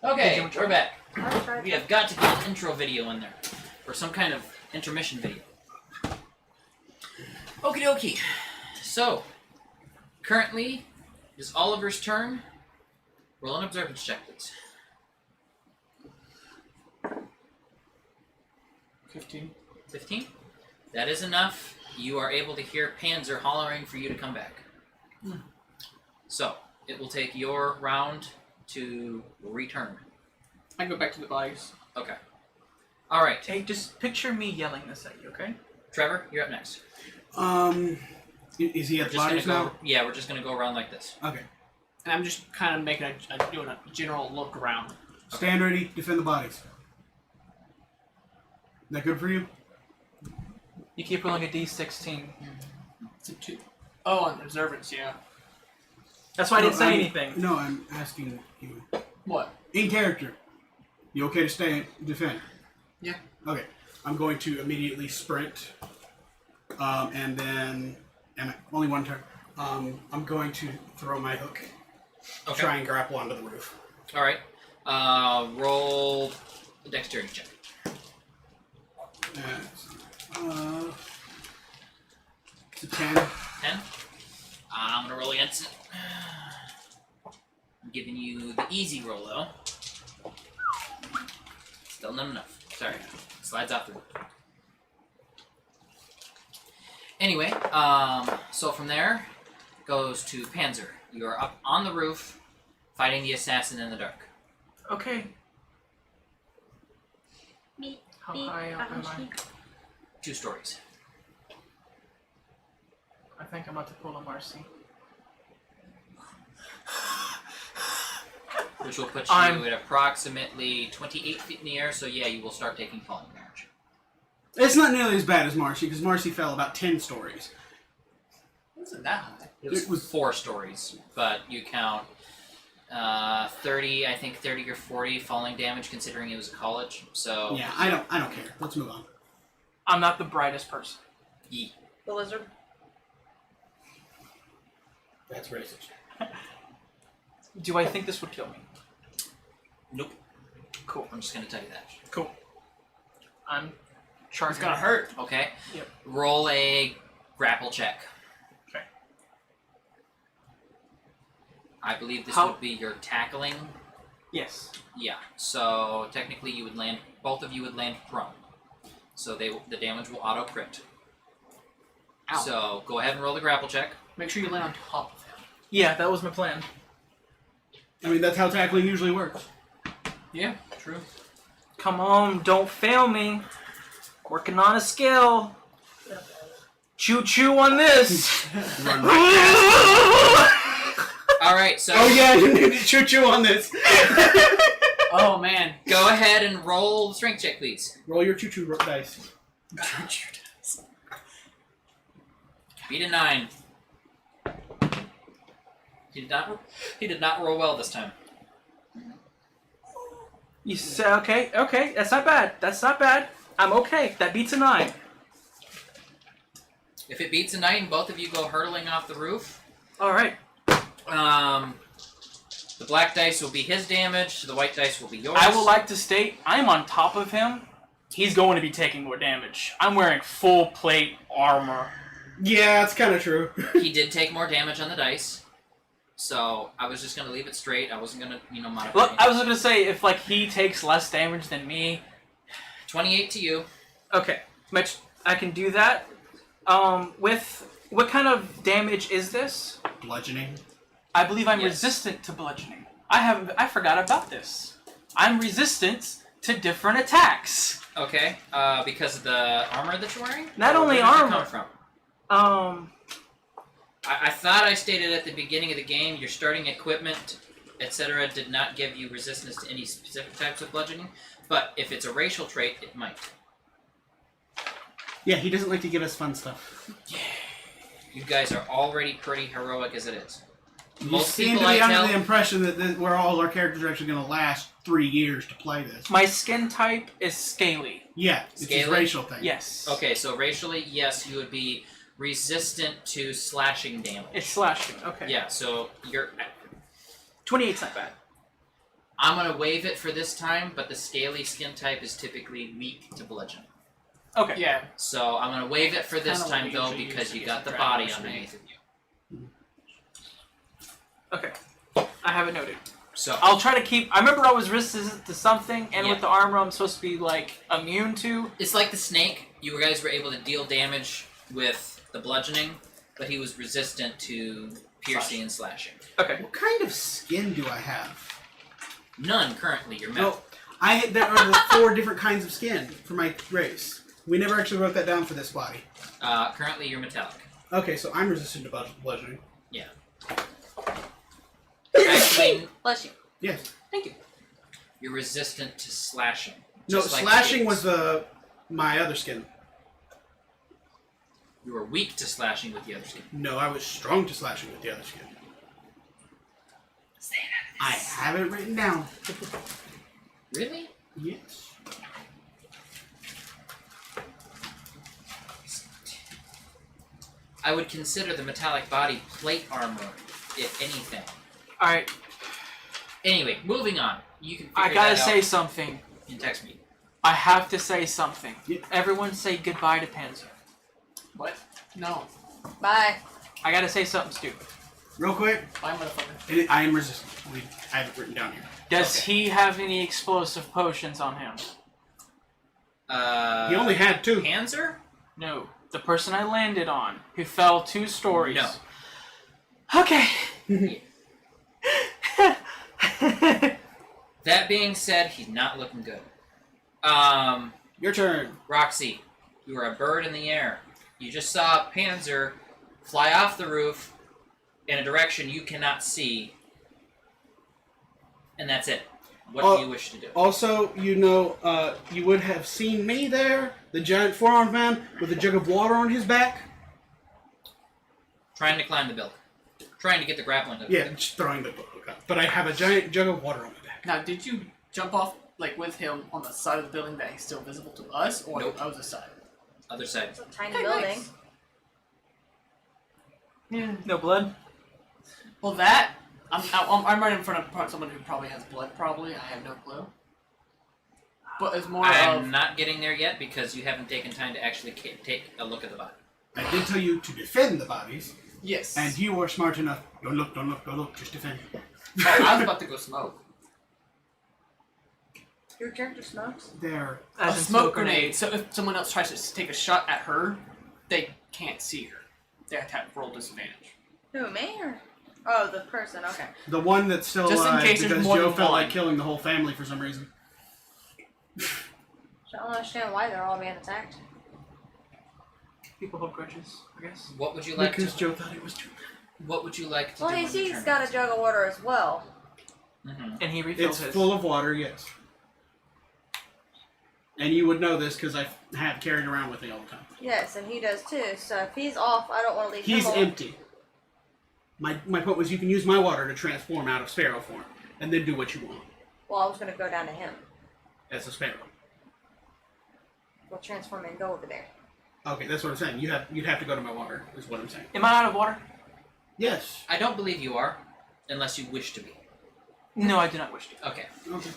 Okay, Did you- we're back. I'll try We have got to get an intro video in there, or some kind of intermission video. Okie dokie. So, currently, it is Oliver's turn. Roll an observance check, please. 15. 15. That is enough. You are able to hear Panzer hollering for you to come back. So, it will take your round to return. I go back to the bodies. Okay. Alright. Hey, just picture me yelling this at you, okay? Trevor, you're up next. Is he We're at the just gonna bodies go. now? Yeah, we're just gonna go around like this. Okay. And I'm just kind of making doing a general look around. Stand ready, defend the bodies. That good for you? You keep rolling a d16. It's a 2. Oh, on observance, yeah. That's why I didn't say anything. No, I'm asking you. What? In character. You okay to defend? Yeah. Okay. I'm going to immediately sprint. And then only one turn. I'm going to throw my hook. Okay. Try and grapple onto the roof. Alright. Roll a dexterity check. It's a 10. 10. I'm gonna roll against it. I'm giving you the easy roll though. Still not enough. Sorry. Slides off the roof. Anyway, so from there goes to Panzer. You are up on the roof fighting the assassin in the dark. Okay. Me. How Beep, high up am I? 2 stories. I think I'm about to pull a Marcy. Which will put you at approximately 28 feet in the air, so yeah, you will start taking falling damage. It's not nearly as bad as Marcy, because Marcy fell about 10 stories. It wasn't that high. It was 4 stories, but you count 30 or 40 falling damage considering it was a college, so... Yeah, I don't care. Let's move on. I'm not the brightest person. Ye. The lizard. That's racist. Do I think this would kill me? Nope. Cool. I'm just gonna tell you that. Cool. I'm charging. It's gonna hurt. Okay? Yep. Roll a grapple check. Okay. I believe this How- would be your tackling. Yes. Yeah. So technically you would land, both of you would land prone. So the damage will auto crit. Ow. So go ahead and roll the grapple check. Make sure you land on top of him. Yeah, that was my plan. I mean, that's how tackling usually works. Yeah, true. Come on, don't fail me. Working on a skill. Choo choo on this. Run right Alright, so Oh yeah, you need to choo-choo on this. Oh man. go ahead and roll the strength check, please. Roll your choo-choo dice. Beat a 9. He did not roll well this time. You say okay, okay, that's not bad. That's not bad. I'm okay. That beats a 9. If it beats a 9, both of you go hurtling off the roof. Alright. The black dice will be his damage, the white dice will be yours. I would like to state I'm on top of him. He's going to be taking more damage. I'm wearing full plate armor. Yeah, it's kind of true. He did take more damage on the dice, so I was just gonna leave it straight. I wasn't gonna, modify Look, anything. I was just gonna say if like he takes less damage than me. 28 to you. Okay, Mitch, I can do that. With what kind of damage is this? Bludgeoning. I believe I'm Yes. resistant to bludgeoning. I forgot about this. I'm resistant to different attacks. Okay, because of the armor that you're wearing? Not Or only where did it armor. come from? I thought I stated at the beginning of the game your starting equipment, etc., did not give you resistance to any specific types of bludgeoning, but if it's a racial trait, it might. Yeah, he doesn't like to give us fun stuff. You guys are already pretty heroic as it is. You Most seem people to be I under tell- the impression that we're all our characters are actually going to last 3 years to play this. My skin type is scaly. Yeah, it's Scaly? a racial thing. Yes. Okay, so racially, yes, you would be resistant to slashing damage. It's slashing. Okay. Yeah, so you're 28's not bad. I'm gonna waive it for this time, but the scaly skin type is typically weak to bludgeoning. Okay. Yeah. So I'm gonna waive it for this Kinda time what we though usually because use you to got the get body dragon underneath of you. Okay. I have it noted. So I'll try to keep. I remember I was resistant to something, and Yeah. with the armor, I'm supposed to be like immune to. it's like the snake. You guys were able to deal damage with the bludgeoning, but he was resistant to piercing and slashing. Okay. What kind of skin do I have? None currently. You're metal. No, there are the 4 different kinds of skin for my race. We never actually wrote that down for this body. Currently you're metallic. Okay, so I'm resistant to bludgeoning. Actually, Bless you. Yes. Thank you. you're resistant to slashing. No, just like slashing James. was my other skin. You were weak to slashing with the other skin. No, I was strong to slashing with the other skin. I have it written down. Really? Yes. I would consider the metallic body plate armor, if anything. All right. Anyway, moving on. You can figure I gotta that say out something. in text me. I have to say something. Yeah. Everyone say goodbye to Panzer. What? No. Bye. I gotta say something stupid. Real quick, Bye, motherfucker. I am resistant. I have it written down here. Does Okay. he have any explosive potions on him? He only had 2. Panzer? No. The person I landed on, who fell 2 stories. No. Okay. That being said, he's not looking good. Your turn. Roxy, you are a bird in the air. You just saw Panzer fly off the roof in a direction you cannot see, and that's it. What do you wish to do? Also, you would have seen me there, the giant 4-armed man with a jug of water on his back. Trying to climb the building. Trying to get the grappling hook. Yeah, just throwing the book up. But I have a giant jug of water on my back. Now, did you jump off like with him on the side of the building that he's still visible to us, or Nope. on the other side? Other side. It's a tiny Okay, building. nice. Yeah. No blood. Well, that I'm right in front of someone who probably has blood. Probably, I have no clue. But it's more I'm of not getting there yet because you haven't taken time to actually take a look at the body. I did tell you to defend the bodies, yes. and you were smart enough. Don't look, just defend. Oh, I was about to go smoke. Your character smokes? There. As A in smoke grenade. So if someone else tries to take a shot at her, they can't see her. They have to roll disadvantage. Who, me or? Oh, the person. Okay. The one that's still Just in alive case there's because more Joe than felt one. like killing the whole family for some reason. I don't understand why they're all being attacked. People hold grudges, I guess. What would you like Because to? Joe thought it was too. What would you like to Well, do? he's got a jug of water as well. Mm-hmm. And he refills It's his. full of water, yes. And you would know this because I have carried around with me all the time. Yes, and he does too. So if he's off, I don't want to leave He's him alone. empty. My point was you can use my water to transform out of sparrow form, and then do what you want Well, I was going to go down to him. as a sparrow. We'll transform and go over there. Okay, that's what I'm saying. You'd have to go to my water, is what I'm saying. Am I out of water? Yes. I don't believe you are, unless you wish to be. No, I do not wish to. Okay. Okay.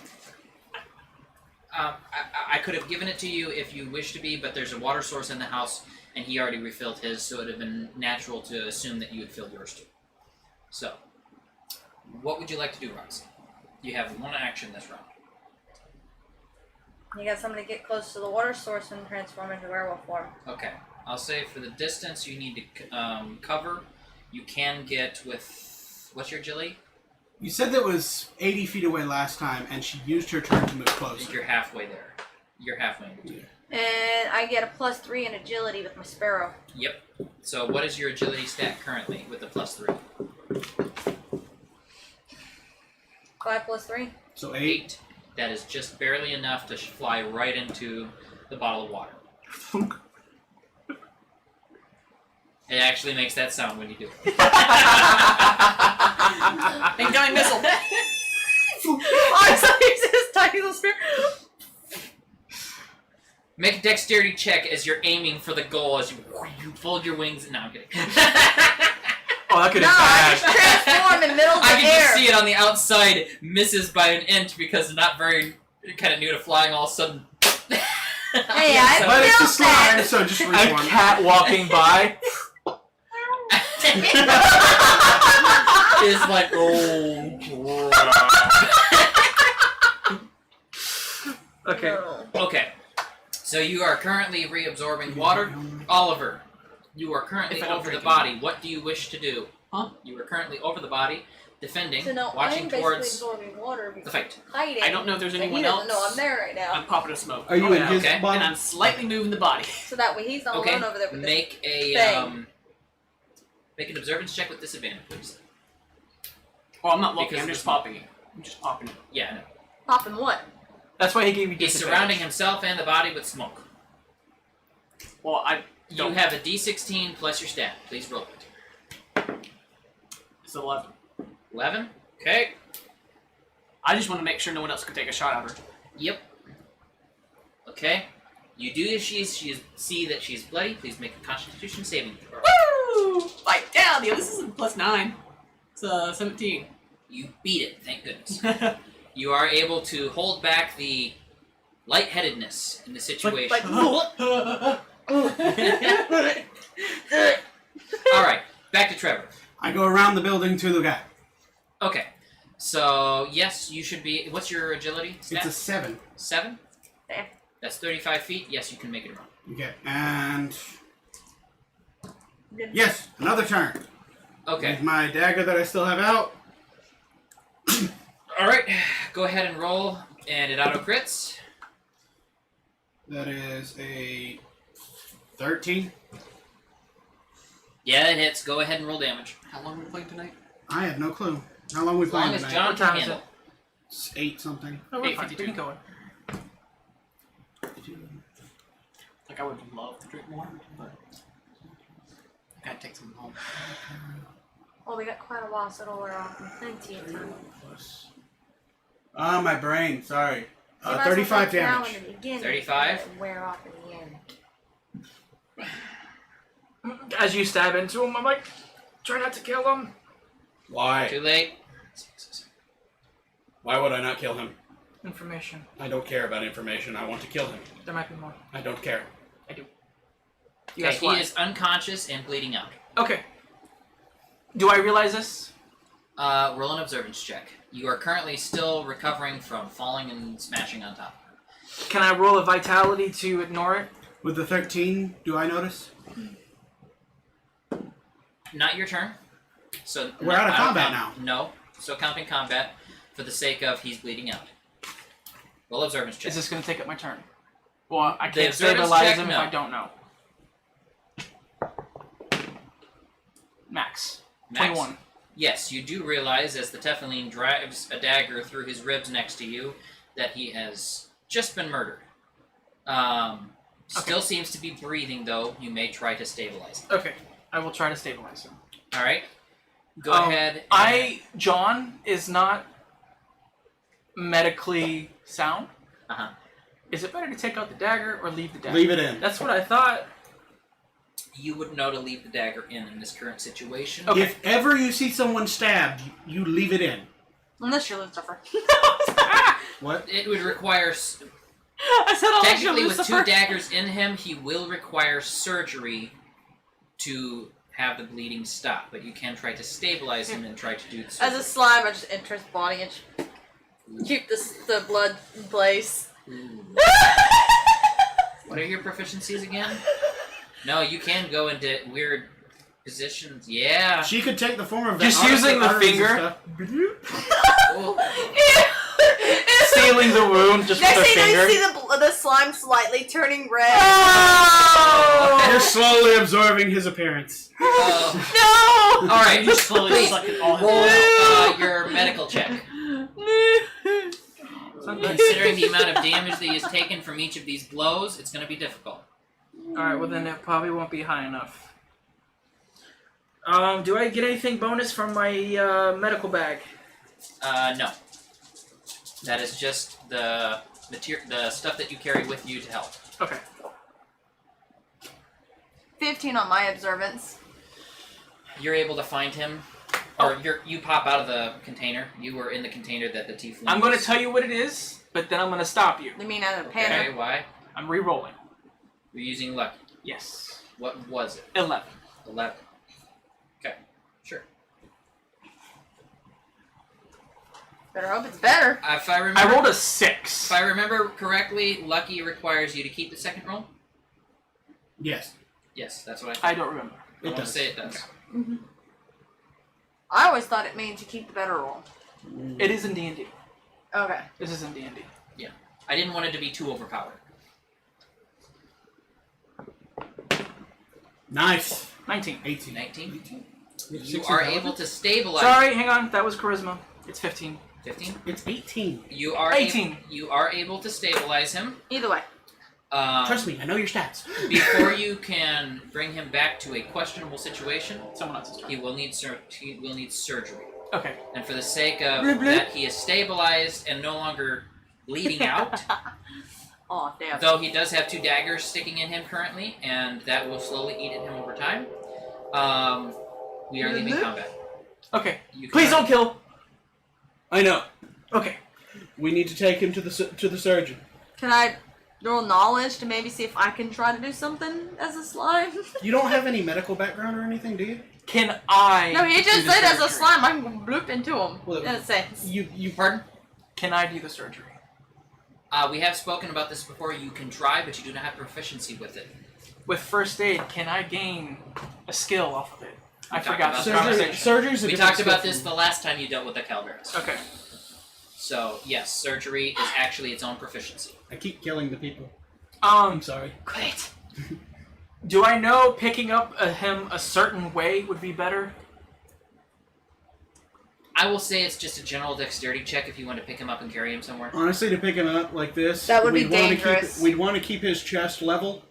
I could have given it to you if you wish to be, but there's a water source in the house, and he already refilled his, so it would have been natural to assume that you had filled yours too. So, what would you like to do, Roxy? You have one action this round. You got somebody get close to the water source and transform into werewolf form. Okay. I'll say for the distance you need to cover, you can get with... What's your agility? You said that was 80 feet away last time, and she used her turn to move I think closer. you're halfway there. You're halfway in between. And I get a +3 in agility with my sparrow. Yep. So what is your agility stat currently with the +3? 5 + 3. So 8. 8. That is just barely enough to fly right into the bottle of water. It actually makes that sound when you do it. Incoming missile. I saw this tiny little spear. Make a dexterity check as you're aiming for the goal as you fold your wings. No, I'm kidding. Oh, that could No, have I just transform in the middle of the I can air. just see it on the outside, misses by an inch because it's not very kind of new to flying. All of a sudden, Hey, I But it's a built that. slime, so just a reform. cat walking by. is like, oh. Okay. No. Okay, so you are currently reabsorbing water. Oliver, you are currently If I don't over the drink body. What do you wish to do? Huh? You are currently over the body, defending, So now watching I'm basically towards absorbing water the because fight. I'm hiding. I don't know if there's So anyone he doesn't else. know I'm there right now. I'm popping a smoke. Are you Oh, in yeah, his okay. body? And I'm slightly moving the body. So that way he's not Okay, alone over there with this. make a thing. make an observance check with disadvantage, please. Well, I'm not looking. Because I'm of just the smoke. popping it. I'm just popping it. Yeah, no. Popping what? That's why he gave me He's disadvantage. surrounding himself and the body with smoke. Well, I You don't. have a D16 plus your stat. Please roll it. It's 11. 11. Okay. I just want to make sure no one else can take a shot at her. Yep. Okay. You do see that she's bloody. Please make a Constitution saving throw. Woo! Bite down! Yo, this is a +9. It's 17. You beat it. Thank goodness. You are able to hold back the lightheadedness in the situation. Like, All right. Back to Trevor. I go around the building to the guy. Okay. So yes, you should be. What's your agility stat? It's a 7. 7. There. That's 35 feet. Yes, you can make it around. Okay, and yes, another turn. Okay. With my dagger that I still have out. All right. Go ahead and roll, and it auto crits. That is a 13. Yeah, it hits. Go ahead and roll damage. How long are we playing tonight? I have no clue. How long we As long playing as tonight? John What can time is handle. It's 8 something. No, we're fine. 8:52. We can go in. Like, I would love to drink more, but I gotta take some home. Well, we got quite a while, so it'll wear off in plenty of time. My brain. Sorry. You might as well 35 take it out damage. in the beginning, 35? let it wear off in the end. As you stab into him, I'm like, try not to kill him. Why? Too late. Why would I not kill him? Information. I don't care about information. I want to kill him. There might be more. I don't care. You Okay, guys he fly. is unconscious and bleeding out. Okay. Do I realize this? Roll an observance check. You are currently still recovering from falling and smashing on top. Can I roll a vitality to ignore it? With the 13, do I notice? Not your turn. So We're out of I don't combat count. No. So counting combat for the sake of he's bleeding out. Roll observance check. Is this going to take up my turn? Well, I The can't observance stabilize check? him No. if I don't know. Max. Max? 21. Yes, you do realize as the Tephiline drives a dagger through his ribs next to you that he has just been murdered. Still seems to be breathing though. You may try to stabilize him. Okay. I will try to stabilize him. All right. Go ahead. And, John is not medically sound. Uh-huh. Is it better to take out the dagger or leave the dagger? Leave it in. That's what I thought. You would know to leave the dagger in this current situation. Okay. If ever you see someone stabbed, you leave it in. Unless you're Lucifer. What? It would require I said unless you're technically with Lucifer. 2 daggers in him, he will require surgery to have the bleeding stop. But you can try to stabilize him and try to do the As surgery. a slime, I just enter his body and keep the blood in place. Ooh. What are your proficiencies again? No, you can go into weird positions. Yeah. She could take the form of Just that using the arteries and finger? stuff. Cool. Sealing the wound just Next with a thing you finger. see the slime slightly turning red. You're slowly absorbing his appearance. Oh. No! All right. He's slowly Please sucking all his roll blood. your medical check. Considering the amount of damage that he has taken from each of these blows, it's going to be difficult. Alright, well then it probably won't be high enough. Do I get anything bonus from my medical bag? No. That is just the stuff that you carry with you to help. Okay. 15 on my observance. you're able to find him, or you pop out of the container. You were in the container that the tiefling. I'm going to tell you what it is, but then I'm going to stop you. You mean out of Okay, panic? why? I'm re-rolling. You're using lucky. Yes. What was it? 11. 11. Okay, sure. Better hope it's better. If I remember, I rolled a 6. If I remember correctly, lucky requires you to keep the second roll. Yes. Yes, that's what I don't remember. I want to say it does. I always thought it means you keep the better roll. It is in D&D. Okay. This is in D&D. I didn't want it to be too overpowered. Nice. 19. 18. 19. You You are able to stabilize. Sorry, hang on. That was charisma. It's 15. 15. It's 18. You are 18. You are able to stabilize him. Either way. Trust me, I know your stats. Before you can bring him back to a questionable situation, Someone else's turn. he will need surgery. Okay. And for the sake of Bloop, bloop. that, he is stabilized and no longer bleeding out. Oh, damn. Though he does have 2 daggers sticking in him currently, and that will slowly eat at him over time. We are leaving combat. Okay. You can- Please don't kill. I know. Okay. We need to take him to the surgeon. Can I roll knowledge to maybe see if I can try to do something as a slime? You don't have any medical background or anything, do you? Can I No, he do just the said as a surgery? slime, I can bloop into him. Well, in a sense. You Pardon? Can I do the surgery? We have spoken about this before. You can try, but you do not have proficiency with it. With first aid, can I gain a skill off of it? I talked forgot about this surgery. conversation. surgery's a We different talked about skill this for the last time you dealt with the Calaveras. Okay. So, yes, surgery is actually its own proficiency. me. I keep killing the people. Um, I'm sorry. Great. do I know picking up him a certain way would be better? I will say it's just a general dexterity check if you want to pick him up and carry him somewhere. Honestly, to pick him up like this, That would be we'd wanna dangerous. we'd want to keep his chest level.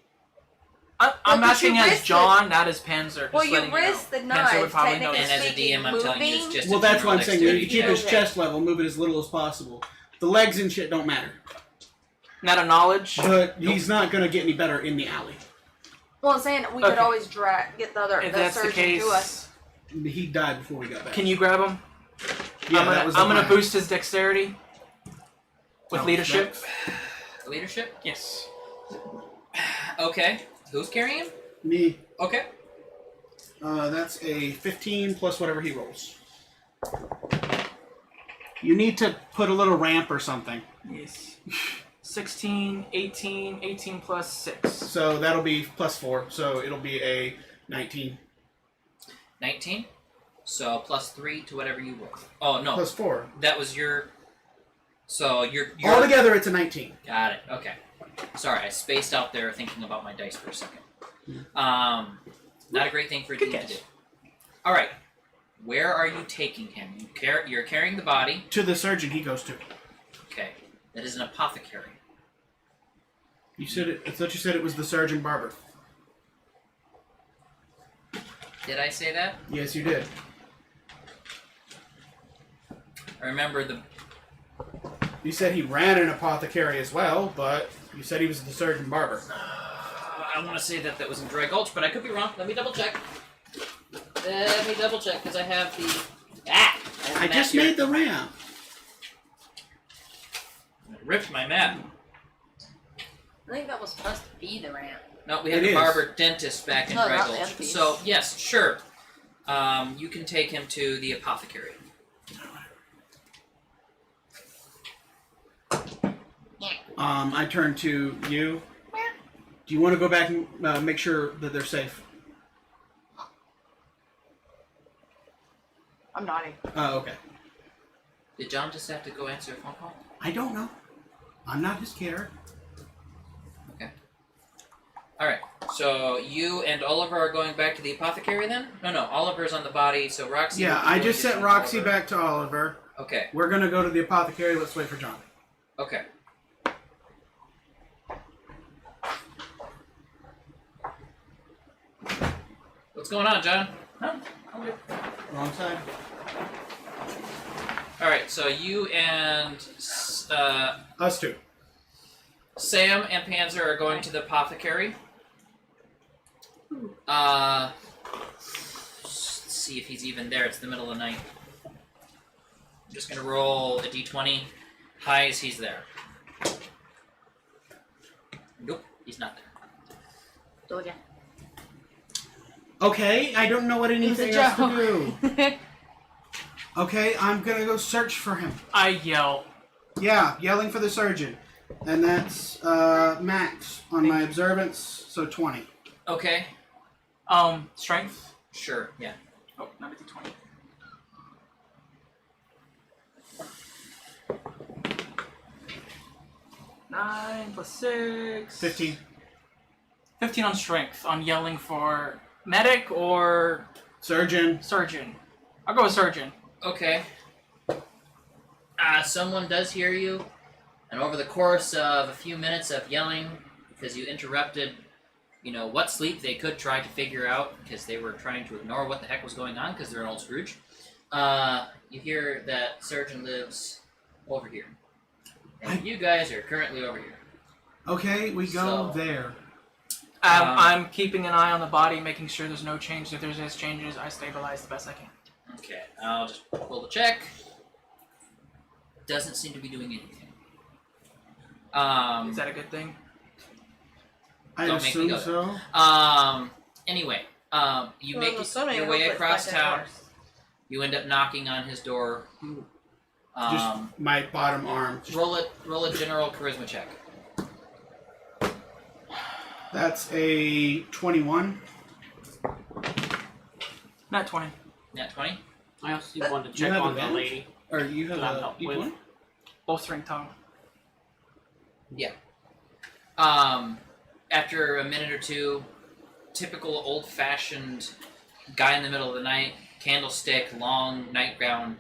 I'm but asking you as risk John, not as Panzer. Just Well, you letting risk know. the Panzer knife, would probably know technically this. And as a DM, I'm telling you, it's moving. just a Well, that's general why I'm saying we need to dexterity keep his check. chest level, move it as little as possible. The legs and shit don't matter. Not a knowledge. But he's not going to get any better in the alley. Well, I'm saying we could Okay. always get the other If the that's the surgeon case, to us. He died before we got back. can you grab him? Yeah, I'm that gonna, was the I'm gonna plan. boost his dexterity with Oh, leadership. Leadership? Yes. Okay. Who's carrying him? Me. Okay. That's a 15 plus whatever he rolls. You need to put a little ramp or something. Yes. 16, 18, 18 plus 6. So that'll be plus 4. So it'll be a 19. 19. So plus 3 to whatever you roll. Oh, no. Plus 4. That was your... So you're... Altogether, it's a 19. Got it. Okay. Sorry, I spaced out there thinking about my dice for a second. Not a great thing for a Good DM to catch. do. All right. Where are you taking him? You're carrying the body. To the surgeon he goes to. Okay. That is an apothecary. You said it. I thought you said it was the surgeon barber. Did I say that? Yes, you did. I remember the... You said he ran an apothecary as well, but you said he was the surgeon barber. I want to say that was in Dry Gulch, but I could be wrong. Let me double check. Let me double check, because I have the... have the I map just here. made the ramp. I ripped my map. I think that was supposed to be the ramp. No, we have It the is. barber dentist back in No, Dry not the Gulch. empties. So, yes, sure. You can take him to the apothecary. I turn to you. Do you want to go back and make sure that they're safe? I'm nodding. Oh, okay. Did John just have to go answer a phone call? I don't know. I'm not his carer. Okay. Alright, so you and Oliver are going back to the apothecary then? No, Oliver's on the body, so Roxy... Yeah, will be I going just to sent see Roxy Oliver. back to Oliver. Okay, We're gonna go to the apothecary. Let's wait for John. okay. What's going on, John? Wrong side. Alright, so you and Us two. Sam and Panzer are going to the apothecary. Let's see if he's even there. It's the middle of the night. I'm just gonna roll a d20. Highs, he's there. Nope, he's not there. Do again. Okay, I don't know what anything else to do. joke. Okay, I'm gonna go search for him. I yell. Yeah, yelling for the surgeon. And that's max on my observance, so 20. Okay, Strength. sure, yeah. Oh, not a d20. Nine plus 6. 15. 15 on strength. On yelling for medic or Surgeon. surgeon. I'll go with surgeon. Okay. Someone does hear you, and over the course of a few minutes of yelling, because you interrupted, what sleep they could try to figure out, because they were trying to ignore what the heck was going on, because they're an old Scrooge, you hear that surgeon lives over here. And you guys are currently over here. Okay, we go So- there. I'm keeping an eye on the body, making sure there's no change. If there's any changes, I stabilize the best I can. Okay, I'll just pull the check. Doesn't seem to be doing anything. Is that a good thing? I Don't make me assume go so. Anyway, you Well, make assuming your it way hopefully across it's not town. getting worse. You end up knocking on his door. Just my bottom arm. Roll a general charisma check. That's a 21. Not 20. Nat 20. I also wanted to You check have on the advantage? lady. Or you have That I'm a helped D20? with. Bolstering tongue. After a minute or two, typical old-fashioned guy in the middle of the night, candlestick, long nightgown,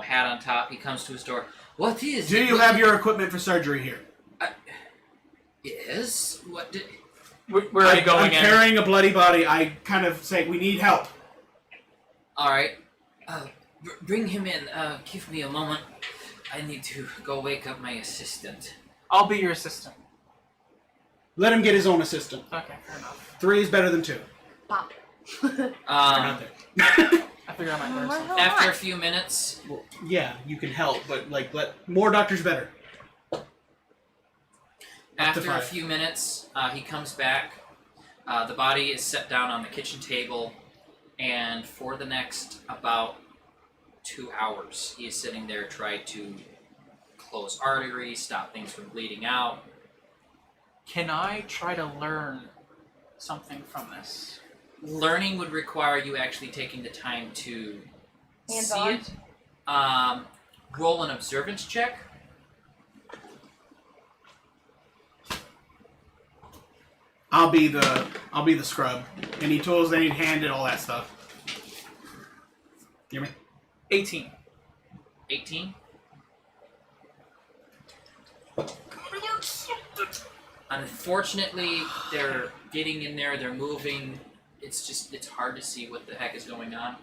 hat on top. He comes to his door. What is? Do you have your equipment for surgery here? Yes. What did? Where are you going I'm in? carrying a bloody body. I kind of say, we need help. All right. Bring him in. Give me a moment. I need to go wake up my assistant. I'll be your assistant. Let him get his own assistant. Okay, fair enough. 3 is better than 2. Pop. They're not there. I figure I might learn Where the something. hell am After I? a few minutes, Well, yeah, you can help, but let more doctors better. After a 5. few minutes, he comes back. The body is set down on the kitchen table, and for the next about 2 hours, he is sitting there trying to close arteries, stop things from bleeding out. Can I try to learn something from this? Learning would require you actually taking the time to Hands see on? it. Roll an observance check. I'll be the scrub. Any tools they need handed, all that stuff. Hear me? 18. 18. Unfortunately, they're getting in there, they're moving. It's hard to see what the heck is going on.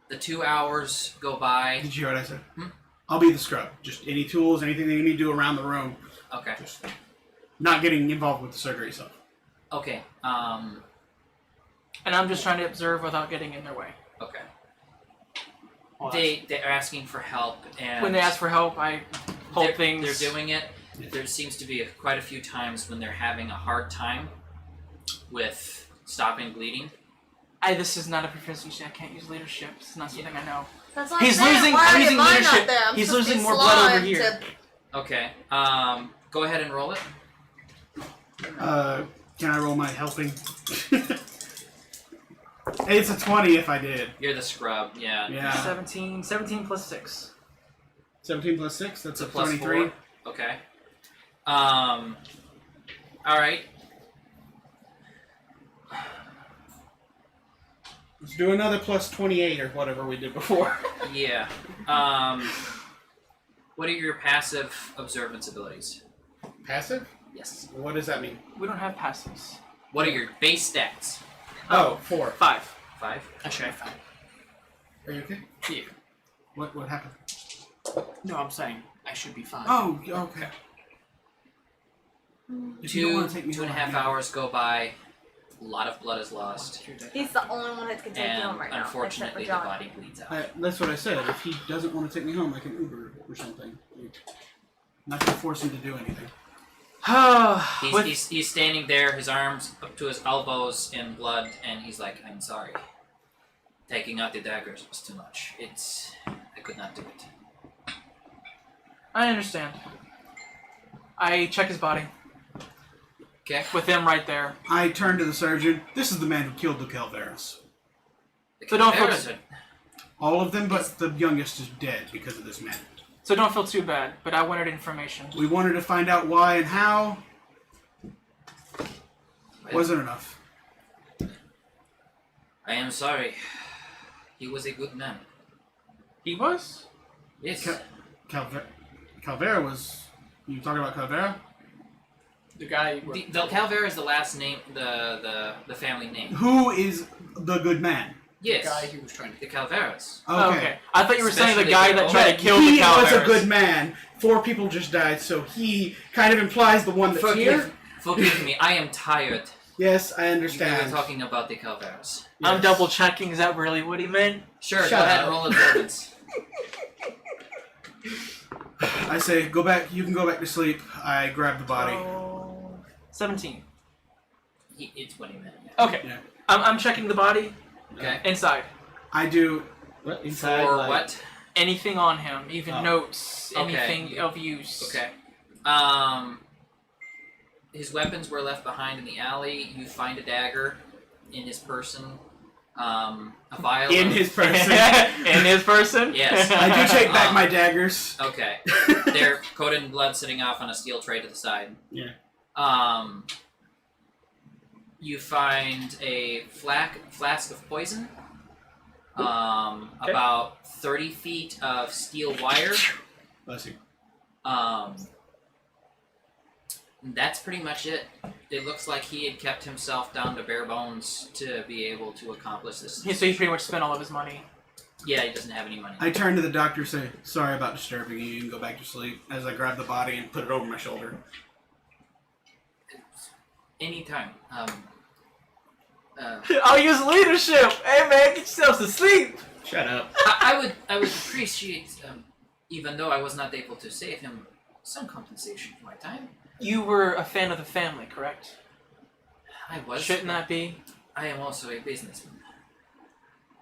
The 2 hours go by. Did you hear what I said? Hmm? I'll be the scrub. Just any tools, anything they need to do around the room. Okay. Just not getting involved with the surgery stuff. Okay. And I'm just trying to observe without getting in their way. Okay. Well, They're asking for help, and When they ask for help, I hold they're, things. They're doing it. There seems to be quite a few times when they're having a hard time with stopping bleeding. This is not a proficiency. I can't use leadership. It's not something I know. That's what He's I'm saying. losing- Why I'm are using mine not leadership. there? I'm He's supposed to losing be more blood over slime here. to- Okay. Go ahead and roll it. Can I roll my helping? It's a 20 if I did. You're the scrub. Yeah. Yeah. 17 plus 6. 17 plus 6, that's It's a a plus 23. 4. Okay. All right. Let's do another plus 28 or whatever we did before. Yeah. What are your passive observance abilities? Passive? Yes. What does that mean? We don't have passives. What are your base stats? Oh, 4. 5. 5. I should have found. Are you okay? Yeah. What happened? No, I'm saying I should be fine. Oh, okay. If you don't Two wanna take me and a home, half yeah. hours go by. A lot of blood is lost, He's the only one that can take you and home right now, unfortunately, the except for John. body bleeds out. That's what I said. If he doesn't want to take me home, I can Uber or something. I'm not gonna force him to do anything. He's standing there, his arms up to his elbows in blood, and he's like, "I'm sorry. Taking out the daggers was too much. I could not do it." I understand. I check his body. Okay. With him right there. I turn to the surgeon. This is the man who killed the Calveras. So don't feel Calaveras are- All of them, but the youngest is dead because of this man. So don't feel too bad, but I wanted information. We wanted to find out why and how. Wasn't enough. I am sorry. He was a good man. He was? Yes. Calvera was. You talking about Calvera? The guy. The Calvera is the last name, the family name. Who is the good man? Yes. The guy who was trying to. The Calveras. Okay. I thought you were saying the Especially guy the- that tried to kill he the Calveras. was a good man. 4 people just died, so he kind of implies the one that's here. Forgive me. I am tired. Yes, I We understand. were talking about the Calveras. I'm Yes. double checking. Is that really what he meant? Sure. Shut go ahead up. and roll observance. I say, go back. You can go back to sleep. I grab the body. 17. It's what he meant. Yeah. Okay. Yeah. I'm checking the body Okay. inside. I do. For what? Anything on him, even Oh. notes, Okay. anything of use. Okay. His weapons were left behind in the alley. You find a dagger in his person. A vial. In of- his person. In his person? Yes. I do take back my daggers. Okay. They're coated in blood, sitting off on a steel tray to the side. Yeah. You find a flask of poison. About 30 feet of steel wire. Bless you. That's pretty much it. It looks like he had kept himself down to bare bones to be able to accomplish this. Yeah, so he pretty much spent all of his money. Yeah, he doesn't have any money. I turn to the doctor and say, sorry about disturbing you. You can go back to sleep. As I grab the body and put it over my shoulder. Anytime. I'll use leadership! Hey man, get yourself to sleep! Shut up. I would appreciate, even though I was not able to save him, some compensation for my time. You were a fan of the family, correct? I was. Shouldn't that be? I am also a businessman.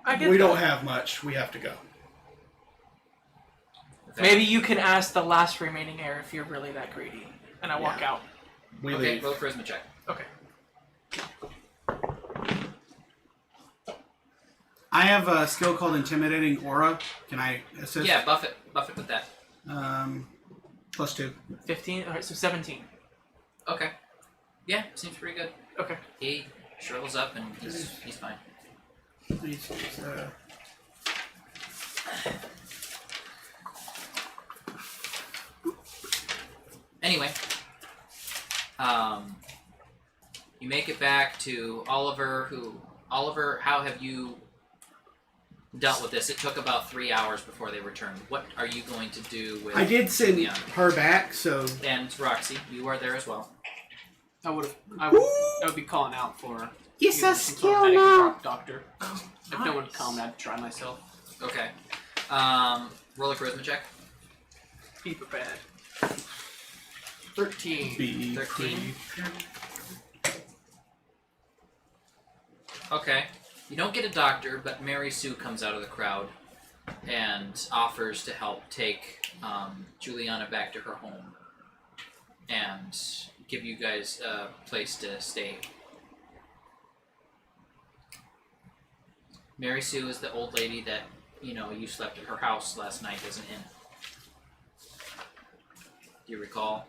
I get We that. don't have much. We have to go. Maybe you can ask the last remaining heir if you're really that greedy. And I walk Yeah. out. We Okay, leave. roll charisma check. Okay. I have a skill called Intimidating Aura. Can I assist? Yeah, buff it with that. +2. 15? Alright, so 17. Okay. Yeah, seems pretty good. Okay. He shrivels up and he's fine. Anyway, you make it back to Oliver. Oliver, how have you dealt with this? It took about 3 hours before they returned. What are you going to do with? I did send Leon? her back, so And Roxy, you are there as well. I would be calling out for. It's either a some skill medic or now. Doctor. If no one would come, I'd try myself. Okay. Roll a charisma check. Be prepared. 13. be 13. Okay. You don't get a doctor, but Mary Sue comes out of the crowd and offers to help take Juliana back to her home and give you guys a place to stay. Mary Sue is the old lady that, you slept at her house last night as an inn. Do you recall?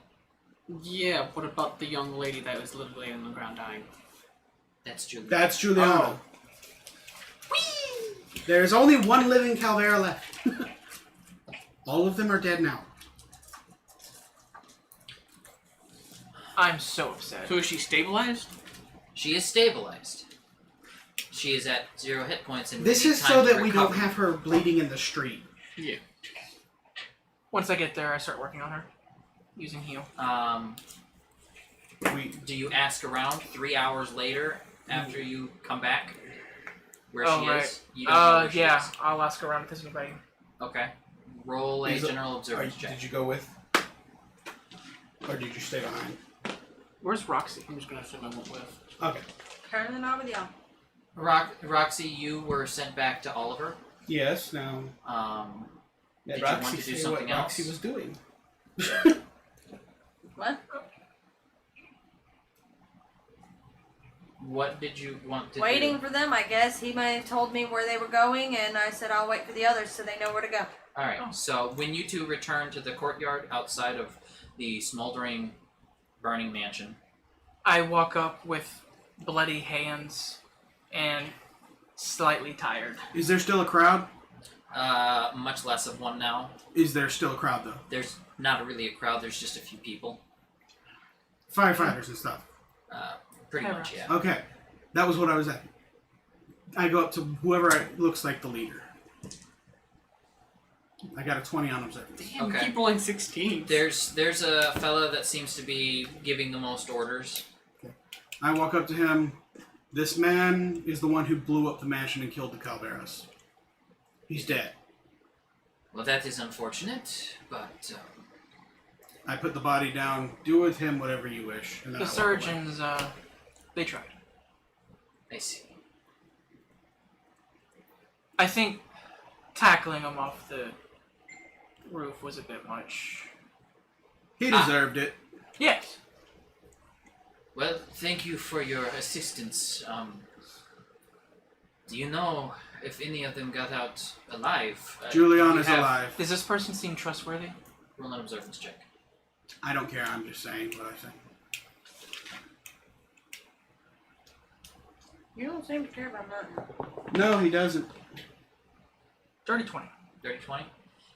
Yeah, what about the young lady that was literally on the ground dying? That's Juliana. that's Juliana. There's only one living Calvera left. All of them are dead now. I'm so upset. So is she stabilized? She is stabilized. She is at 0 hit points and This we need is time so to that we recover. don't have her bleeding in the street. Yeah. Once I get there, I start working on her. Using heal. We Do you ask around 3 hours later after you come back? Where Oh, she right. is? You don't know where she Yeah, is. I'll ask around if there's anybody. Okay. Roll a Is it- general observance check. Did you go with? Or did you stay behind? Where's Roxy? I'm just gonna assume I went with. Okay. Apparently not with y'all. Roxy, you were sent back to Oliver. Yes. Now. Did you Roxy want to do say something what Roxy else? was doing. What? What did you want to Waiting do? for them, I guess. He might have told me where they were going, and I said I'll wait for the others so they know where to go. Alright, so when you two return to the courtyard outside of the smoldering, burning mansion, I walk up with bloody hands and slightly tired. Is there still a crowd? much less of one now. Is there still a crowd though? There's not really a crowd, there's just a few people. Firefighters and stuff. Pretty much, yeah. Okay, that was what I was at. I go up to whoever looks like the leader. I got a 20 on observance. Damn, Okay. keep rolling 16. There's a fella that seems to be giving the most orders. I walk up to him. This man is the one who blew up the mansion and killed the Calveras. He's dead. Well, that is unfortunate, but I put the body down. Do with him whatever you wish. And then The I walk away. surgeons, they tried. I see. I think tackling him off the roof was a bit much. He deserved it. Yes. Well, thank you for your assistance. Do you know if any of them got out alive? Julian you is have- alive. Does this person seem trustworthy? Roll an observance check. I don't care. I'm just saying what I say. You don't seem to care about nothing. No, he doesn't. Dirty 20. Dirty 20?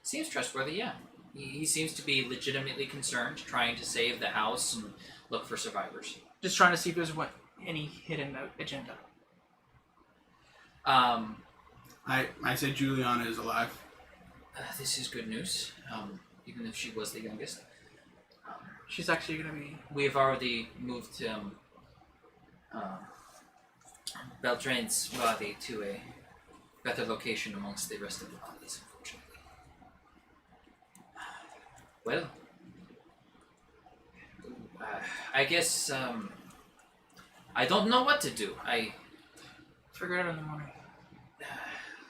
Seems trustworthy, yeah. He seems to be legitimately concerned, trying to save the house and look for survivors. Just trying to see if there's any hidden agenda. I said Juliana is alive. This is good news, even if she was the youngest. She's actually gonna be. We have already moved Beltrane's body to a better location amongst the rest of the bodies, unfortunately. Well, I guess I don't know what to do. Figure it out in the morning.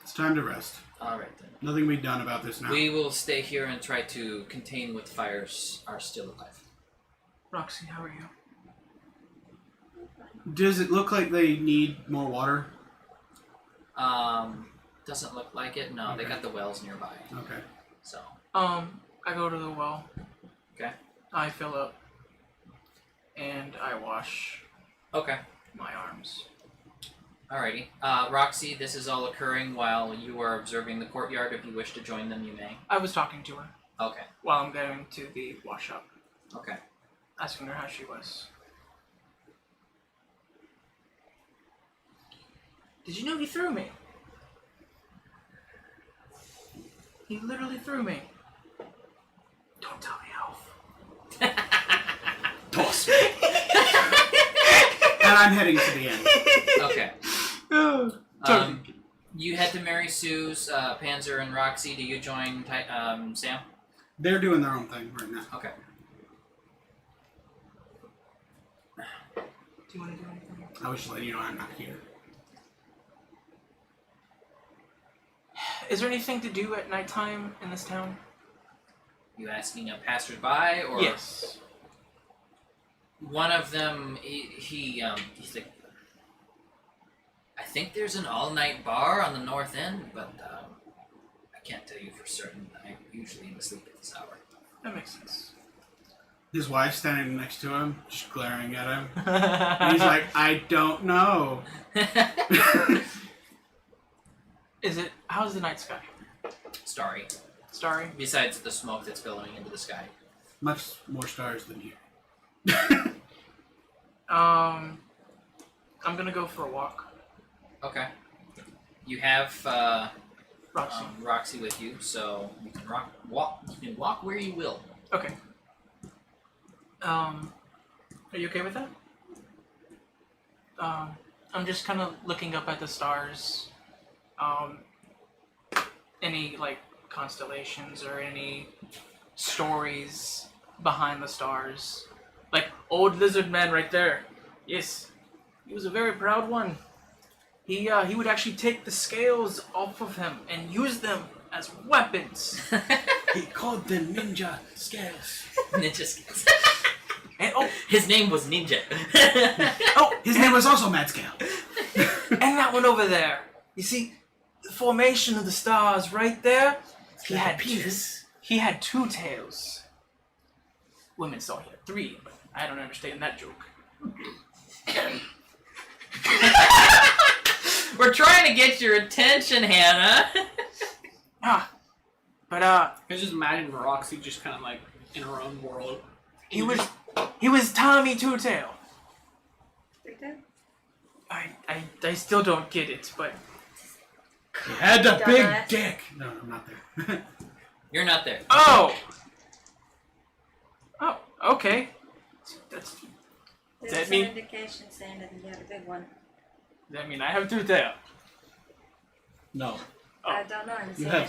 It's time to rest. Alright then. Nothing can be done about this now. We will stay here and try to contain what fires are still alive. Roxy, how are you? Does it look like they need more water? Doesn't look like it. No, they got the wells nearby. Okay. So, I go to the well. okay. I fill up. And I wash Okay. my arms. Alrighty. Roxy, this is all occurring while you are observing the courtyard. If you wish to join them, you may. I was talking to her Okay. while I'm going to the wash up, Okay. asking her how she was. Did you know he threw me? He literally threw me. Don't tell the elf. Toss me. And I'm heading to the end. Okay. You head to Mary Sue's, Panzer and Roxy. Do you join Sam? They're doing their own thing right now. Okay. Do you want to do anything? I was just letting you know I'm not here. Is there anything to do at nighttime in this town? You asking a passersby or? Yes. One of them, he's like, I think there's an all-night bar on the north end, but I can't tell you for certain. I'm usually asleep at this hour. That makes sense. His wife's standing next to him, just glaring at him. And he's like, I don't know. How's the night sky? Starry. Starry? Besides the smoke that's billowing into the sky. Much more stars than you. I'm gonna go for a walk. Okay. You have Roxy. Roxy with you, so you can walk. You can walk where you will. Okay. Are you okay with that? I'm just kind of looking up at the stars. Any like constellations or any stories behind the stars? Like old lizard man right there. Yes, he was a very proud one. He would actually take the scales off of him and use them as weapons. He called them ninja scales. Ninja skills. And His name was Ninja. His name was also Mad Scale. and that one over there. You see, the formation of the stars right there. He had two tails. Women saw he had 3, but I don't understand that joke. We're trying to get your attention, Hannah. But I just imagine Roxy just kind of like in her own world. he was Tommy Two Tail. I still don't get it, but He had the big Dumbass. dick. No, I'm not there. You're not there. oh, okay. That's There's That an mean- indication saying that you have a big one. Does that mean I have 2 tails? No. I don't know. I'm You saying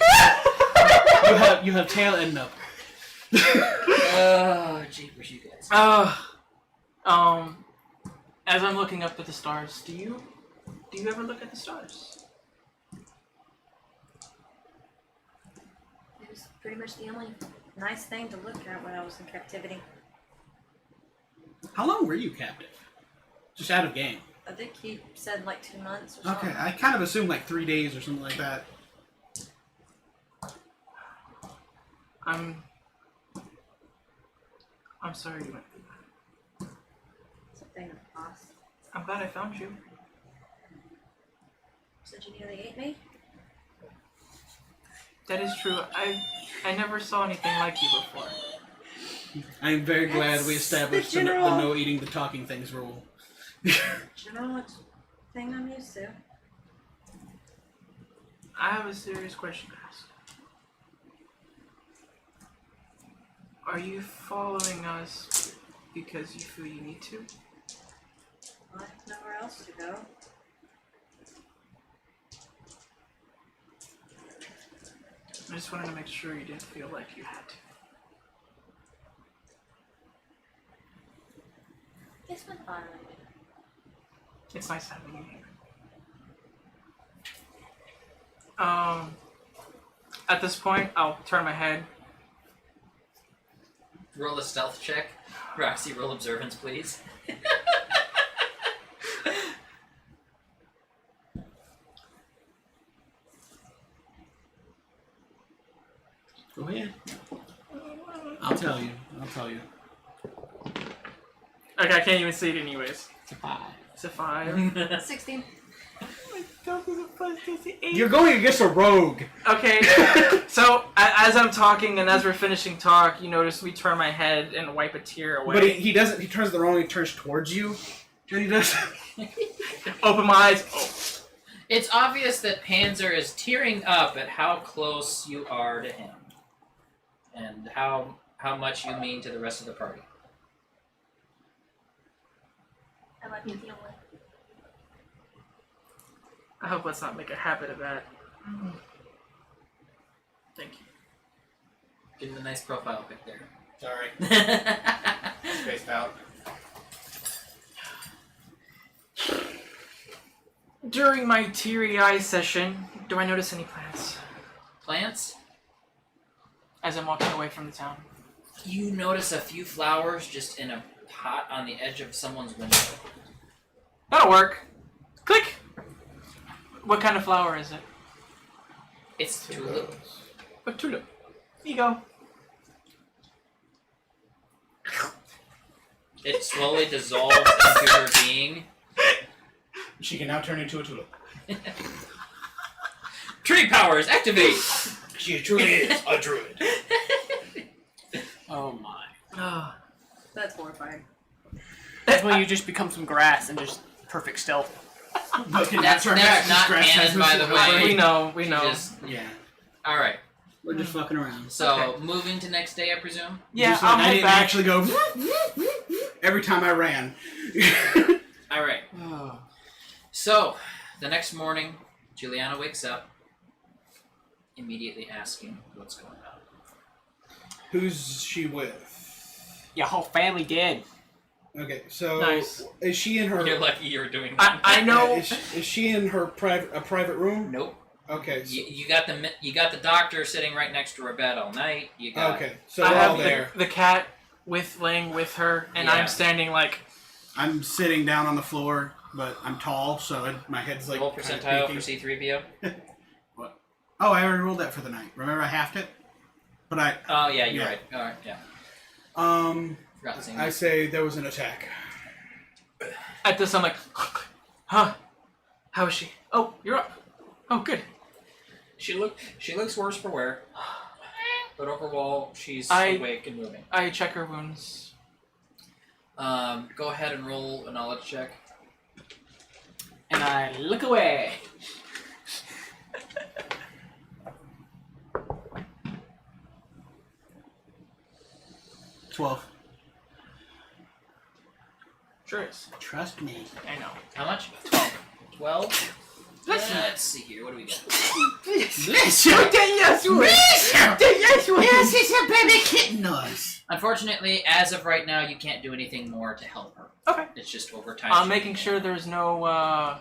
have you have tail and nub. Oh, jeepers, you guys. As I'm looking up at the stars, do you ever look at the stars? it was pretty much the only nice thing to look at when I was in captivity. How long were you captive? Just out of game. I think he said like 2 months or something. Okay, I kind of assumed like 3 days or something like that. I'm sorry you went through that. It's a thing of loss. I'm glad I found you. Said you nearly ate me? That is true. I never saw anything like you before. I am very glad we That's established the the general- no eating the talking things rule. General thing I'm used to. I have a serious question to ask. Are you following us because you feel you need to? I have nowhere else to go. I just wanted to make sure you didn't feel like you had to. It's been fun. It's nice having you here. At this point, I'll turn my head. Roll a stealth check. Roxy, roll observance, please. Go ahead. I'll tell you. Okay, I can't even see it anyways. It's a 5. It's a 5. 16. You're going against a rogue. Okay, so as I'm talking and as we're finishing talk, you notice me turn my head and wipe a tear away. But he doesn't. He turns the wrong. He turns towards you. And he does. Open my eyes. Oh. It's obvious that Panzer is tearing up at how close you are to him. And how much you mean to the rest of the party. I might be the only. I hope let's not make a habit of that. Thank you. Give him a nice profile pic there. Sorry. Spaced out. During my teary eye session, do I notice any plants Plants? as I'm walking away from the town? You notice a few flowers just in a pot on the edge of someone's window. That'll work. Click. What kind of flower is it? It's tulip. A tulip. Here you go. It slowly dissolves into her being. She can now turn into a tulip. Tree powers activate! She truly is a druid. Oh my. Oh. That's horrifying. That's when you just become some grass and just perfect stealth. That's not canon, by the way. We know. She just- Yeah. Alright, We're just fucking around. so moving to next day, I presume? Yeah, Just like, I'll I head didn't back. actually go every time I ran. Alright. Oh. So, the next morning, Juliana wakes up, immediately asking what's going on. Who's she with? Your whole family did. Okay, so Nice. is she in her? You're lucky you're doing that. I know. Is she in her private room? Nope. Okay. So, You got the doctor sitting right next to her bed all night. You got okay. So I we're all have there. the cat laying with her, and Yeah. I'm standing like. I'm sitting down on the floor, but I'm tall, so my head's like. roll kinda percentile for peeking. C3PO. Oh, I already rolled that for the night. Remember, I halved it. But I. Oh yeah, you're Yeah. right. All right, yeah. Forgot to say I that. say there was an attack. At this, I'm like, huh? How is she? Oh, you're up. Oh, good. She looks worse for wear, but overall she's I- awake and moving. I check her wounds. Go ahead and roll a knowledge check. And I look away. $12. Sure is. Trust me. I know. How much? 12. Let's see here. What do we got? Yes, it's a baby kitten noise. Unfortunately, as of right now, you can't do anything more to help her. Okay. It's just over time. I'm making sure there's no.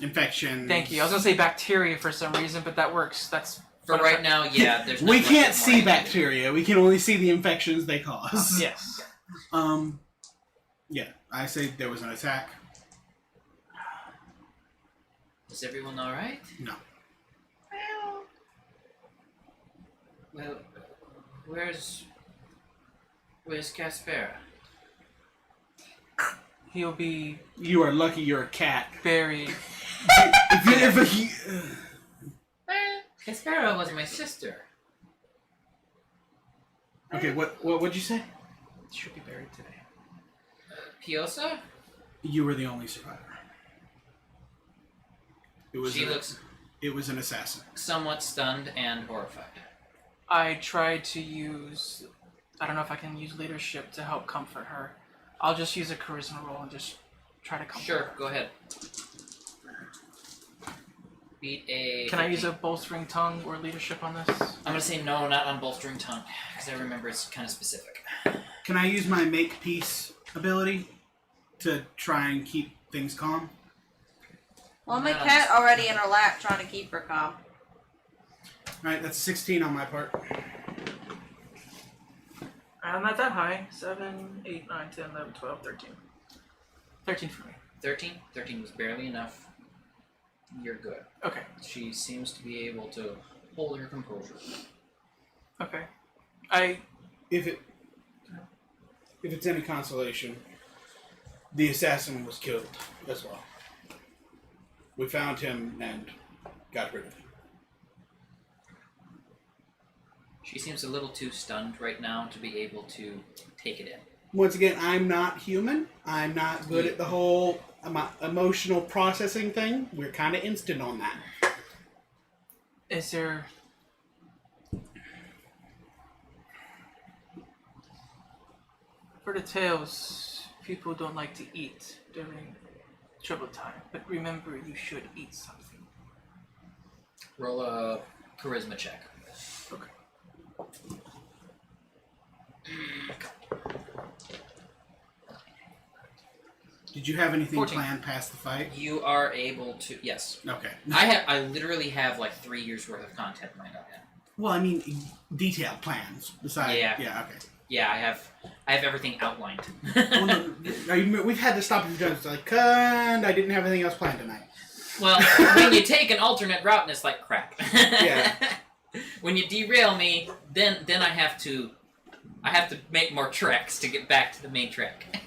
Infection. Thank you. I was gonna say bacteria for some reason, but that works. That's For right now, yeah. There's. We not can't much see more. bacteria. We can only see the infections they cause. Yes. Yeah. I say there was an attack. Is everyone all right? No. Well, where's Caspera? He'll be You are lucky you're a cat. buried. If you ever Caspera was my sister. Okay, what'd you say? Should be buried today. Piosa? You were the only survivor. It was She looks it was an assassin. somewhat stunned and horrified. I tried to use. I don't know if I can use leadership to help comfort her. I'll just use a charisma roll and just try to comfort Sure, her. go ahead. Beat a. Can I use 15. a bolstering tongue or leadership on this? I'm gonna say no, not on bolstering tongue, because I remember it's kind of specific. Can I use my make peace ability to try and keep things calm? Well, my No. cat already in her lap trying to keep her calm. Alright, that's 16 on my part. I'm not that high. 7, 8, 9, 10, 11, 12, 13. 13 for me. 13? 13 was barely enough. You're good. Okay. She seems to be able to hold her composure. Okay. If it's any consolation, the assassin was killed as well. We found him and got rid of him. She seems a little too stunned right now to be able to take it in. Once again, I'm not human. I'm not good at the whole emotional processing thing. We're kind of instant on that. Is there... For the tales, people don't like to eat during trouble time, but remember you should eat something. Roll a charisma check. Okay. Did you have anything 14. planned past the fight? You are able to. Yes. Okay. I literally have like 3 years worth of content lined up. Well, I mean, detailed plans. Besides, Yeah. Yeah. Okay. Yeah, I have everything outlined. Well, no, we've had to stop a few times. It's like, I didn't have anything else planned tonight. Well, when you take an alternate route and it's like crap. Yeah. When you derail me, then I have to make more treks to get back to the main track.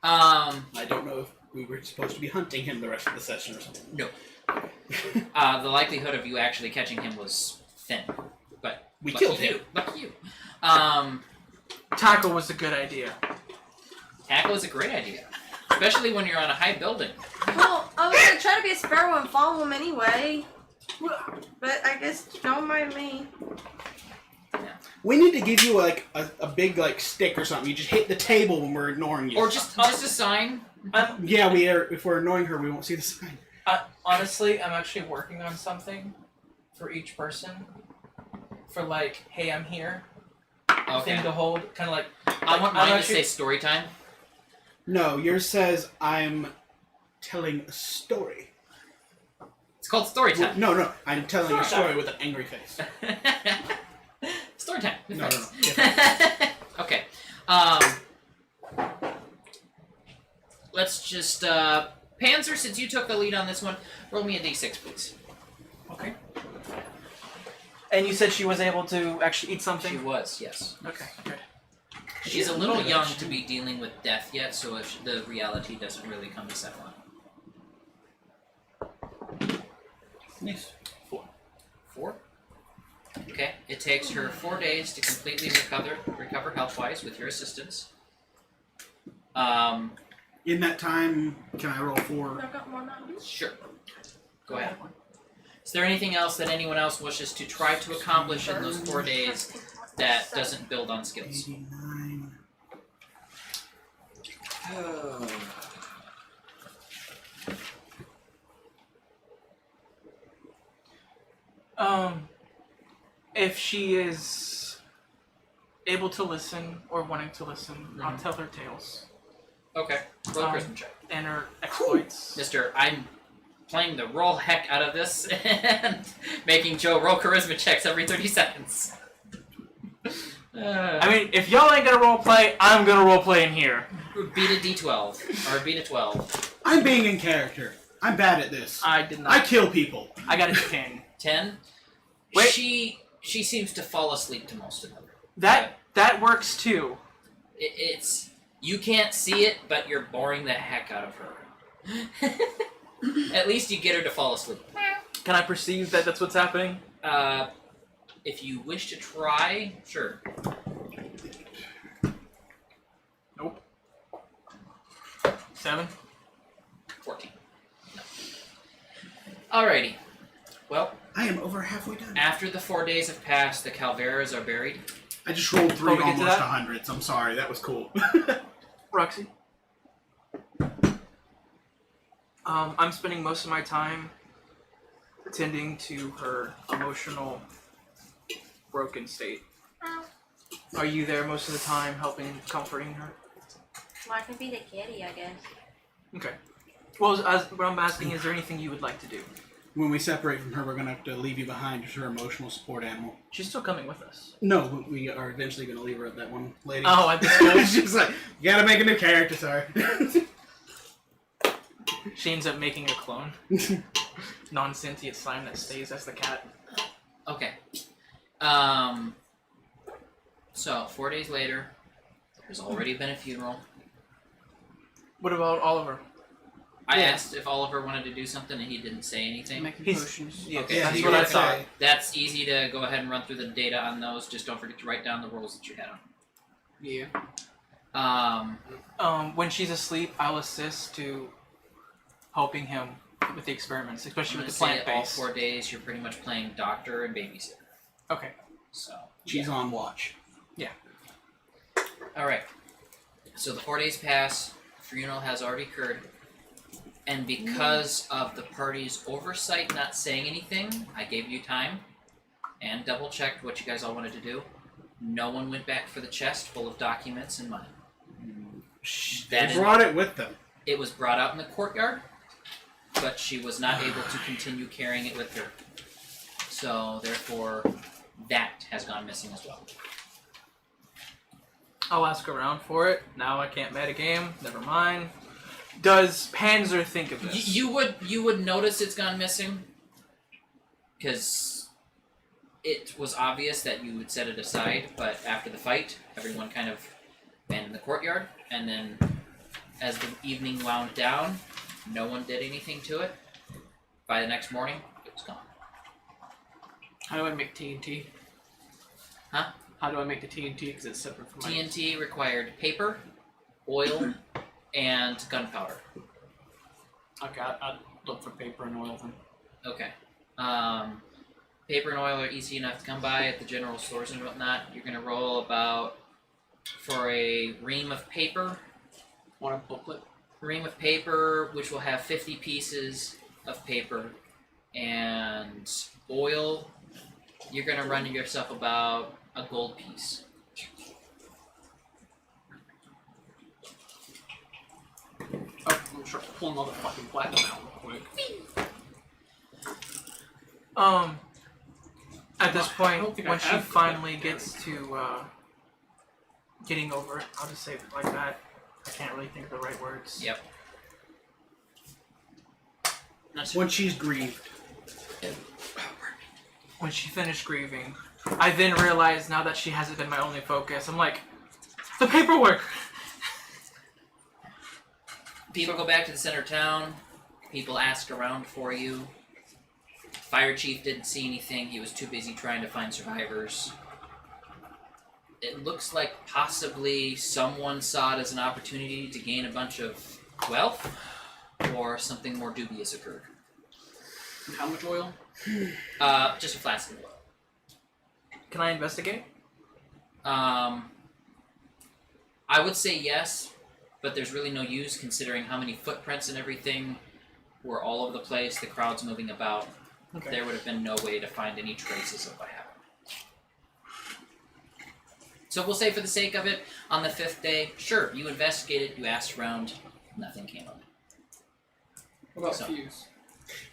I don't know if we were supposed to be hunting him the rest of the session or something. No. The likelihood of you actually catching him was thin, but We lucky killed him. you. Lucky you. Tackle was a good idea. Tackle is a great idea, especially when you're on a high building. Well, I was gonna try to be a sparrow and follow him anyway. But I guess don't mind me. We need to give you like a big like stick or something. You just hit the table when we're ignoring you. Or just a sign. Yeah, we are. If we're ignoring her, we won't see the sign. Honestly, I'm actually working on something for each person. For like, hey, I'm here. Okay. Thing to hold, kind of like. I want mine I'm to say story time. No, yours says I'm telling a story. It's called story time. No, I'm telling a story with an angry face. Story time. No. Okay. Let's just Panzer, since you took the lead on this one, roll me a d6, please. Okay. And you said she was able to actually eat She something? was, yes. Okay, good. She's a little young to be dealing with death yet, so if the reality doesn't really come to settle on. Nice. 4. Okay. It takes her 4 days to completely recover health-wise with your assistance. In that time, can I roll 4? I got more now. Sure. Go ahead. Is there anything else that anyone else wishes to try to accomplish in those 4 days that doesn't build on skills? 89. If she is able to listen or wanting to listen, I'll tell her tales Okay. Roll a charisma check. and her exploits. Mister, I'm playing the roll heck out of this and making Joe roll charisma checks every 30 seconds. I mean, if y'all ain't gonna role play, I'm gonna role play in here. Beat a d12. Or beat a 12. I'm being in character. I'm bad at this. I did not. I kill people. I got a 10. 10? Wait. She seems to fall asleep to most of them. That works too. It's... You can't see it, but you're boring the heck out of her. At least you get her to fall asleep. Can I perceive that that's what's happening? If you wish to try, sure. Nope. 7. 14. No. Alrighty. Well, I am over halfway done. after the 4 days have passed, the Calveras are buried. I just rolled 3 we get to almost that? 100s. I'm sorry. That was cool. Roxy. I'm spending most of my time attending to her emotional broken state. Are you there most of the time, helping, comforting her? Well, I can be the kitty, I guess. Okay. Well, what I'm asking, is there anything you would like to do? When we separate from her, we're going to have to leave you behind as her emotional support animal. She's still coming with us. No, but we are eventually going to leave her at that one lady. Oh, at the school? She's like, you got to make a new character, sorry. She ends up making a clone. Non-sentient slime that stays as the cat. Okay. So, 4 days later, there's already been a funeral. What about Oliver? I asked if Oliver wanted to do something and he didn't say anything. Making He's- potions. Yeah, Okay, that's he what I did thought. say. That's easy to go ahead and run through the data on those. Just don't forget to write down the rolls that you had Yeah. on. When she's asleep, I'll assist to helping him with the experiments, especially I'm with gonna the say plant all base. 4 days you're pretty much playing doctor and babysitter. Okay. So, She's on watch. all right. So the 4 days pass. The funeral has already occurred. And because of the party's oversight not saying anything, I gave you time and double checked what you guys all wanted to do. No one went back for the chest full of documents and money. That They is, brought it with them. it was brought out in the courtyard, but she was not able to continue carrying it with her. So therefore, that has gone missing as well. I'll ask around for it. Now I can't metagame. Never mind. Does Panzer think of this? You would notice it's gone missing, because it was obvious that you would set it aside. But after the fight, everyone kind of abandoned the courtyard, and then as the evening wound down, no one did anything to it. By the next morning, it was gone. How do I make TNT? Huh? How do I make the TNT? Because it's separate from my... TNT required paper, oil, and gunpowder. Okay, I'd look for paper and oil then. Okay. paper and oil are easy enough to come by at the general stores and whatnot. You're gonna roll about for a ream of paper. Want a booklet? Ream of paper, which will have 50 pieces of paper, and oil. You're gonna run yourself about a gold piece. Oh, I'm sure pull another fucking platinum out real quick. At this I point, don't think when I she have finally that. gets to getting over it, I'll just say it like that. I can't really think of the right words. Yep. When she's grieved. When she finished grieving, I then realized now that she hasn't been my only focus. I'm like, the paperwork. People go back to the center of town. People ask around for you. Fire chief didn't see anything. He was too busy trying to find survivors. It looks like possibly someone saw it as an opportunity to gain a bunch of wealth, or something more dubious occurred. How much oil? Just a flask of oil. Can I investigate? I would say yes, but there's really no use considering how many footprints and everything were all over the place, the crowd's moving about. Okay. There would have been no way to find any traces of what happened. So we'll say for the sake of it, on the 5th day, sure, you investigated, you asked around, nothing came of it. What about So- Fuse?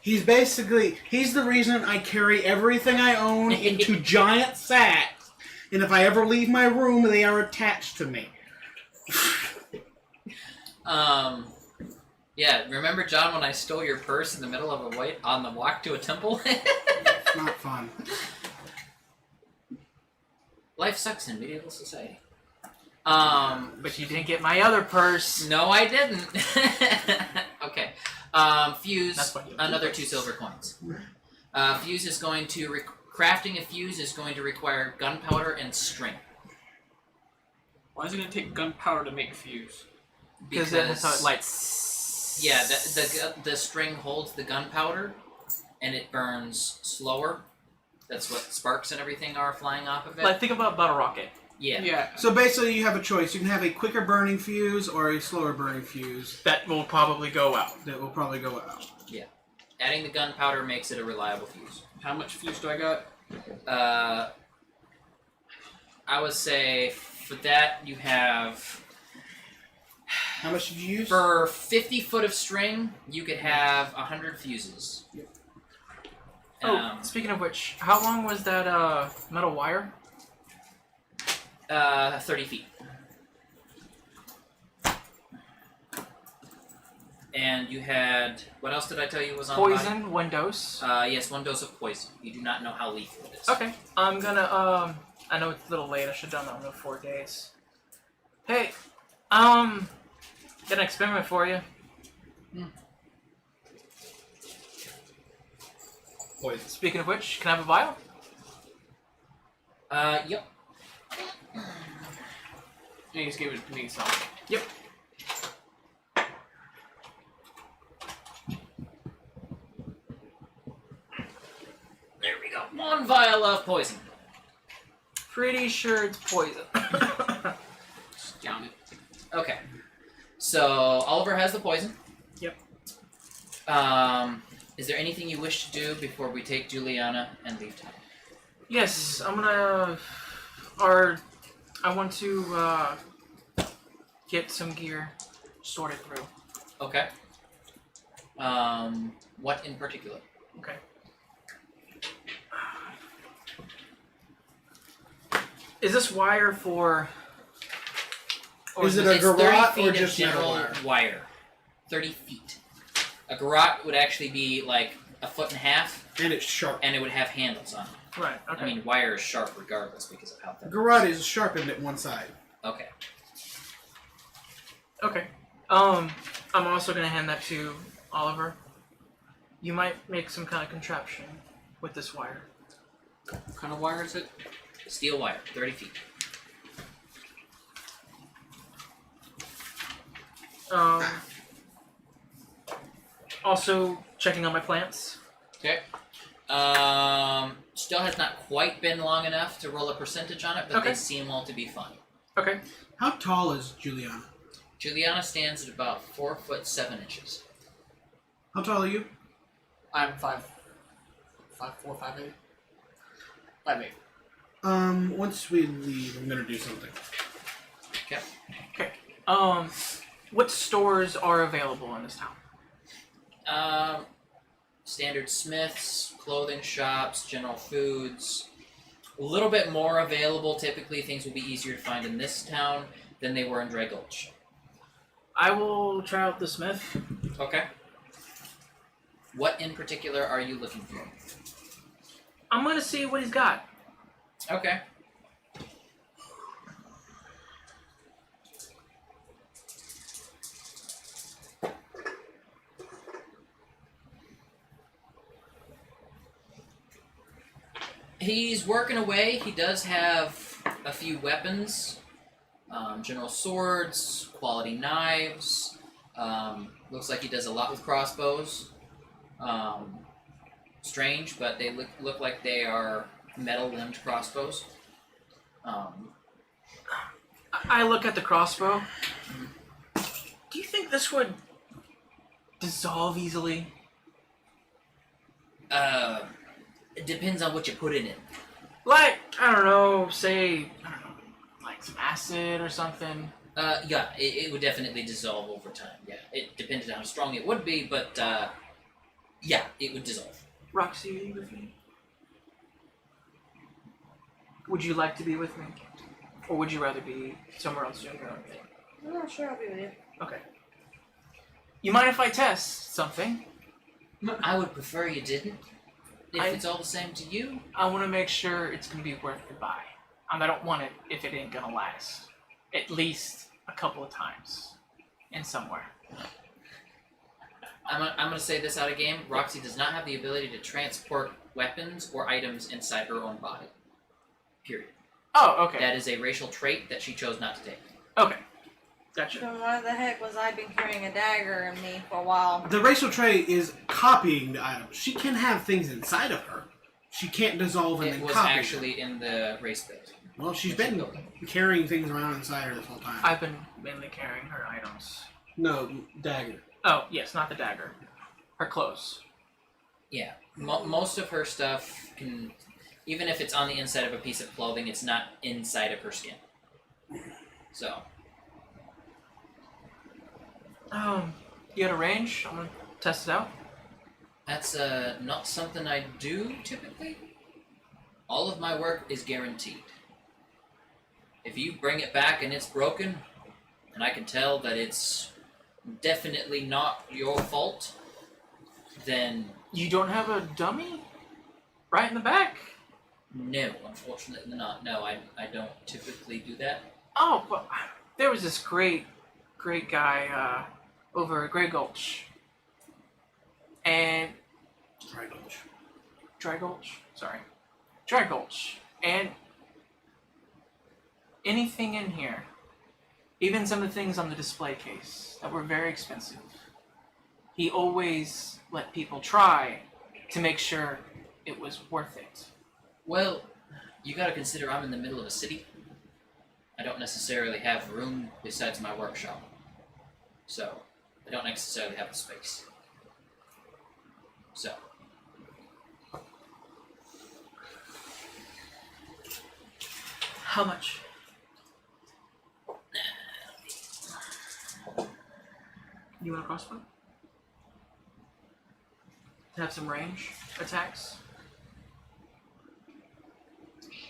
He's the reason I carry everything I own into giant sacks. And if I ever leave my room, they are attached to me. Yeah, remember John when I stole your purse in the middle of on the walk to a temple? It's not fun. Life sucks in medieval society. But you didn't get my other purse. No, I didn't. Okay. Fuse, That's why you have another two 2 purses. silver coins. Fuse is going to crafting a fuse is going to require gunpowder and string. Why is it gonna take gunpowder to make Fuse? Because that's how it lights. Yeah, the string holds the gunpowder, and it burns slower. That's what sparks and everything are flying off of it. Like, think about a rocket. Yeah. Yeah. So basically, you have a choice. You can have a quicker burning fuse or a slower burning fuse That will probably go out. that will probably go out. Adding the gunpowder makes it a reliable fuse. How much Fuse do I got? I would say for that you have How much did you use? for 50 foot of string you could have 100 fuses. Oh, speaking of which, how long was that metal wire? 30 feet. And you had, what else did I tell you was on the body? Poison, one dose. Yes, 1 dose of poison. You do not know how lethal it is. Okay, I'm gonna, I know it's a little late, I should have done that in 4 days. Hey, got an experiment for you. Poison. Speaking of which, can I have a vial? Yep. You just gave it to me, so. Yep. There we go. 1 vial of poison. Pretty sure it's poison. Just down it. Okay. So, Oliver has the poison. Yep. Is there anything you wish to do before we take Juliana and leave town? Yes, I'm gonna, I want to, get some gear sorted through. Okay. What in particular? Okay. Is this wire for... Or Is it this- a It's 30 garrote feet or of just general metal wire? wire? 30 feet. A garrote would actually be like 1.5 feet, And it's sharp. and it would have handles on it. Right, okay. I mean, wire is sharp regardless because of how The thin. garrote is sharpened at one side. Okay. Okay. I'm also gonna hand that to Oliver. You might make some kind of contraption with this wire. What kind of wire is it? Steel wire, 30 feet. Also checking on my plants. Okay. still has not quite been long enough to roll a percentage on it, but Okay. they seem all to be fine. Okay. How tall is Juliana? Juliana stands at about 4'7". How tall are you? I'm 5'4", 5'8". 5'8". Once we leave, I'm gonna do something. Okay. What stores are available in this town? Standard Smiths, clothing shops, general foods. A little bit more available. Typically, things will be easier to find in this town than they were in Dry Gulch. I will try out the Smith. Okay. What in particular are you looking for? I'm gonna see what he's got. Okay. He's working away. He does have a few weapons. General swords, quality knives. Looks like he does a lot with crossbows. Strange, but they look like they are metal-limbed crossbows. I look at the crossbow. Do you think this would dissolve easily? It depends on what you put in it. Like, I don't know, like some acid or something. Yeah, it would definitely dissolve over time. Yeah, it depends on how strong it would be, but yeah, it would dissolve. Roxy, are you with me? Would you like to be with me? Or would you rather be somewhere else doing your own thing? I'm not sure I'll be with you. Okay. You mind if I test something? I would prefer you didn't. If I- it's all the same to you. I want to make sure it's going to be worth the buy. I don't want it if it ain't going to last. At least a couple of times. And somewhere. I'm gonna say this out of game. Roxy does not have the ability to transport weapons or items inside her own body. Period. Oh, okay. That is a racial trait that she chose not to take. Okay. Gotcha. Then why the heck was I been carrying a dagger in me for a while? The racial trait is copying the item. She can have things inside of her. She can't dissolve and It then was copy actually in the race build. Well, she's been carrying things around inside her this whole time. I've been mainly carrying her items. No, dagger. Oh, yes, not the dagger. Her clothes. Yeah, most of her stuff can, even if it's on the inside of a piece of clothing, it's not inside of her skin. So, You got a range? I'm gonna test it out. that's not something I do typically. All of my work is guaranteed. If you bring it back and it's broken, and I can tell that it's definitely not your fault, then You don't have a dummy? Right in the back? no, unfortunately not. No, I don't typically do that. Oh, but there was this great guy over at Grey Gulch. And Dry Gulch? Sorry. Dry Gulch. And anything in here, even some of the things on the display case that were very expensive, he always let people try to make sure it was worth it. Well, you gotta consider I'm in the middle of a city. I don't necessarily have room besides my workshop. So, I don't necessarily have the space. So, How much? You want a crossbow? To have some range attacks?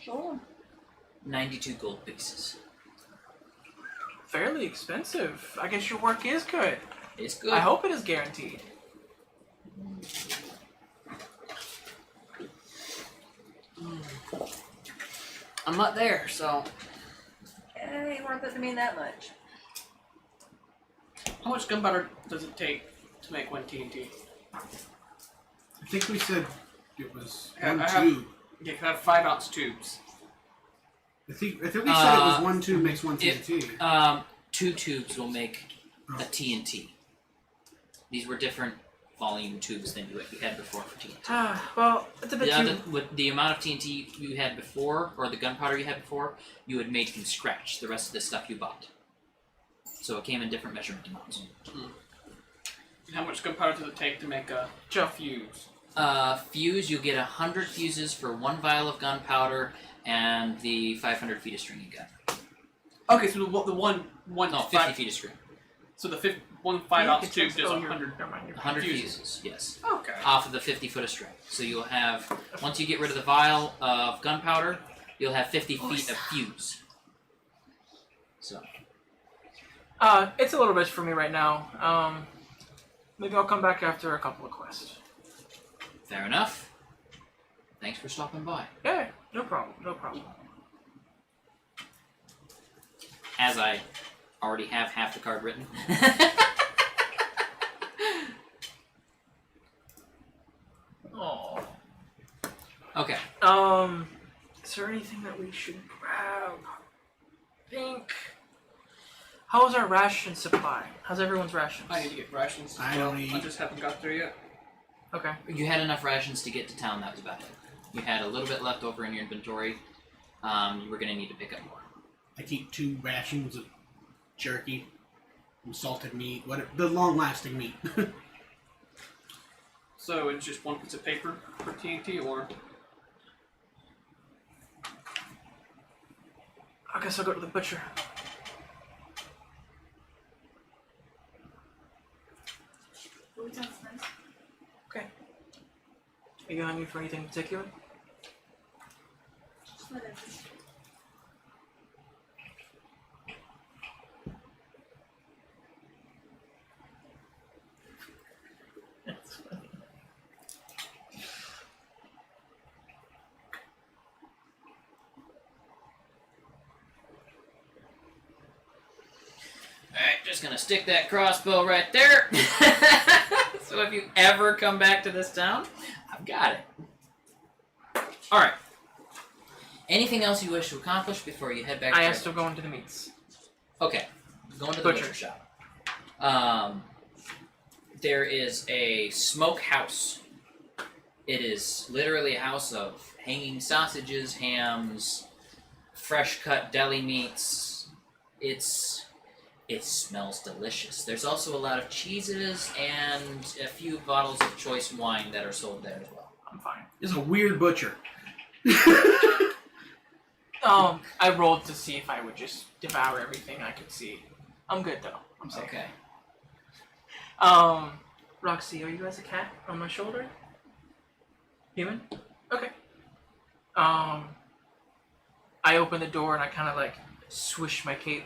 Sure. 92 gold pieces. Fairly expensive. I guess your work is good. It's good. I hope it is guaranteed. I'm not there, so It ain't worth it to me that much. how much gunpowder does it take to make one TNT? I think we said it was Yeah, one I have- tube. Yeah, 'cause I have 5-ounce tubes. I think we said it was 1 tube makes one if- TNT. 2 tubes will make a TNT. These were different volume tubes than you had before for TNT. Well, it's a bit too. With the amount of TNT you had before, or the gunpowder you had before, you had made from scratch the rest of the stuff you bought. So it came in different measurement amounts. And how much gunpowder does it take to make a fuse? Fuse, you get 100 fuses for 1 vial of gunpowder and the 500 feet of string you got. Okay, so the one No, 50 feet of string. So the one 5-ounce tube does 100. 100 fuses, yes. Okay. Off of the 50 foot of string. So you'll have, once you get rid of the vial of gunpowder, you'll have 50 feet of fuse. So. It's a little bit for me right now. Maybe I'll come back after a couple of quests. Fair enough. Thanks for stopping by. Yeah, no problem, no problem. As I already have half the card written. Oh. Okay. Is there anything that we should grab? Think. How's our ration supply? How's everyone's rations? I need to get rations. I don't eat. I just haven't got there yet. Okay. You had enough rations to get to town, that was about it. You had a little bit left over in your inventory. You were going to need to pick up more. I keep 2 rations of jerky and salted meat, the long-lasting meat. So it's just one piece of paper for TNT, or I guess I'll go to the butcher. Food sounds nice. Okay. Are you hungry for anything in particular? Just whatever. Alright, just gonna stick that crossbow right there. So if you ever come back to this town, I've got it. Alright. Anything else you wish to accomplish before you head back to I Trevor? asked to go into the meats. Okay. Going to the Butcher. butcher shop. There is a smokehouse. It is literally a house of hanging sausages, hams, fresh cut deli meats. It smells delicious. There's also a lot of cheeses and a few bottles of choice wine that are sold there as well. I'm fine. It's a weird butcher. I rolled to see if I would just devour everything I could see. I'm good though. I'm safe. Okay. Roxy, are you guys a cat on my shoulder? Human? Okay. I open the door and I kind of like swish my cape.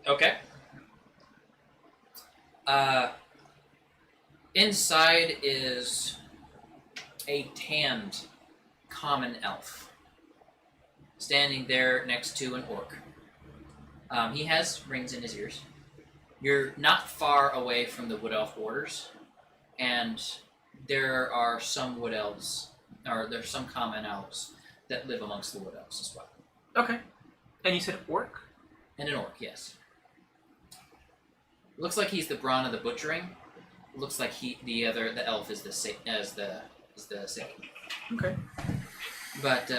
Okay. Inside is a tanned common elf standing there next to an orc. He has rings in his ears. You're not far away from the wood elf borders, and there are some wood elves, or there's some common elves that live amongst the wood elves as well. Okay. And you said orc? And an orc, yes. Looks like he's the brawn of the butchering. Looks like the elf is the sick. Okay. But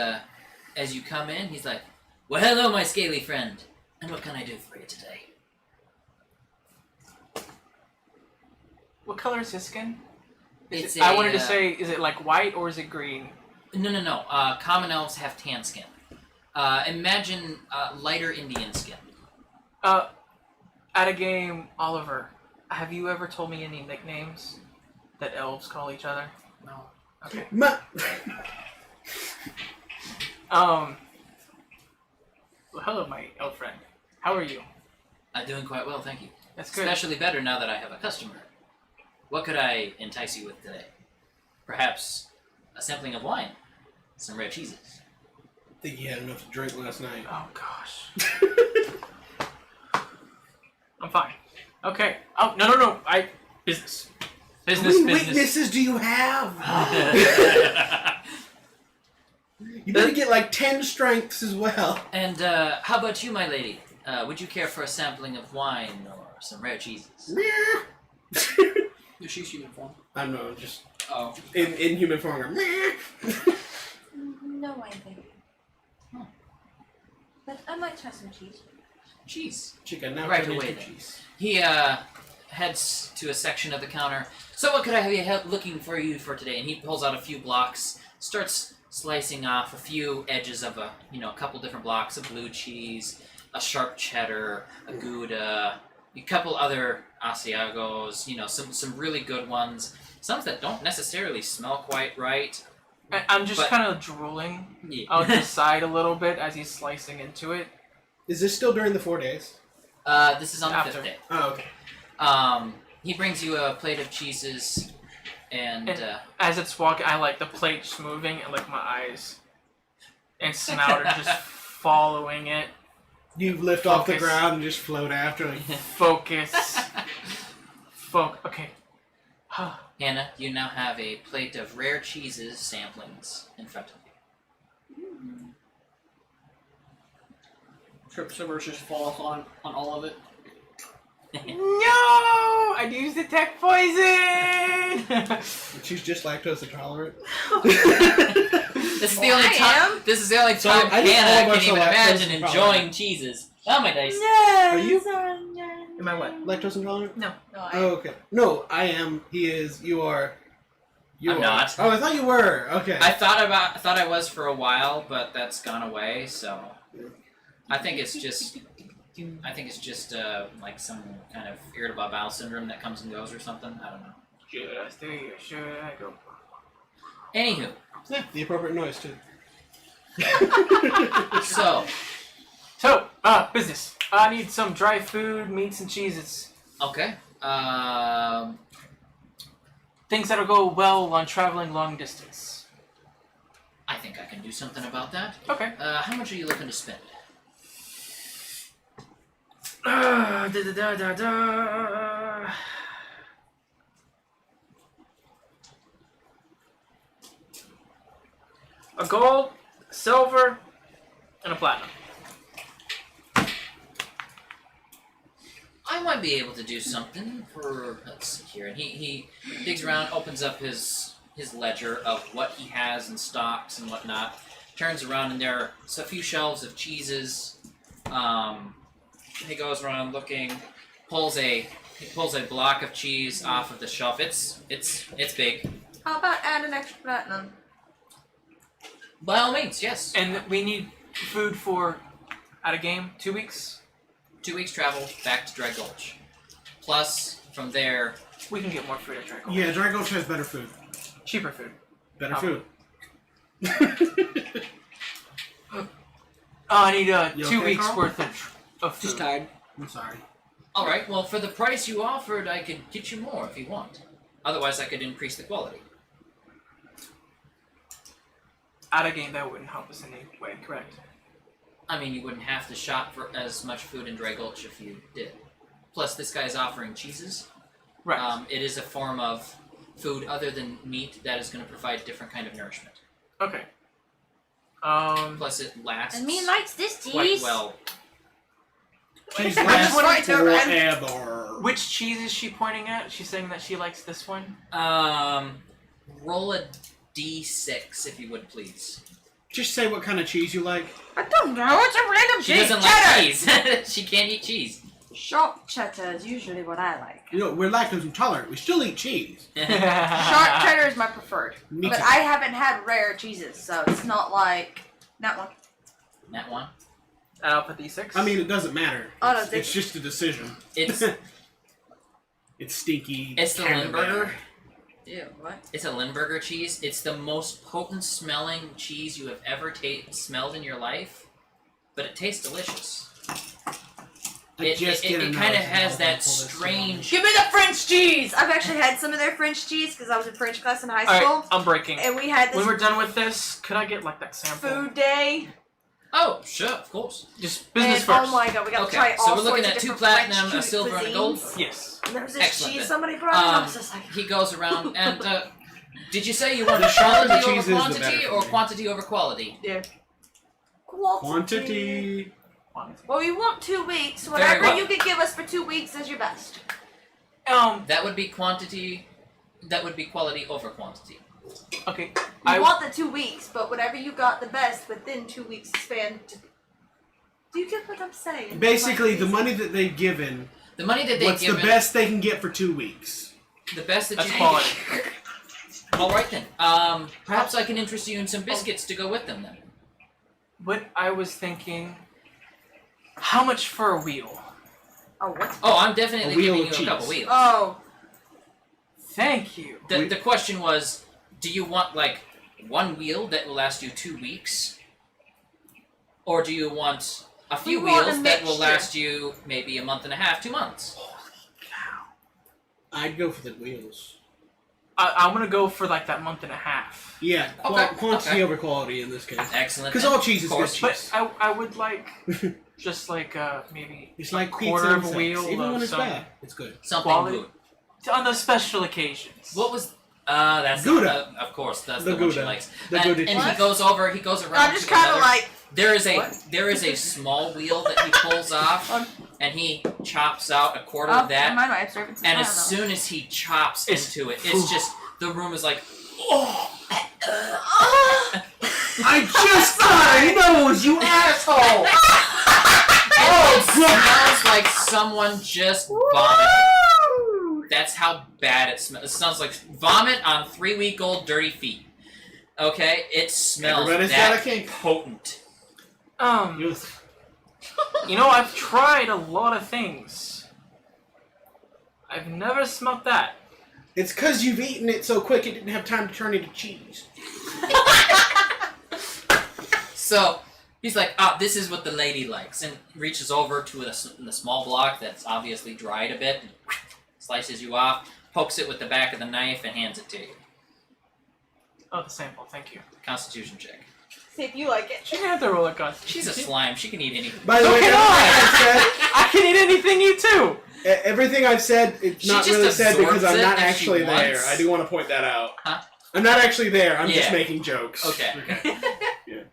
as you come in, he's like, "Well, hello, my scaly friend. And what can I do for you today?" What color is his skin? It's I wanted to say, is it like white or is it green? No. Common elves have tan skin. Imagine lighter Indian skin. At a game, Oliver, have you ever told me any nicknames that elves call each other? No. Okay. Ma- Well, hello, my elf friend. How are you? I'm doing quite well, thank you. That's good. Especially better now that I have a customer. What could I entice you with today? Perhaps a sampling of wine, some rare cheeses. I think you had enough to drink last night. Oh gosh. I'm fine. Okay. Oh no. Business. How many witnesses do you have? You better get like 10 strengths as well. And how about you, my lady? Would you care for a sampling of wine or some rare cheeses? She's human form. I don't know, just Oh. in human form. No idea. Oh. But I might try some cheese. Cheese. Chicken now Right turned away into then. cheese. He heads to a section of the counter. So what could I be looking for you for today? And he pulls out a few blocks, starts slicing off a few edges of a couple different blocks of blue cheese, a sharp cheddar, a Gouda, a couple other Asiagos, some really good ones. Some that don't necessarily smell quite right. I'm just But- kind of drooling Yeah. out the side a little bit as he's slicing into it. Is this still during the 4 days? This is on the After. 5th day. Oh, okay. He brings you a plate of cheeses, and As it's walking, I like the plate just moving and like my eyes and snout are just following it. You lift off the Focus. ground and just float after. Like, Focus. Okay. Hannah, you now have a plate of rare cheeses samplings in front of you. Trip Silvers just falls on all of it. No! I'd use detect poison! she's just lactose intolerant. This is the only time. This is the only So, time I think all Hannah of can us even are lactose imagine intolerant. enjoying cheeses. Oh my dice! Are you Am I what? lactose intolerant? No, Oh, okay. No, I am. He is. You are. You I'm are. not. Oh, I thought you were. Okay. I thought I was for a while, but that's gone away. So I think it's just like some kind of irritable bowel syndrome that comes and goes or something. I don't know. Should I stay or should I go? Anywho, Yeah, the appropriate noise too. so So, business. I need some dry food, meats and cheeses. okay. Things that'll go well on traveling long distance. I think I can do something about that. Okay. How much are you looking to spend? A gold, silver, and a platinum. I might be able to do something for, let's see here. And he digs around, opens up his ledger of what he has in stocks and whatnot, turns around, and there are a few shelves of cheeses. He goes around looking, pulls a block of cheese off of the shelf. It's big. How about add an extra platinum? By all means, yes. And we need food for at a game, 2 weeks. 2 weeks travel back to Dry Gulch. Plus, from there, We can get more food at Draco. Yeah, Dry Gulch has better food. Cheaper food. Better Oh. food. I need You 2 okay, weeks Carl? worth of food. Just tired. I'm sorry. all right. Well, for the price you offered, I could get you more if you want. Otherwise, I could increase the quality. At a game, that wouldn't help us in any way, correct? I mean, you wouldn't have to shop for as much food in Dry Gulch if you did. Plus, this guy's offering cheeses. Right. It is a form of food other than meat that is going to provide different kind of nourishment. Okay. Plus, it lasts And me likes this quite cheese. well. Cheese Which lasts one right there, man? forever. Which cheese is she pointing at? She's saying that she likes this one. Roll a d6 if you would, please. Just say what kind of cheese you like. I don't know. It's a random She cheese. doesn't Cheddar. like cheese. She can't eat cheese. Sharp cheddar is usually what I like. You know, we're lactose intolerant. We still eat cheese. Sharp cheddar is my preferred. Me But too. I haven't had rare cheeses, so it's not like that one. That one. And I'll put D6. I mean, it doesn't matter. Oh, no, It's just a decision. It's It's stinky. it's the Camembert. Limburger. Ew, what? It's a Limburger cheese. It's the most potent smelling cheese you have ever smelled in your life, but it tastes delicious. It kind of has that strange. Give me the French cheese. I've actually had some of their French cheese because I was in French class in high Alright, school, I'm breaking. and we had this When we're done with this, could I get like that sample? food day. Oh, sure, of course. Just business And, first. oh my god, we got to Okay, try all so we're looking sorts at of 2 different platinum, French a silver, and a gold. cuisines. Yes. And there was this Excellent, cheese then. somebody brought, and I was just like, He goes around and did you say you wanted sharper the quality cheese is, over the quantity better or for me. quantity over quality? Quantity. Well, we want 2 weeks. Very Whatever well. you could give us for 2 weeks is your best. That would be quantity that would be quality over quantity. Okay. I want the 2 weeks, but whatever you got the best within 2 weeks span. Do you get what I'm saying? Basically, Like, the money that they've given. The money that they've What's given. the best they can get for 2 weeks? The best that That's you quality. All right then. Perhaps I can interest you in some biscuits to go with them then. What I was thinking, how much for a wheel? Oh, what? Oh, I'm definitely A wheel giving of you a couple cheese. wheels. Oh. Thank you. The question was, do you want like one wheel that will last you 2 weeks, or do you want a few We want a wheels that will mixture. last you maybe a month and a half, 2 months? I'd go for the wheels. I'm gonna go for like that month and a half. Yeah, Okay, quantity okay. over quality in this case. Excellent. Because then. all cheese is Of good course. cheese. But I would like just like maybe It's like quarter pizza of a and wheel sex. Even of when it's some bad, it's good. Something quality. good. On those special occasions. What was? That's Gouda. of course, that's The the one she Gouda. likes. The and Gouda and he cheese. goes around. I'm just to kind of another- like. There is a What? small wheel that he pulls off, and he chops out a quarter of that. Mine, I observe it's And I as don't know. soon as he chops It's- into it, it's just the room is like, oh. I just thought I knows, you asshole! It smells like someone just vomited. That's how bad it smells. It smells like vomit on 3-week-old dirty feet. Okay, it smells Everybody's that got a kink. potent. You know, I've tried a lot of things. I've never smelt that. It's because you've eaten it so quick it didn't have time to turn into cheese. So he's like, "Ah, this is what the lady likes," and reaches over to the small block that's obviously dried a bit, and slices you off, pokes it with the back of the knife, and hands it to you. Oh, the sample, thank you. Constitution check. See if you like it. She can have the roll of constitution. She's a slime. She can eat anything. By the So way, can I I can eat anything you too. everything I've said, it's She not just really said because absorbs I'm it not if she actually there. wants. I do want to point that out. Huh? I'm not actually there. I'm just Yeah. making jokes. Okay. Yeah.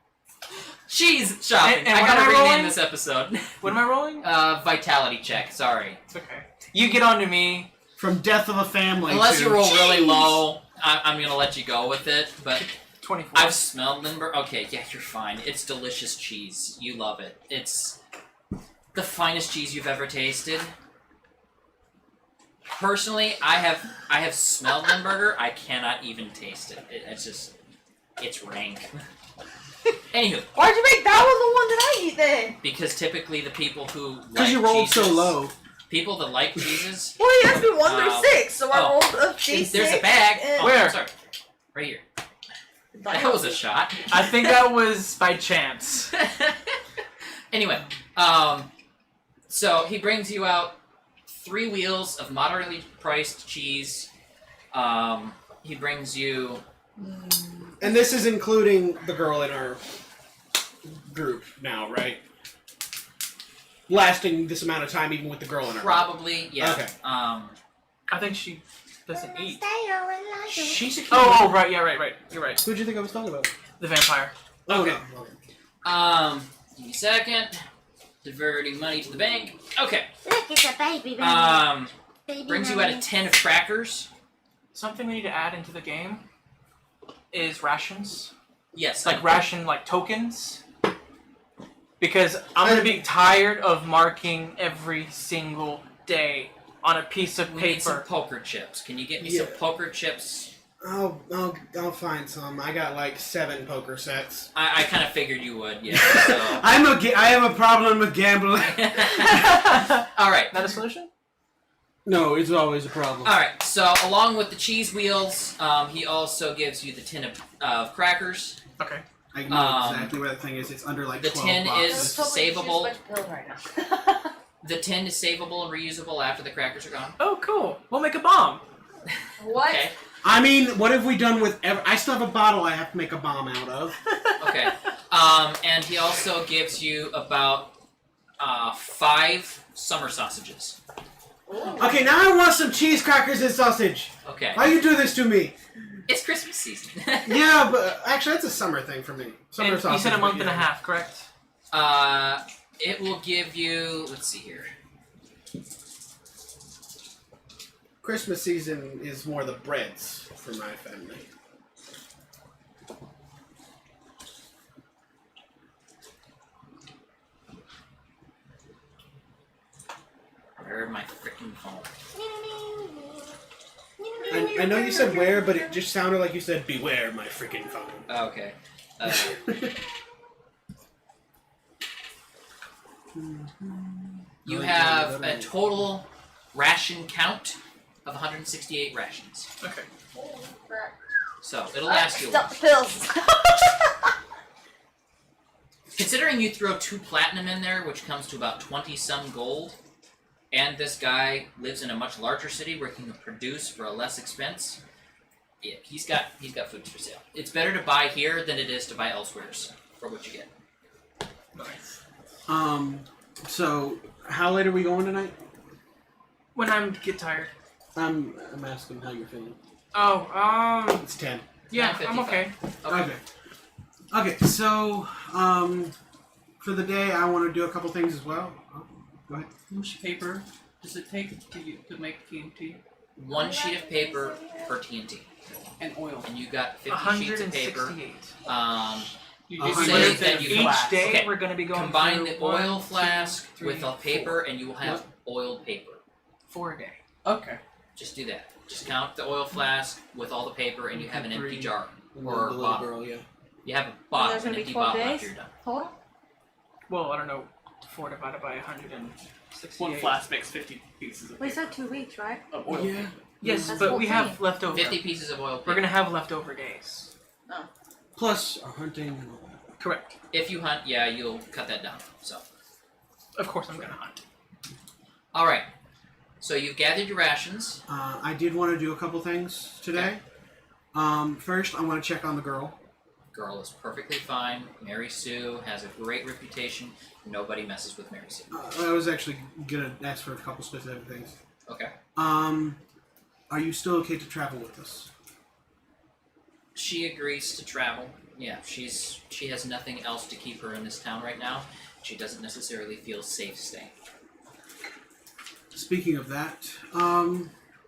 She's shopping. And I what gotta am I rename rolling? this episode. What am I rolling? Vitality check. Sorry. It's okay. You get on to me. From death of a family. Unless to you roll really cheese. low, I'm gonna let you go with it. But 24. I've smelled Lindbergh. Okay, yeah, you're fine. It's delicious cheese. You love it. It's the finest cheese you've ever tasted. Personally, I have smelled Limburger. I cannot even taste it. It's rank. Anywho, Why'd you make that one the one that I eat then? because typically the people who Because like you rolled so cheeses- low. people that like cheeses, Well, you asked me 1 through 6, so I oh. rolled a D6. there's a bag. and- Oh, Where? I'm sorry. Right here. That was a shot. I think that was by chance. Anyway, so he brings you out 3 wheels of moderately priced cheese. He brings you And this is including the girl in our group now, right? Lasting this amount of time even with the girl in our group. probably, yeah. Okay. I think she doesn't eat. She's a cute Oh, right, yeah, right. You're right. Who'd you think I was talking about? The vampire. Oh, Okay. no. Give me a second. Diverting money to the bank. Okay. Look, it's a baby. Baby Brings you out a tin of crackers. Something we need to add into the game is rations. Yes. Like ration, like tokens. Because I'm gonna be tired of marking every single day on a piece of We need some paper. poker chips. Can you get me Yeah. some poker chips? I'll find some. I got like 7 poker sets. I kind of figured you would, yeah. So. I have a problem with gambling. All right. Not a solution? No, it's always a problem. All right. So along with the cheese wheels, he also gives you the tin of crackers. Okay. I know exactly where the thing is. It's under like The 12 tin boxes. is savable. The tin is savable and reusable after the crackers are gone. Oh, cool. We'll make a bomb. What? Okay. I mean, what have we done with I still have a bottle I have to make a bomb out of. Okay. And he also gives you about 5 summer sausages. Okay, now I want some cheese, crackers, and sausage. Okay. Why you do this to me? It's Christmas season. Yeah, but actually that's a summer thing for me. Summer And sausage. you said a month but and a yeah. half, correct? It will give you. Let's see here. Christmas season is more the breads for my family. Where my freaking phone? I know you said where, but it just sounded like you said beware my freaking phone. Oh, okay. You have a total ration count of 168 rations. Okay. So it'll last you. Stop the pills. Considering you throw 2 platinum in there, which comes to about 20 some gold, and this guy lives in a much larger city where he can produce for a less expense, yeah, he's got foods for sale. It's better to buy here than it is to buy elsewhere for what you get. Nice. So how late are we going tonight? When I get tired. I'm asking how you're feeling. Oh, It's 10. yeah, I'm 9:55. okay. Okay. Okay, so for the day I want to do a couple things as well. Oh, go ahead. How much paper does it take to make TNT 1 sheet of paper per TNT, and oil? and you got 50 sheets of paper. 168. You A just hundred say and that you Each day okay. we're going to be going Combine through the 1, oil 2, flask 3, with a paper, and you will have oiled paper. 4 a day. Okay. Just do that. Just count the oil flask with all the paper, and you have an empty 3. jar And or the a little bottle. girl, yeah. You have a bottle, there's an gonna be empty 12 bottle days? after you're done. Total? Well, I don't know. 4 divided by 168. One flask makes 50 pieces of We paper. said 2 weeks, right? Of oil. Yeah. Yes, That's but we 14. have leftover. 50 pieces of oil paper. We're going to have leftover days. Plus our hunting and all that. Correct. If you hunt, yeah, you'll cut that down. So, Of course I'm going to hunt. all right. So you've gathered your rations. I did want to do a couple things today. First, I want to check on the girl. Girl is perfectly fine. Mary Sue has a great reputation. Nobody messes with Mary Sue. I was actually gonna ask for a couple specific things. Okay. Are you still okay to travel with us? She agrees to travel. Yeah, she has nothing else to keep her in this town right now. She doesn't necessarily feel safe staying. Speaking of that,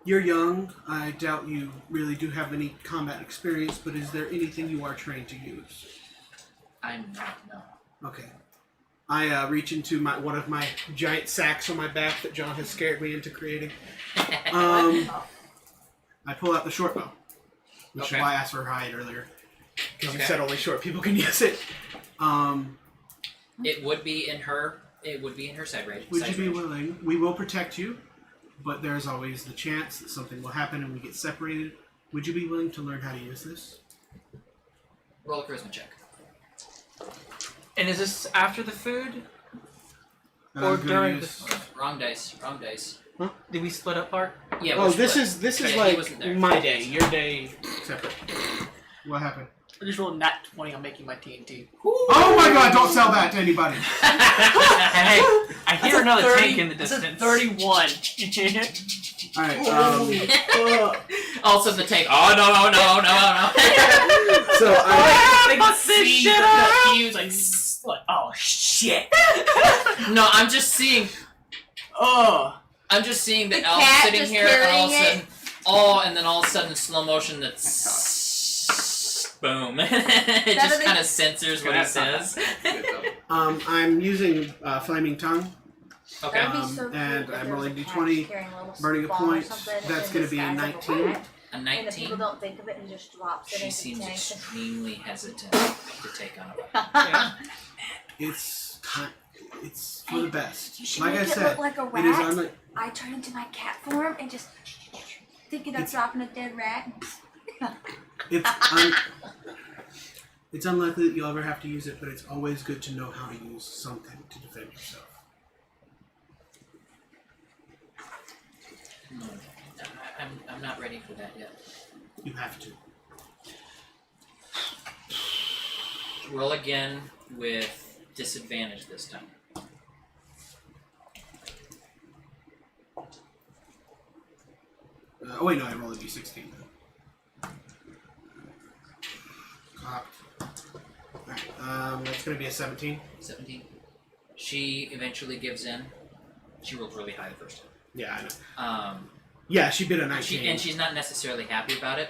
you're young. I doubt you really do have any combat experience, but is there anything you are trained to use? I'm not, no. Okay. I reach into one of my giant sacks on my back that John has scared me into creating. I pull out the short bow, which Okay. is why I asked for height earlier, because you Okay. said only short people can use it. It would be in her. It would be in her side range. Would size you be range. willing? We will protect you, but there's always the chance that something will happen and we get separated. Would you be willing to learn how to use this? Roll a charisma check. And is this after the food? And Or I'm gonna during use- the... Wrong dice. Wrong dice. Did we split up part? Yeah. Oh, we're this split. is Yeah, he like wasn't there. my day. Your day separate. What happened? I just rolled a nat 20 on making my TNT. Oh my God! Don't sell that to anybody. Hey, I hear another 30 tank in the That's a distance. 31. All right. All of a sudden the tank. Oh no. So I, Fuck this shit up! He was like, oh shit. No, I'm just seeing. Oh. I'm just seeing the, The elf cat sitting just here, and all of a carrying sudden, and then all of a sudden, in slow motion, that's boom. It just That'd kind of censors what he That's not says. I'm using Flaming Tongue, Okay. That'd be so cool and if I'm there was rolling a cat D20, carrying a little burning a ball or point. something, That's and gonna the be a disguise of 19. rat, A And if 19. people don't think of it, he just drops it She into seems the tank. extremely hesitant to take on a weapon. it's for the best. You should Like make I it said, look like a it is rat. unlike. I turn into my cat form and just thinking of It's- dropping a dead rat. It's unlikely that you'll ever have to use it, but it's always good to know how to use something to defend yourself. No, I'm not ready for that yet. You have to. Roll again with disadvantage this time. Oh wait, no, I rolled a d16 then. Cocked. Alright, that's gonna be a 17. 17. She eventually gives in. She rolled really high the first time. Yeah, I know. Yeah, she bit a 19. And she's not necessarily happy about it.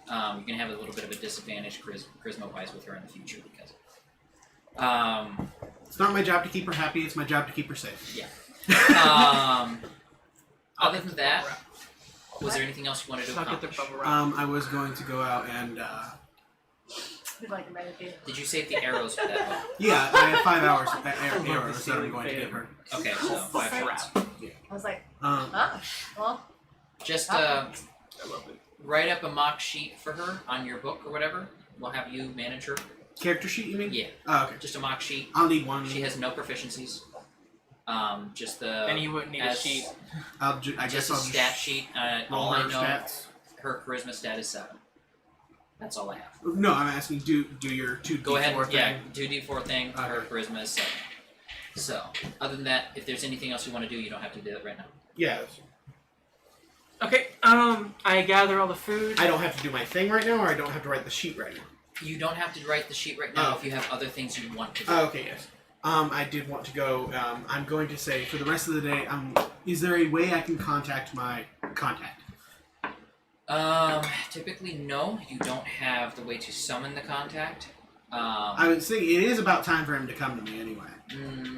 You're gonna have a little bit of a disadvantage charisma-wise with her in the future because. It's not my job to keep her happy. It's my job to keep her safe. Yeah. Other than that, was there anything else you wanted to I'll get their accomplish? bubble wrap. I was going to go out and. We'd like to meditate. Did you save the arrows for that one? Yeah, I have 5 hours the arrows that I'm ceiling going to fan. give her. Okay, so 5 shots. I was like, Um, well, Just I love it. write up a mock sheet for her on your book or whatever. We'll have you manage her. character sheet, you mean? Yeah, Oh, okay. just a mock sheet. I'll need one. She has no proficiencies. Just the And you wouldn't need a as- sheet. I just guess a I'll stat just sheet. roll All I her know, stats. her charisma stat is 7. That's all I have. No, I'm asking. Do your 2d4 Go ahead. thing. Yeah, do D4 thing. Her Okay. charisma is 7. So, other than that, if there's anything else you want to do, you don't have to do it right now. Yeah. Okay, I gather all the food. I don't have to do my thing right now, or I don't have to write the sheet right now. You don't have to write the sheet right now Oh. if you have other things you want to do. Oh, okay, yes. I did want to go. I'm going to say for the rest of the day. Is there a way I can contact my contact? Typically no. You don't have the way to summon the contact. I was thinking it is about time for him to come to me anyway.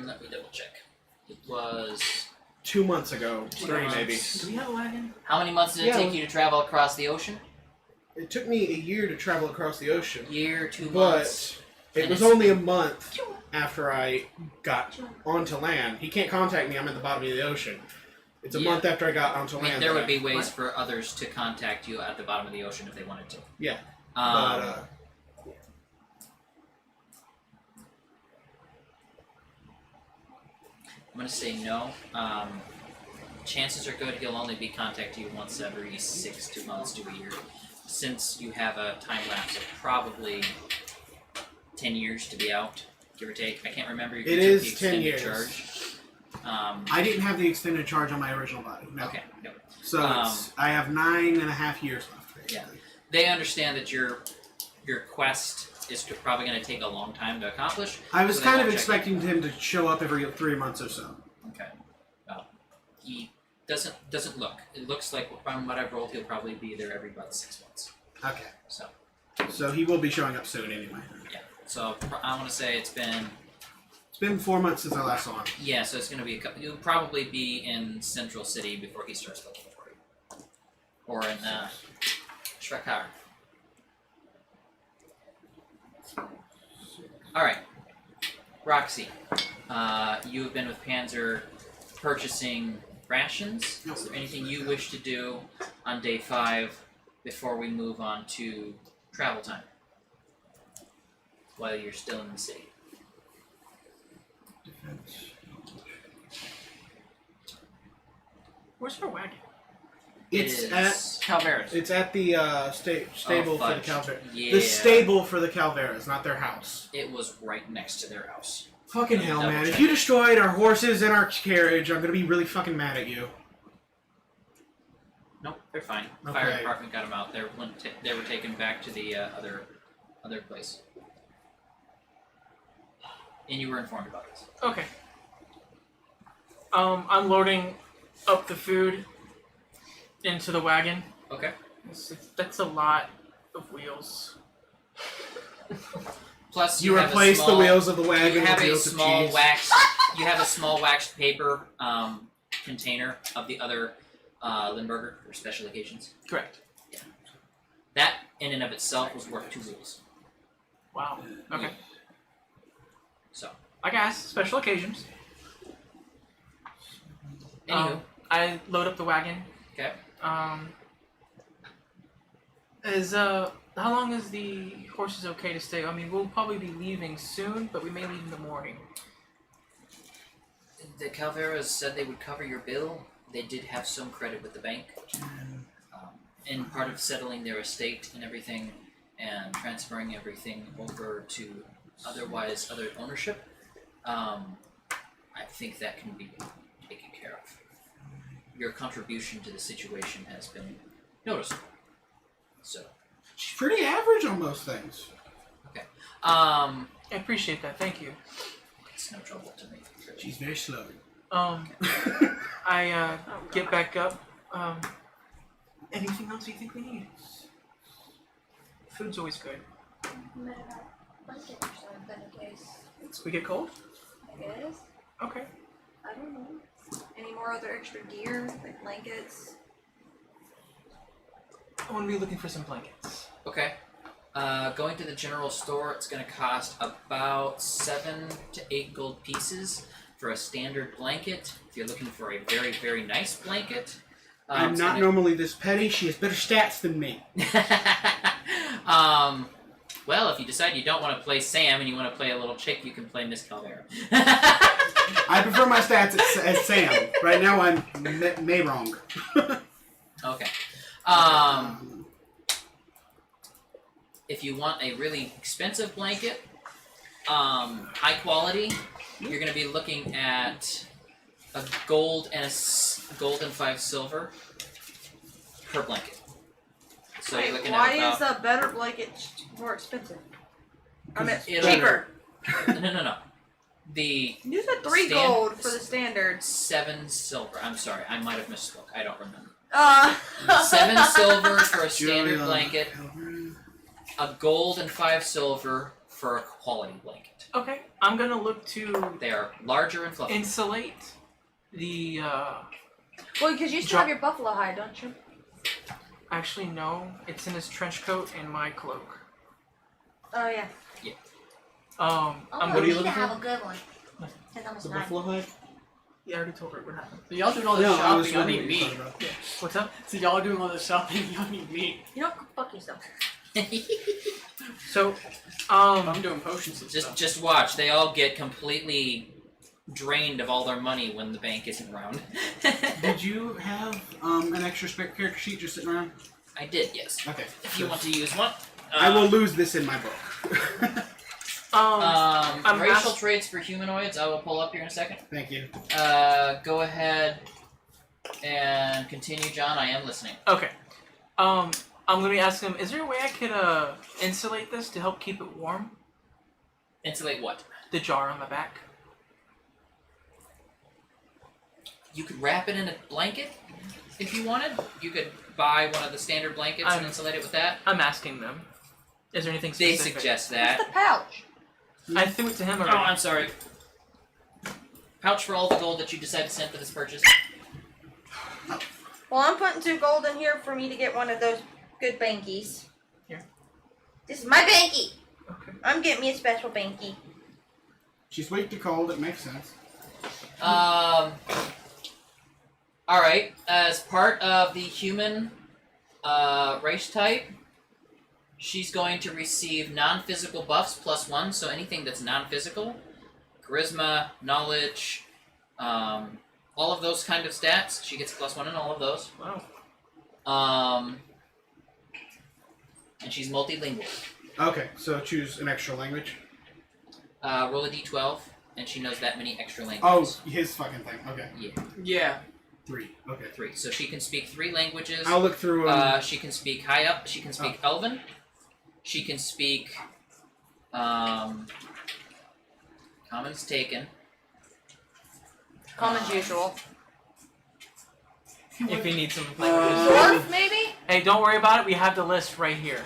Let me double check. It was 2 months ago, 3 maybe. Do we have a wagon? how many months did it Yeah, take well- you to travel across the ocean? It took me a year to travel across the ocean, Year, 2 but months. it And was it's- only a month after I got onto land. He can't contact me. I'm at the bottom of the ocean. It's a Yeah. month after I got onto I mean, land. there that would be ways for others to contact you at the bottom of the ocean if they wanted to. Yeah, Um, but I'm gonna say no. Chances are good he'll only be contacting you once every 2 months to a year, since you have a time lapse of probably 10 years to be out, give or take. I can't remember if you It took is the 10 extended years. charge. I didn't have the extended charge on my original body. No. Okay, no. So I have 9.5 years left. Basically. Yeah. They understand that your quest is probably going to take a long time to accomplish. I was so they kind of won't check expecting him to show up every 3 months or so. Okay. Well, he doesn't look. It looks like from what I've rolled, he'll probably be there every about 6 months. Okay. So He will be showing up soon anyway. yeah. So I want to say it's been It's been 4 months since I last saw him. yeah. So it's going to be a couple. You'll probably be in Central City before he starts looking for you, or in Shrekar. All right, Roxy. You have been with Panzer purchasing rations. Is there anything you wish to do on day 5 before we move on to travel time? While you're still in the city. Where's her wagon? It's It at is- Calveras. it's at the stable for the fudge. Calveras. Yeah. The stable for the Calveras, not their house. It was right next to their house. Fucking hell, Double man! check. If you destroyed our horses and our carriage, I'm gonna be really fucking mad at you. Nope, they're fine. Okay. Fire department got them out. They were taken back to the other place. And you were informed about this. Okay. I'm loading up the food into the wagon. Okay. That's a lot of wheels. Plus, You have a replace the small- wheels of the wagon You with have a wheels of small cheese. wax. You have a small waxed paper container of the other Limburger for special occasions. Correct. That, in and of itself, was worth 2 wheels. Wow. Okay. So, I guess special occasions. anywho, I load up the wagon. okay. How long is the horses okay to stay? I mean, we'll probably be leaving soon, but we may leave in the morning. The Calveras said they would cover your bill. They did have some credit with the bank. And part of settling their estate and everything and transferring everything over to other ownership, I think that can be taken care of. Your contribution to the situation has been noticeable. So, She's pretty average on most things. I appreciate that. Thank you. it's no trouble to me. She's very slow. I get back up Anything else you think we need? Food's always good. Blanket or something in case. We get cold? I guess. Okay. I don't know. Any more other extra gear, like blankets? I want to be looking for some blankets. Okay. Going to the general store, it's going to cost about 7 to 8 gold pieces for a standard blanket. If you're looking for a very, very nice blanket, I'm it's not gonna- normally this petty. She has better stats than me. Well, if you decide you don't want to play Sam and you want to play a little chick, you can play Miss Calvera. I prefer my stats as Sam. Right now I'm May wrong. Okay. If you want a really expensive blanket, high quality, you're going to be looking at a gold and gold and 5 silver per blanket. So you're looking why at is a better blanket more expensive? I mean, it'll- cheaper. no. The You said 3 Stand- gold for the standard. 7 silver. I'm sorry, I might have misspoke. I don't remember. 7 silver for a standard Julia. blanket. A gold and 5 silver for a quality blanket. Okay. I'm gonna look to They are larger and fluffy. insulate the. Well, because you still have your buffalo hide, don't you? Actually, no. It's in his trench coat and my cloak. Oh yeah. Oh, I'm we gonna. need to have a good one. That's almost The nine. buffalo hide? Yeah, I already told her what happened. So y'all doing all this No, I was shopping, y'all wondering need what you meat. thought about. What's up? So y'all doing all this shopping, y'all need meat. You know, fuck yourself. So, I'm doing potions and stuff. just watch. They all get completely drained of all their money when the bank isn't around. Did you have an extra spare character sheet just sitting around? I did, yes. Okay. If you want to use one. I will lose this in my book. I'm racial ask- traits for humanoids, I will pull up here in a second. Thank you. Go ahead and continue, John. I am listening. Okay. I'm gonna be asking him. Is there a way I could insulate this to help keep it warm? Insulate what? The jar on the back. You could wrap it in a blanket if you wanted. You could buy one of the standard blankets and I'm- insulate it with that. I'm asking them. Is there anything They specific? suggest What's that. the pouch? I threw it to him Oh, already. I'm sorry. Pouch for all the gold that you decide to send for this purchase. Well, I'm putting 2 gold in here for me to get one of those good bankies. Here. This is my banky. Okay. I'm getting me a special banky. She's weak to cold. It makes sense. Alright, as part of the human race type, she's going to receive non-physical buffs +1, so anything that's non-physical, charisma, knowledge, all of those kind of stats, she gets +1 in all of those. Wow. And she's multilingual. Okay, so choose an extra language. Roll a d12, and she knows that many extra Oh, languages. his fucking thing. Okay. Yeah. 3. Okay. 3. So she can speak 3 languages. I'll look through. She can speak high up. She can speak Elven. She can speak. Common's taken. Common's usual. If you need some languages. Dwarf, maybe? Hey, don't worry about it. We have the list right here.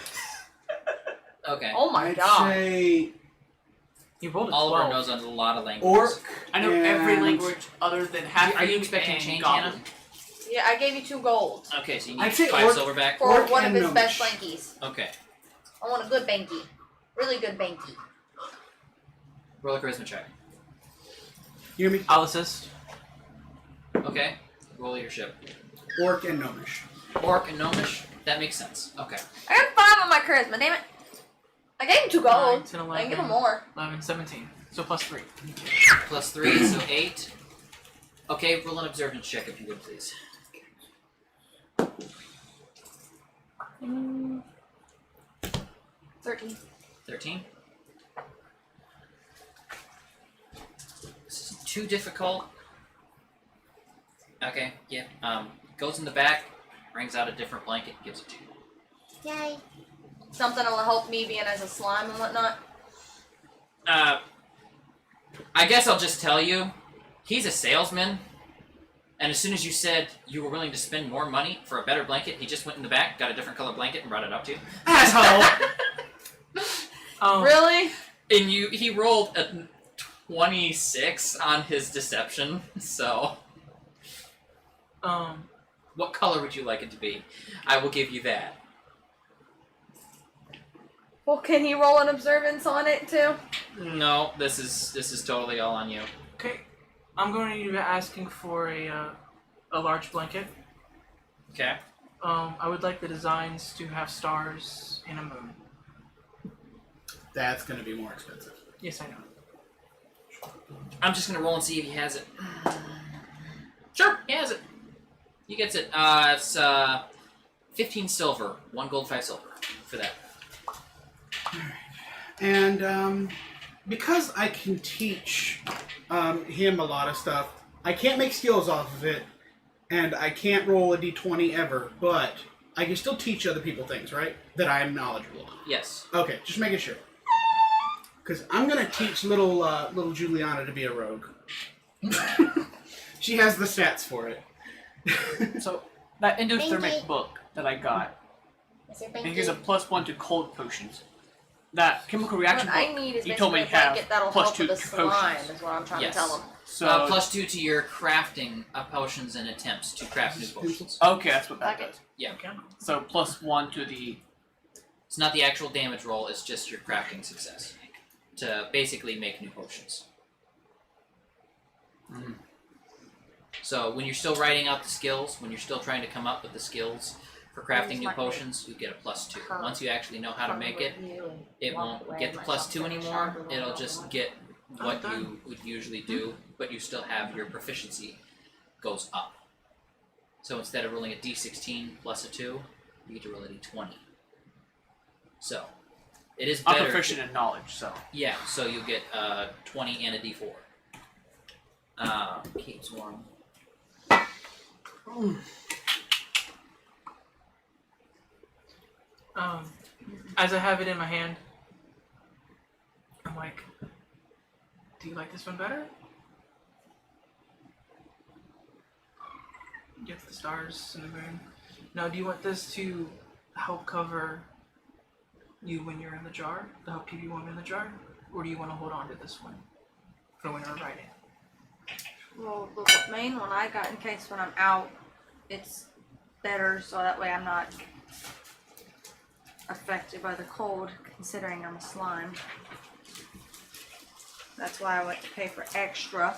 Okay. Oh my I'd god. say You rolled a 12. Oliver knows a lot of languages. orc. I know every and- language other than half. Are you expecting change, goblin. Hannah? Yeah, I gave you 2 gold Okay, so you I'd need say 5 orc- silver back. for Orc one of and his best gnomish. bankies. Okay. I want a good banky. Really good banky. Roll a charisma check. You hear me? I'll assist. Okay. Roll leadership. Orc and gnomish. Orc and gnomish. That makes sense. Okay. I got 5 on my charisma, damn it. I gave him 2 gold. 9, 10, I 11, can give him more. 11, 17. So +3. +3, so 8. Okay, roll an observance check if you would, please. 13. 13. This isn't too difficult. Okay, yeah. Goes in the back, brings out a different blanket, gives it to you. Yay. Something that'll help me being as a slime and whatnot. I guess I'll just tell you, he's a salesman. And as soon as you said you were willing to spend more money for a better blanket, he just went in the back, got a different color blanket, and brought it up to you. Asshole. Really? And he rolled a 26 on his deception. So, what color would you like it to be? I will give you that. Well, can he roll an observance on it too? No, this is totally all on you. Okay, I'm going to be asking for a large blanket. Okay. I would like the designs to have stars and a moon. That's going to be more expensive. Yes, I know. I'm just gonna roll and see if he has it. Sure, he has it. He gets it. It's 15 silver, 1 gold, 5 silver for that. And because I can teach him a lot of stuff, I can't make skills off of it, and I can't roll a d20 ever, but I can still teach other people things, right? That I am knowledgeable on. Yes. Okay, just making sure. Because I'm going to teach little Juliana to be a rogue. She has the stats for it. So, that endothermic Binky. book that I got, Mr. I think is a Binky. +1 to cold potions. That chemical reaction What I book, need is you told me basically to a have blanket that'll +2 help with the to slime, potions. is what I'm trying Yes. to tell him. So, +2 to your crafting of potions and attempts to craft new potions. okay, that's what that Okay. does. Yeah. Okay. So, +1 to the... It's not the actual damage roll, it's just your crafting success. To basically make new potions. So when you're still writing out the skills, when you're still trying to come up with the skills for crafting new potions, you get a +2. Once you actually know how to make it, it won't get the +2 anymore. It'll just get what you would usually do, but you still have your proficiency goes up. So instead of rolling a d16 plus a 2, you get to roll a d20. So it is I'm better. proficient in knowledge, so... Yeah, so you get 20 and a d4. Keeps warm. As I have it in my hand, I'm like, do you like this one better? Get the stars and the moon. Now, do you want this to help cover you when you're in the jar? To help keep you warm in the jar? Or do you want to hold on to this one for when you're writing? Well, the main one I got in case when I'm out, it's better so that way I'm not affected by the cold, considering I'm a slime. That's why I went to pay for extra.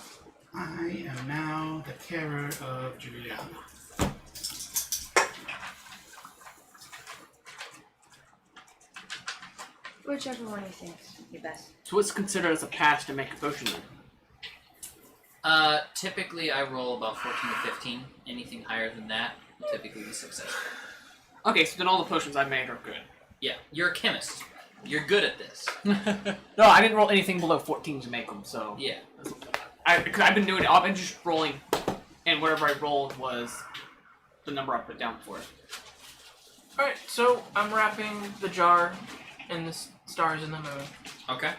I am now the carer of Juliana. Whichever one you think is the best. So what's considered as a pass to make a potion then? Typically I roll about 14 to 15. Anything higher than that will typically be successful. Okay, so then all the potions I made are good. Yeah, you're a chemist. You're good at this. No, I didn't roll anything below 14 to make them, so... Yeah. Because I've been doing it, I've been just rolling, and whatever I rolled was the number I put down for it. Alright, so I'm wrapping the jar in the stars and the moon. Okay.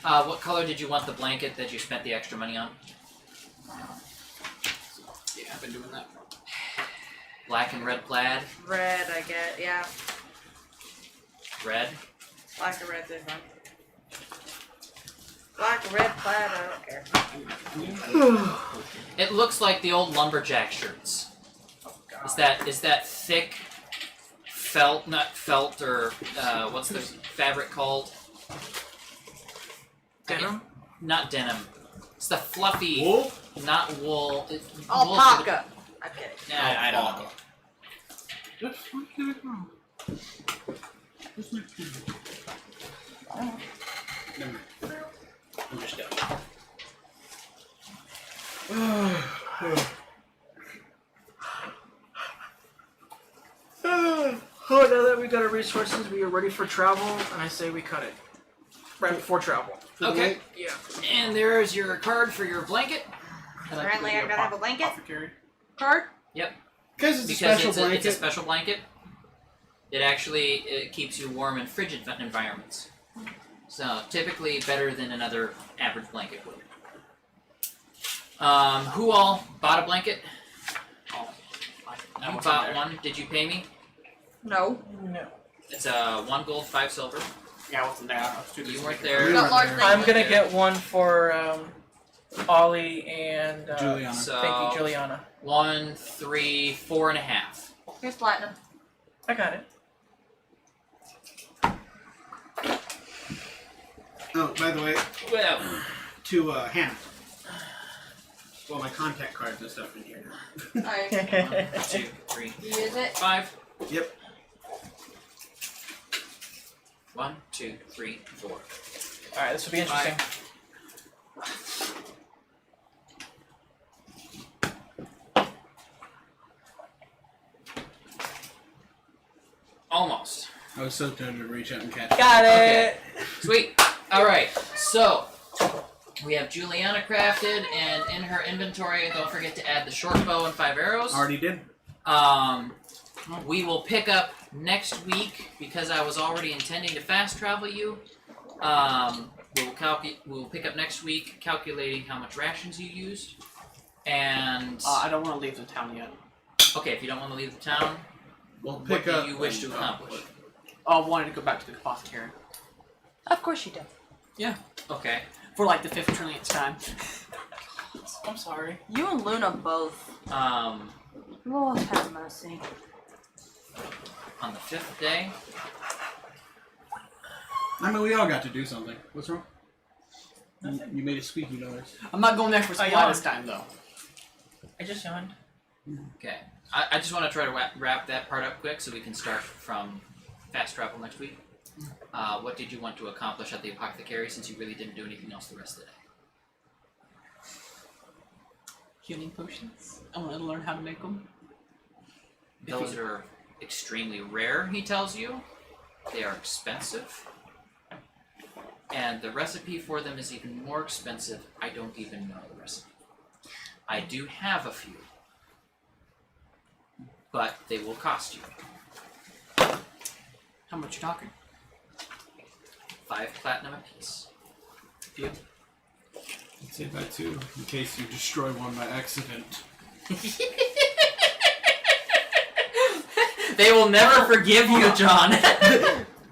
What color did you want the blanket that you spent the extra money on? Yeah, I've been doing that. Black and red plaid? Red, I get, yeah. Red? Black or red's fine. Black, red, plaid, I don't care. It looks like the old lumberjack shirts. Is that thick felt, not felt, or what's the fabric called? Denim? Not denim. It's the fluffy, Wool? not wool. Alpaca. I'm kidding. Nah, I don't know. Just like it now. Just like it. Never mind. I'm just done. Oh, now that we got our resources, we are ready for travel, and I say we cut it. Right before travel. Okay. Yeah. And there's your card for your blanket. Apparently I gotta have a blanket. Apothecary. Card? Because it's a Because special it's blanket. a special blanket. It keeps you warm in frigid environments. So typically better than another average blanket would. Who all bought a blanket? Oh, I You wasn't bought there. one. Did you pay me? No. No. It's 1 gold, 5 silver. Yeah, I wasn't there. I was too busy You weren't making- there. We Got were large there. things. I'm gonna get one for Ollie and Juliana. So thank you, Juliana. 1, 3, 4.5. Here's platinum. I got it. Oh, by the way, Well, to Hannah. Well, my contact cards and stuff in here. Alright. 1, 2, 3, You use it? 5. Yep. 1, 2, 3, 4. Alright, this will be interesting. Almost. I was so tempted to reach out and catch it. Got Okay. it! Sweet. All right. So we have Juliana crafted, and in her inventory, don't forget to add the short bow and 5 arrows. Already did. We will pick up next week because I was already intending to fast travel you. We'll pick up next week, calculating how much rations you used, and I don't want to leave the town yet. okay, if you don't want to leave the town, We'll what pick do up. you wish to accomplish? I wanted to go back to the apothecary Of course you do. Okay. for like the 5th trillionth time. I'm sorry. You and Luna both. Lord have mercy. On the 5th day, I mean, we all got to do something. What's wrong? You made a squeaky noise. I'm not going there for supply yawned. this time though. I just yawned. okay. I just want to try to wrap that part up quick so we can start from fast travel next week. What did you want to accomplish at the apothecary since you really didn't do anything else the rest of the day? Healing potions. I want to learn how to make them. Those are extremely rare, he tells you. They are expensive. And the recipe for them is even more expensive. I don't even know the recipe. I do have a few. But they will cost you. How much you talking? 5 platinum apiece. Deal. I'd say that too, in case you destroy one by accident. They will never forgive you, John.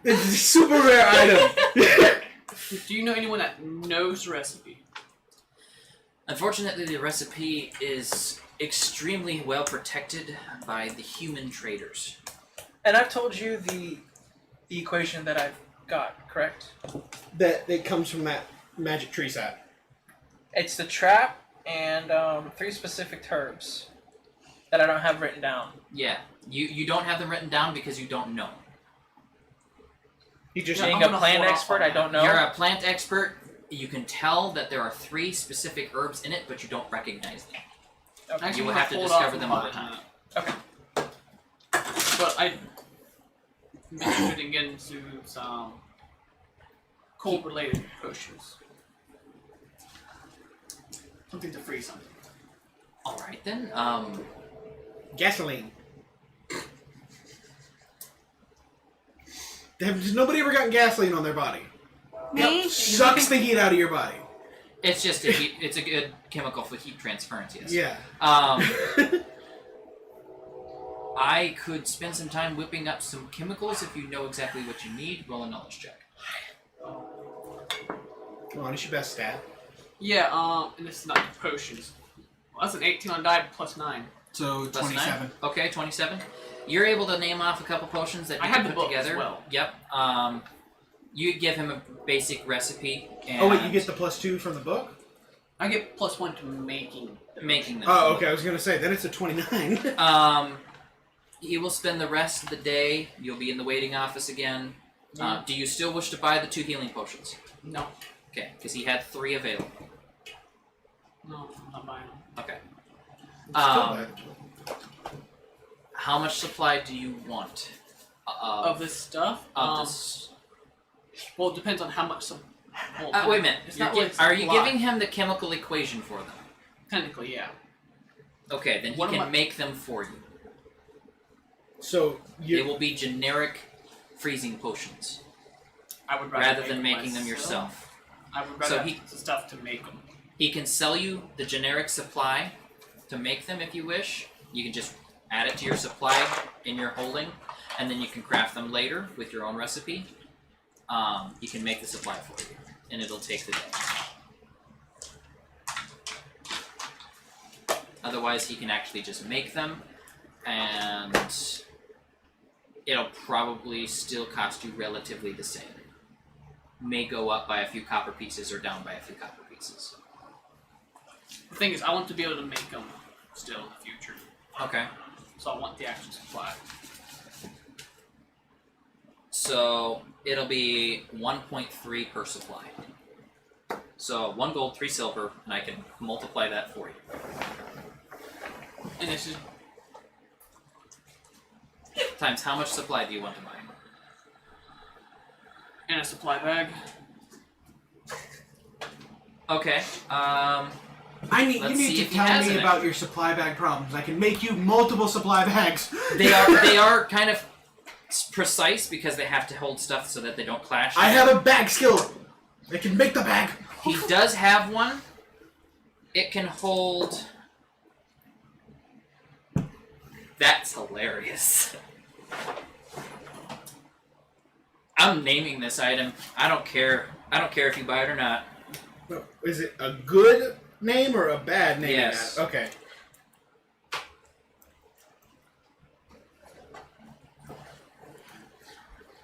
It's a super rare item. Do you know anyone that knows the recipe? Unfortunately, the recipe is extremely well protected by the human traders. And I've told you the equation that I've got, correct? That it comes from that magic tree set. It's the trap and 3 specific herbs that I don't have written down. Yeah, you don't have them written down because you don't know. You just Yeah, Being I'm a gonna plant hold off expert, on I that. don't know. You're a plant expert. You can tell that there are 3 specific herbs in it, but you don't recognize them. Okay. Actually, You will I'm have to gonna discover hold them off over on time. Okay. that. But I'm interested in getting into some cold-related potions. Something to freeze something. All right then. gasoline. Has nobody ever gotten gasoline on their body? Me? Sucks the heat out of your body. It's just a heat, it's a good chemical for heat transference. Yes. Yeah. I could spend some time whipping up some chemicals if you know exactly what you need. Roll a knowledge check. Come on, it's your best stat. Yeah, and this is not potions. Well, that's an 18 on die plus 9. So Plus 27. 9? Okay, 27. You're able to name off a couple potions that you I can have the put book as together. well. Yep. You give him a basic recipe. And Oh wait, you get the +2 from the book? I get plus 1 to making. making them. Oh, okay. I was gonna say then it's a 29. He will spend the rest of the day. You'll be in the waiting office again. Do you still wish to buy the 2 healing potions? No. Okay, because he had 3 available. No, I'm not buying them. Okay. Still buy the book. How much supply do you want? Of this stuff? Of this. Well, it depends on how much some. Well, Wait a minute. It's You're not gi- really are you supply. giving him the chemical equation for them? Technically, yeah. Okay, then he What am can I- make them for you. So They you will be generic freezing potions I would rather make than them making them myself. yourself. I would rather So have he- the stuff to make them. He can sell you the generic supply to make them if you wish. You can just add it to your supply in your holding, and then you can craft them later with your own recipe. He can make the supply for you, and it'll take the day. Otherwise, he can actually just make them, and it'll probably still cost you relatively the same. May go up by a few copper pieces or down by a few copper pieces. The thing is, I want to be able to make them still in the future. Okay. So I want the actual supply. So it'll be 1.3 per supply. So 1 gold, 3 silver, and I can multiply that for you. And this is Times how much supply do you want to buy? in a supply bag. Okay. You Let's need see to if he tell has me an about your supply bag problems. I can make you multiple supply bags. They are kind of precise because they have to hold stuff so that they don't clash. I have a bag skill. I can make the bag. He does have one. It can hold. That's hilarious. I'm naming this item. I don't care. I don't care if you buy it or not. Is it a good name or a bad name? Yes. Okay.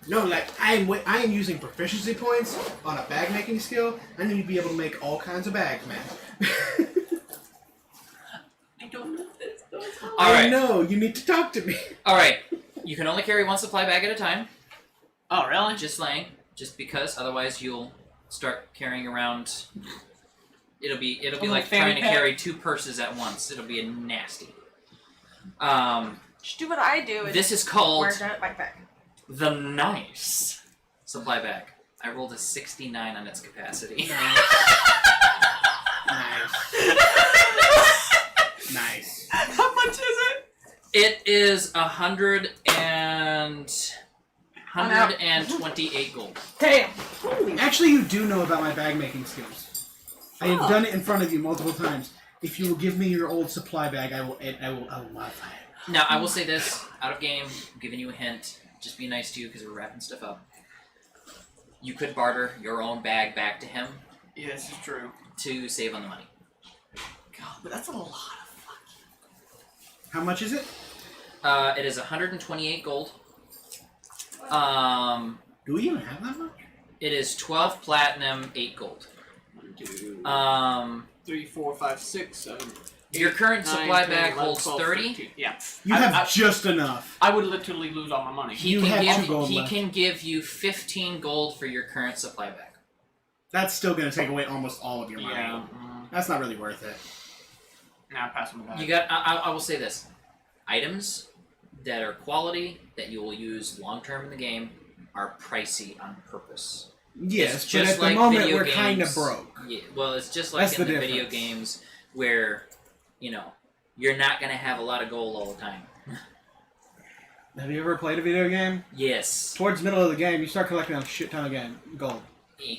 No, like I am using proficiency points on a bag making skill. I need to be able to make all kinds of bags, man. I don't know this. All right. I know. You need to talk to me. All right. You can only carry 1 supply bag at a time. Oh, really? Just saying. Just because, otherwise you'll start carrying around. It'll be like fanny trying to pack. carry 2 purses at once. It'll be nasty. Just do what I do. And This is called wear down at my back. the nice supply bag. I rolled a 69 on its capacity. Nice. Nice. How much is it? It is 128 gold. Damn. Actually, you do know about my bag making skills. I have done it in front of you multiple times. If you will give me your old supply bag, I will modify it. Now, I will say this, out of game, I'm giving you a hint. Just be nice to you because we're wrapping stuff up. You could barter your own bag back to him Yeah, this is true. to save on the money. God, but that's a lot of fucking. How much is it? It is 128 gold. Do we even have that much? It is 12 platinum, 8 gold. 1, 2, Um, 3, 4, 5, 6, 7. your current 9, supply 10, bag 11, holds 12, 30. 13. Yeah. You have just enough. I would literally lose all my money. You have 2 gold He left. can give you 15 gold for your current supply bag. That's still going to take away almost all of your money. Yeah. That's not really worth it. Now pass them back. You got. I will say this: items that are quality that you will use long term in the game are pricey on purpose. Yes, It's but just at the like moment video we're kind of games. broke. Yeah, well, it's just like That's in the the video difference. games where, you're not gonna have a lot of gold all the time. Have you ever played a video game? Yes. Towards the middle of the game, you start collecting a shit ton of gold. Eh.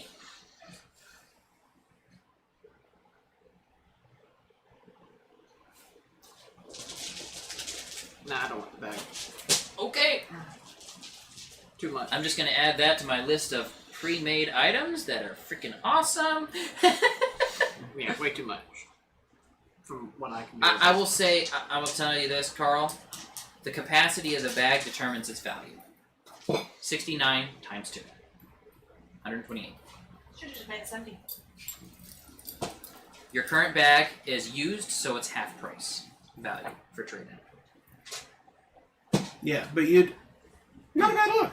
Nah, I don't want the bag. Okay. Too much. I'm just gonna add that to my list of pre-made items that are freaking awesome. Yeah, way too much. From what I can do. I will say, I will tell you this, Carl. The capacity of the bag determines its value. 69 times 2. 128. Should have just made it 70. Your current bag is used, so it's half price value for trade-in. Yeah, but you'd... Not a bad look.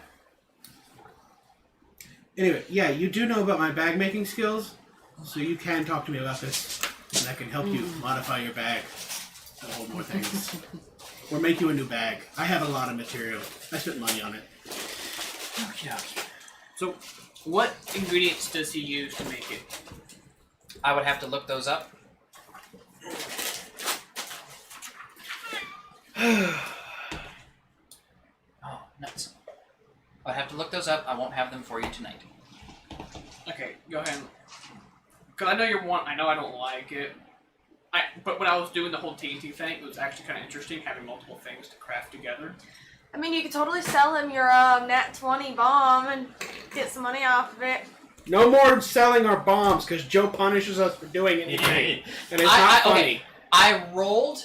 Anyway, yeah, you do know about my bag making skills, so you can talk to me about this, and I can help you modify your bag and hold more things. Or make you a new bag. I have a lot of material. I spent money on it. Okay. So, what ingredients does he use to make it? I would have to look those up. Oh, nuts. I'd have to look those up. I won't have them for you tonight. Okay, go ahead. Because I know you're one. I know I don't like it. But when I was doing the whole TNT thing, it was actually kind of interesting having multiple things to craft together. I mean, you could totally sell him your Nat 20 bomb and get some money off of it. No more selling our bombs because Joe punishes us for doing anything, and it's not funny. Okay, I rolled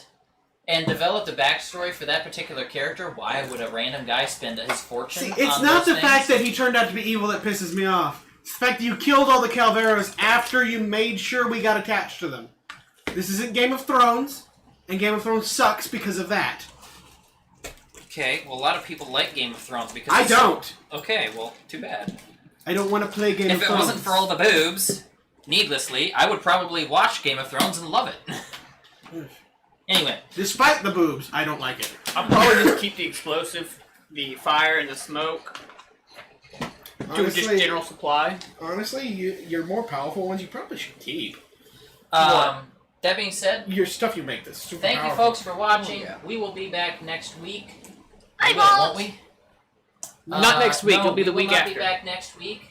and developed a backstory for that particular character. Why would a random guy spend his fortune? See, it's on not those the things? fact that he turned out to be evil that pisses me off. It's the fact that you killed all the Calveros after you made sure we got attached to them. This isn't Game of Thrones, and Game of Thrones sucks because of that. Okay, well, a lot of people like Game of Thrones because I it's don't. Okay, well, too bad. I don't want to play Game of If it Thrones. wasn't for all the boobs, needlessly, I would probably watch Game of Thrones and love it. Anyway. Despite the boobs, I don't like it. I'll probably just keep the explosive, the fire, and the smoke to just general supply. Honestly, your more powerful ones you probably should keep. That being said, your stuff you make that's super thank you powerful. folks for watching. Oh, yeah. We will be back next week. I won't we? Not next week, No, it'll be the we week will not after. be back next week.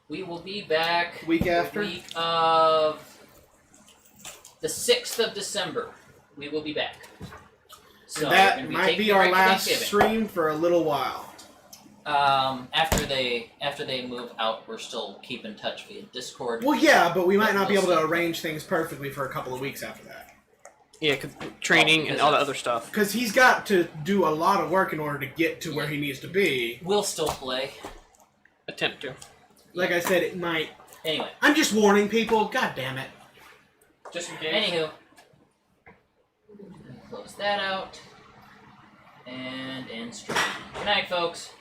We will be back Week after? the week of the 6th of December. We will be back. So we're That gonna might taking be a our break for last Thanksgiving. stream for a little while. After they move out, we're still keep in touch via Discord. Well, yeah, but we might Yeah, not be able we'll to see. arrange things perfectly for a couple of weeks after that. Yeah, training and all that other stuff. Because he's got to do a lot of work in order to get to where he needs to be. We'll still play. Attempt to. Like I said, it might. Anyway, I'm just warning people. God damn it. Just in case. anywho, close that out and end stream. Good night, folks.